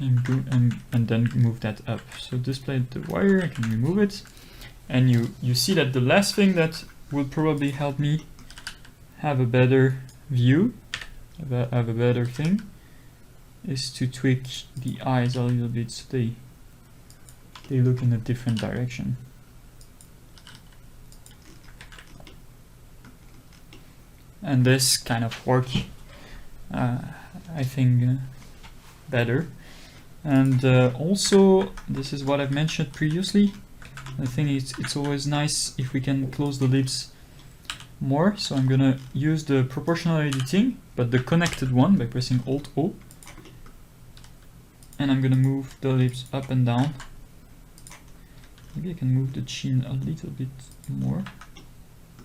And then move that up. So display the wire, I can remove it. And you see that the last thing that will probably help me have a better view, have a better thing, is to tweak the eyes a little bit so they look in a different direction. and this kind of work, I think, better. And also, this is what I've mentioned previously. I think it's always nice if we can close the lips more. So I'm gonna use the proportional editing, but the connected one, by pressing Alt O. And I'm gonna move the lips up and down. Maybe I can move the chin a little bit more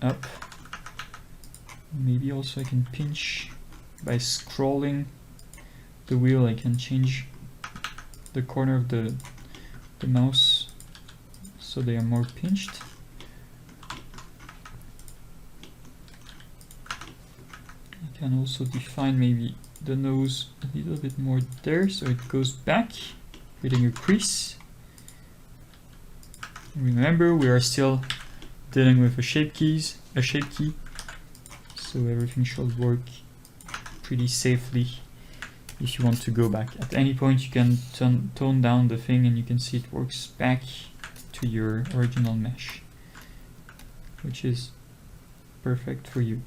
up. Maybe also I can pinch by scrolling the wheel. I can change the corner of the mouse so they are more pinched. I can also define maybe the nose a little bit more there, so it goes back, creating a crease. Remember, we are still dealing with a shape key, so everything should work pretty safely. If you want to go back at any point, you can tone down the thing, and you can see it works back to your original mesh, which is perfect for you.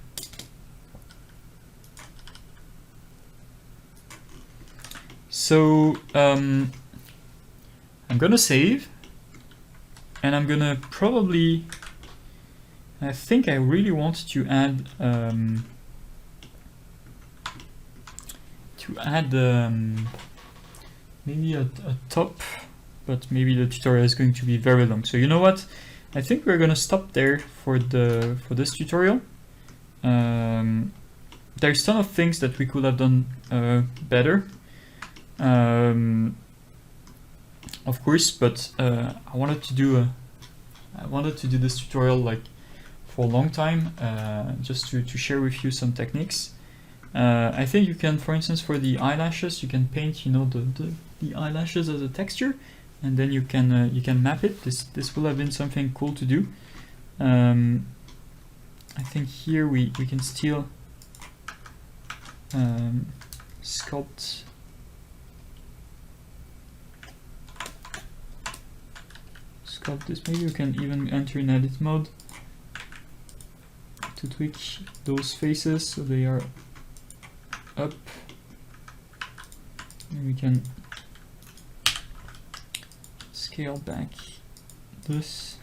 So I'm gonna save, and I'm gonna probably, I think I really want to add maybe a top, but maybe the tutorial is going to be very long. So you know what? I think we're gonna stop there for this tutorial. There's a ton of things that we could have done better. Of course, but I wanted to do this tutorial like for a long time, just to share with you some techniques. I think you can, for instance, for the eyelashes, you can paint, you know, the eyelashes as a texture, and then you can map it. This will have been something cool to do. I think here we can still sculpt. This. Maybe you can even enter in edit mode to tweak those faces so they are up, and we can scale back this.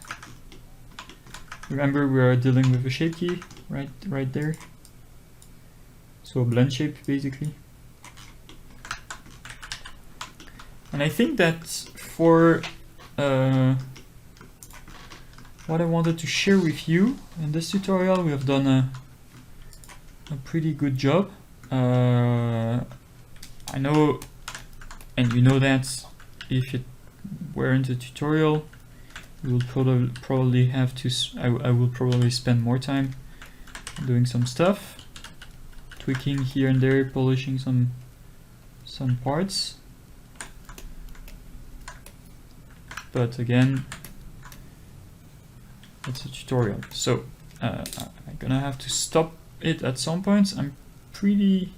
Remember, we are dealing with a shape key right there, so a blend shape basically. And I think that for what I wanted to share with you in this tutorial, we have done a pretty good job. I know, and you know that if it weren't a tutorial, we will probably have to. I will probably spend more time doing some stuff, tweaking here and there, polishing some parts. But again, it's a tutorial, so I'm gonna have to stop it at some points. I'm pretty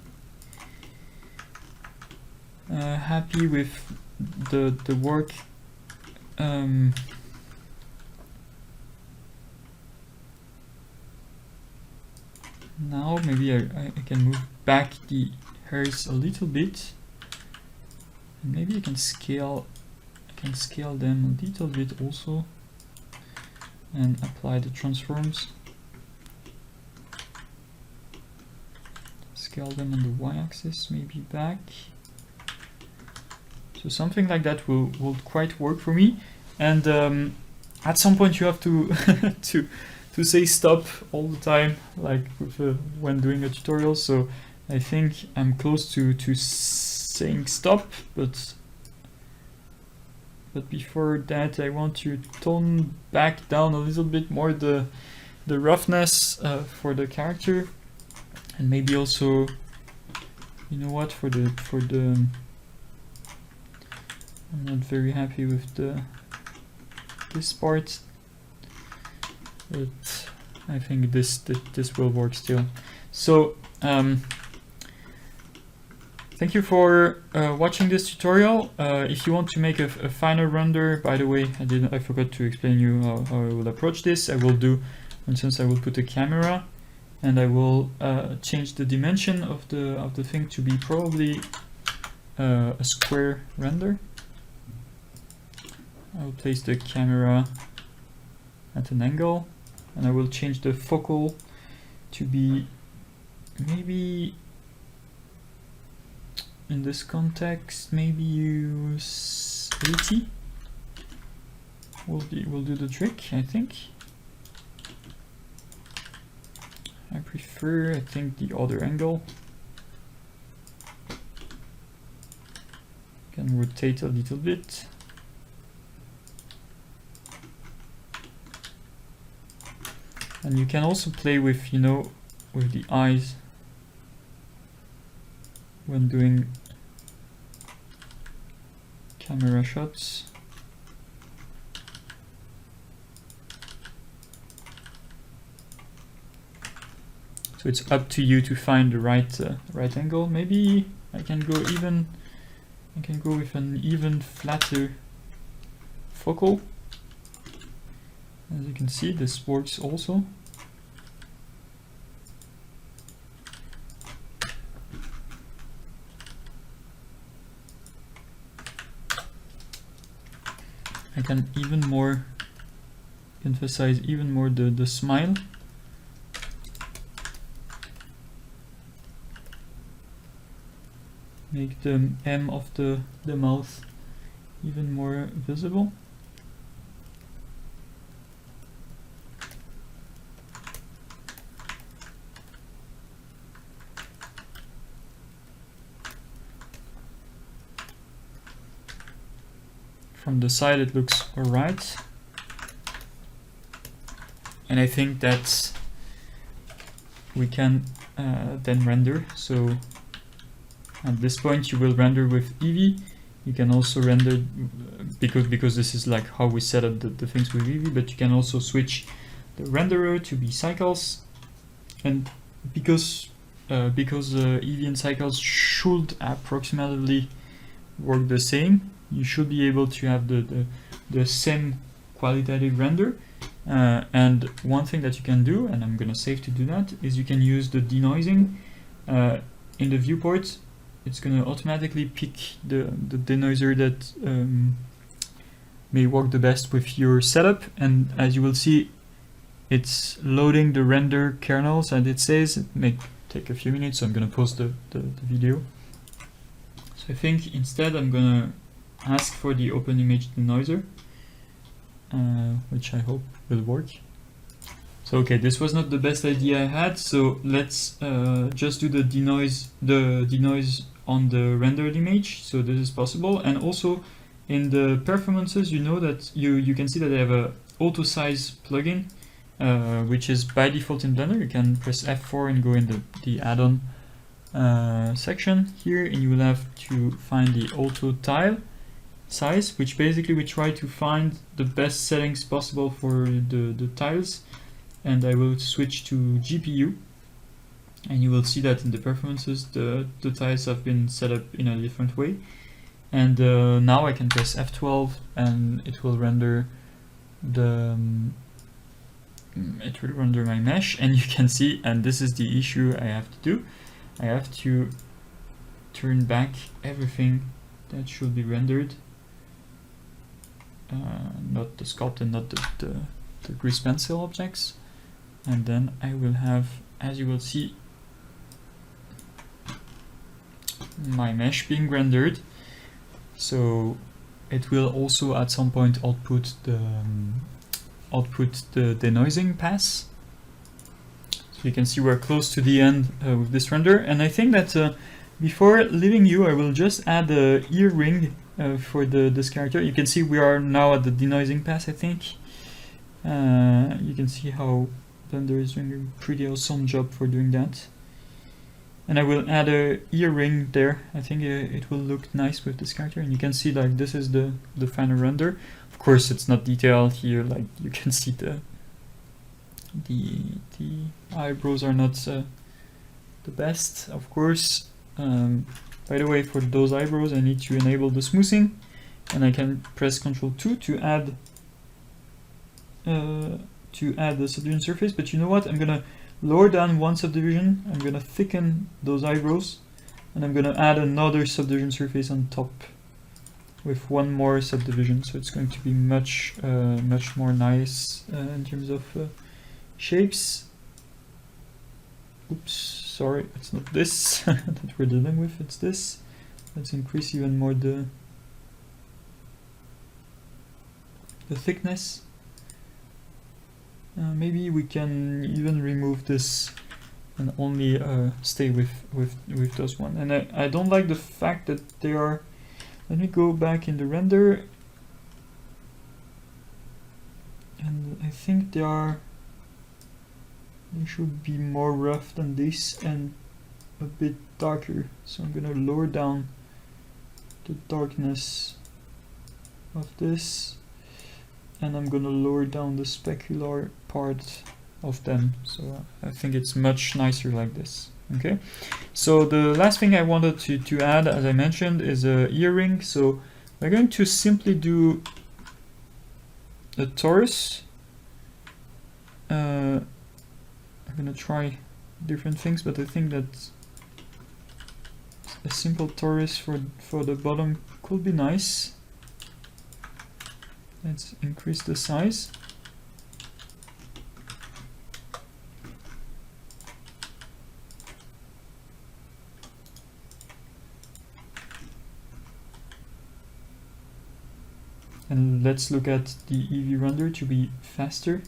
happy with the work. Now maybe I can move back the hairs a little bit, and maybe I can scale them a little bit also, and apply the transforms. Scale them on the y-axis, maybe back. So something like that will quite work for me. And at some point you have to to say stop all the time, like when doing a tutorial. So I think I'm close to saying stop, but before that I want to tone back down a little bit more the roughness for the character, and maybe also, you know what, for the I'm not very happy with this part, but I think this will work still. So thank you for watching this tutorial. If you want to make a final render, by the way, I forgot to explain you how I will approach this. I will do, for instance, I will put a camera and I will change the dimension of the thing to be probably a square render. I will place the camera at an angle, and I will change the focal to be maybe, in this context, maybe use 80. Will do the trick, I think. I prefer, I think, the other angle. Can rotate a little bit. And you can also play with, you know, with the eyes when doing camera shots. So it's up to you to find the right angle. Maybe I can go even. I can go with an even flatter focal. As you can see, this works also. I can even more emphasize even more the smile. Make the M of the mouth even more visible. From the side it looks alright. And I think that we can then render. So at this point you will render with Eevee. You can also render, because this is like how we set up the things with Eevee, but you can also switch the renderer to be cycles. And because Eevee and cycles should approximately work the same, you should be able to have the same qualitative render. And one thing that you can do, and I'm gonna save to do that, is you can use the denoising in the viewport. It's gonna automatically pick the denoiser that may work the best with your setup. And as you will see, it's loading the render kernels, and it says it may take a few minutes, so I'm gonna pause the video. So I think instead I'm gonna ask for the open image denoiser, which I hope will work. So okay, this was not the best idea I had, so let's just do the denoise on the rendered image. So this is possible, and also in the performances, you know that you can see that I have a auto size plugin, which is by default in Blender. You can press F4 and go in the add-on section here, and you will have to find the auto tile size, which basically we try to find the best settings possible for the tiles. And I will switch to GPU, and you will see that in the performances the tiles have been set up in a different way. And now I can press F12 and it will render my mesh, and you can see, and this is the issue I have to do, I have to turn back everything that should be rendered, not the sculpt and not the grease pencil objects. And then I will have, as you will see, my mesh being rendered. So it will also at some point output the denoising pass. So you can see we're close to the end with this render. And I think that before leaving you, I will just add a ear ring for this character. You can see we are now at the denoising pass, I think. You can see how Blender is doing a pretty awesome job for doing that. And I will add a ear ring there. I think it will look nice with this character. And you can see like this is the final render. Of course, it's not detailed here. Like you can see the eyebrows are not the best, of course. By the way, for those eyebrows, I need to enable the smoothing, and I can press Ctrl 2 to add the subdivision surface. But you know what? I'm gonna lower down one subdivision. I'm gonna thicken those eyebrows, and I'm gonna add another subdivision surface on top with one more subdivision. So it's going to be much more nice in terms of shapes. Oops, sorry, it's not this that we're dealing with, it's this. Let's increase even more the thickness. Maybe we can even remove this and only stay with those one. And I don't like the fact that they are. Let me go back in the render, and I think they should be more rough than this and a bit darker. So I'm gonna lower down the darkness of this, and I'm gonna lower down the specular part of them. So I think it's much nicer like this. Okay, so the last thing I wanted to add, as I mentioned, is a earring. So we're going to simply do a torus. I'm gonna try different things, but I think that a simple torus for the bottom could be nice. Let's increase the size. And let's look at the EV render to be faster.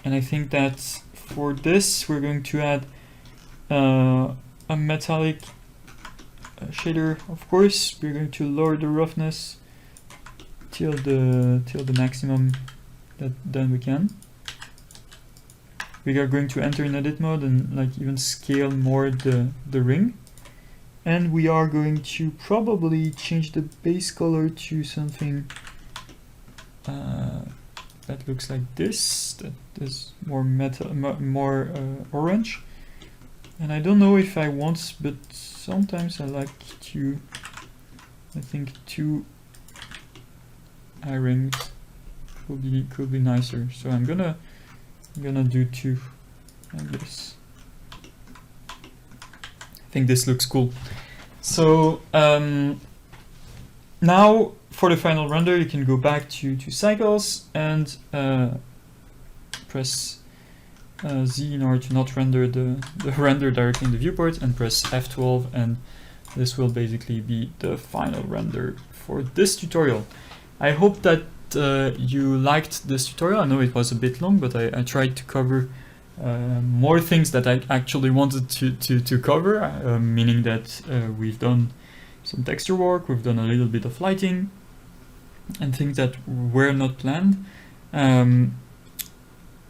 And I think that for this we're going to add a metallic shader. Of course, we're going to lower the roughness till the maximum that we can. We are going to enter in edit mode and like even scale more the ring. And we are going to probably change the base color to something that looks like this, that is more more orange. And I don't know if I want, but sometimes I like to, I think 2 eye rings could be nicer. So I'm gonna do 2 like this. I think this looks cool. So now for the final render, you can go back to cycles and press Z in order to not render the render directly in the viewport, and press F12, and this will basically be the final render for this tutorial. I hope that you liked this tutorial. I know it was a bit long, but I tried to cover more things that I actually wanted to cover, meaning that we've done some texture work, we've done a little bit of lighting, and things that were not planned.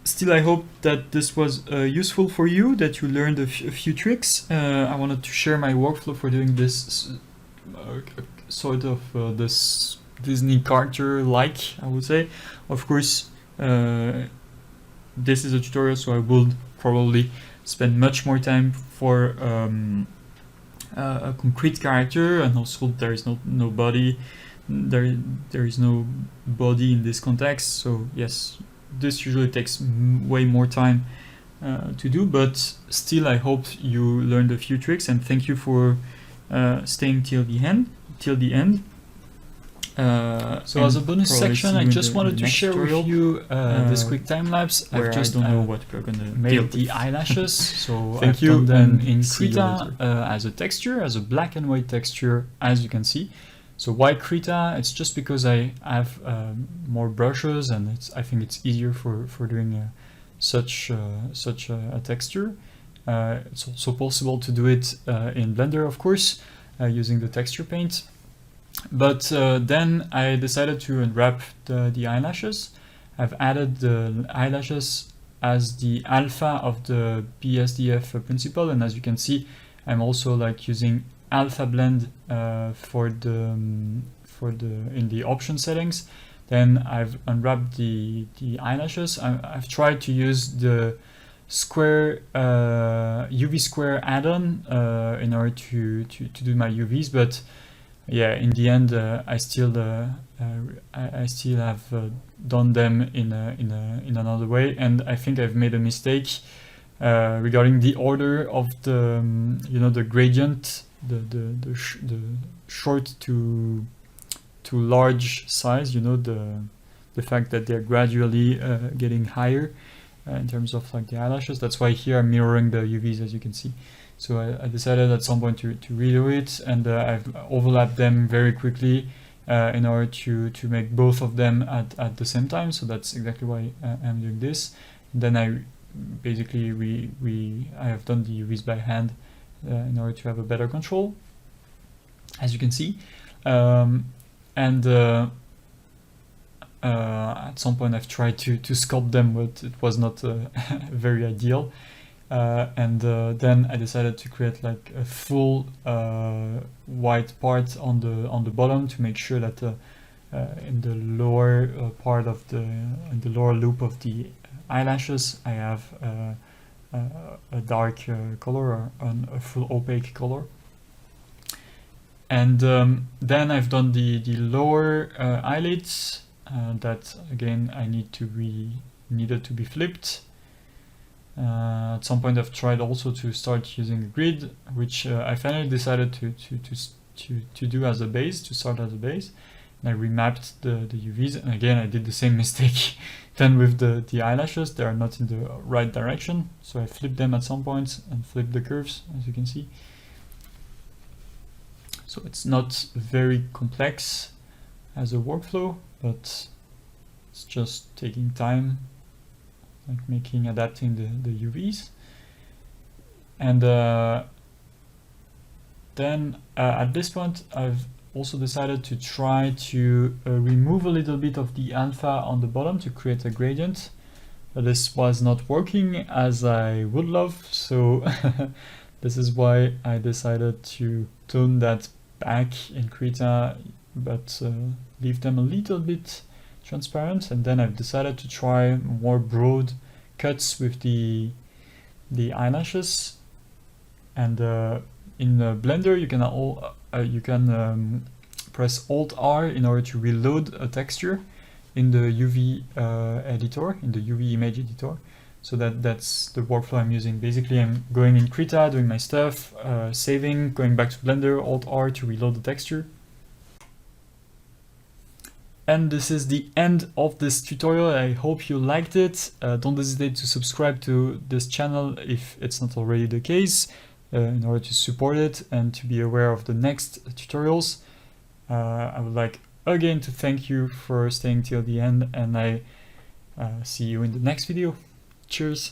Still, I hope that this was useful for you, that you learned a few tricks. I wanted to share my workflow for doing this sort of this Disney character-like, I would say. Of course, this is a tutorial, so I would probably spend much more time for a concrete character, and also there is no body. There is no body in this context, so yes, this usually takes way more time to do, but still I hope you learned a few tricks, and thank you for staying till the end. So as a bonus section, I just wanted to share with you this quick time lapse. I don't know what we're gonna make the eyelashes. So I've done them in Krita as a texture, as a black and white texture, as you can see. So why Krita? It's just because I have more brushes, and I think it's easier for doing such a texture. It's also possible to do it in Blender, of course, using the texture paint. But then I decided to unwrap the eyelashes. I've added the eyelashes as the alpha of the BSDF principle, and as you can see, I'm also like using alpha blend in the option settings. Then I've unwrapped the eyelashes. I've tried to use the square UV square add-on in order to do my UVs, but yeah, in the end, I still have done them in another way, and I think I've made a mistake regarding the order of the the gradient, the short to large size. The fact that they're gradually getting higher in terms of like the eyelashes. That's why here I'm mirroring the UVs, as you can see. So I decided at some point to redo it, and I've overlapped them very quickly in order to make both of them at the same time. So that's exactly why I'm doing this. And then I basically I have done the UVs by hand in order to have a better control, as you can see. At some point I've tried to sculpt them, but it was not very ideal. Then I decided to create like a full white part on the bottom to make sure that in the lower part of in the lower loop of the eyelashes I have a dark color, or a full opaque color. And then I've done the lower eyelids that again I needed to be flipped. At some point I've tried also to start using a grid, which I finally decided to do as a base, to start as a base. And I remapped the UVs, and again I did the same mistake then with the eyelashes. They are not in the right direction, so I flipped them at some points and flipped the curves, as you can see. So it's not very complex as a workflow, but it's just taking time, like adapting the UVs. And then at this point I've also decided to try to remove a little bit of the alpha on the bottom to create a gradient. This was not working as I would love, so this is why I decided to tone that back in Krita, but leave them a little bit transparent. And then I've decided to try more broad cuts with the eyelashes. And in Blender you can press Alt R in order to reload a texture in the UV editor, in the UV image editor. So that's the workflow I'm using. Basically, I'm going in Krita, doing my stuff, saving, going back to Blender, Alt R to reload the texture. And this is the end of this tutorial. I hope you liked it. Don't hesitate to subscribe to this channel if it's not already the case, in order to support it and to be aware of the next tutorials. I would like again to thank you for staying till the end, and I see you in the next video. Cheers!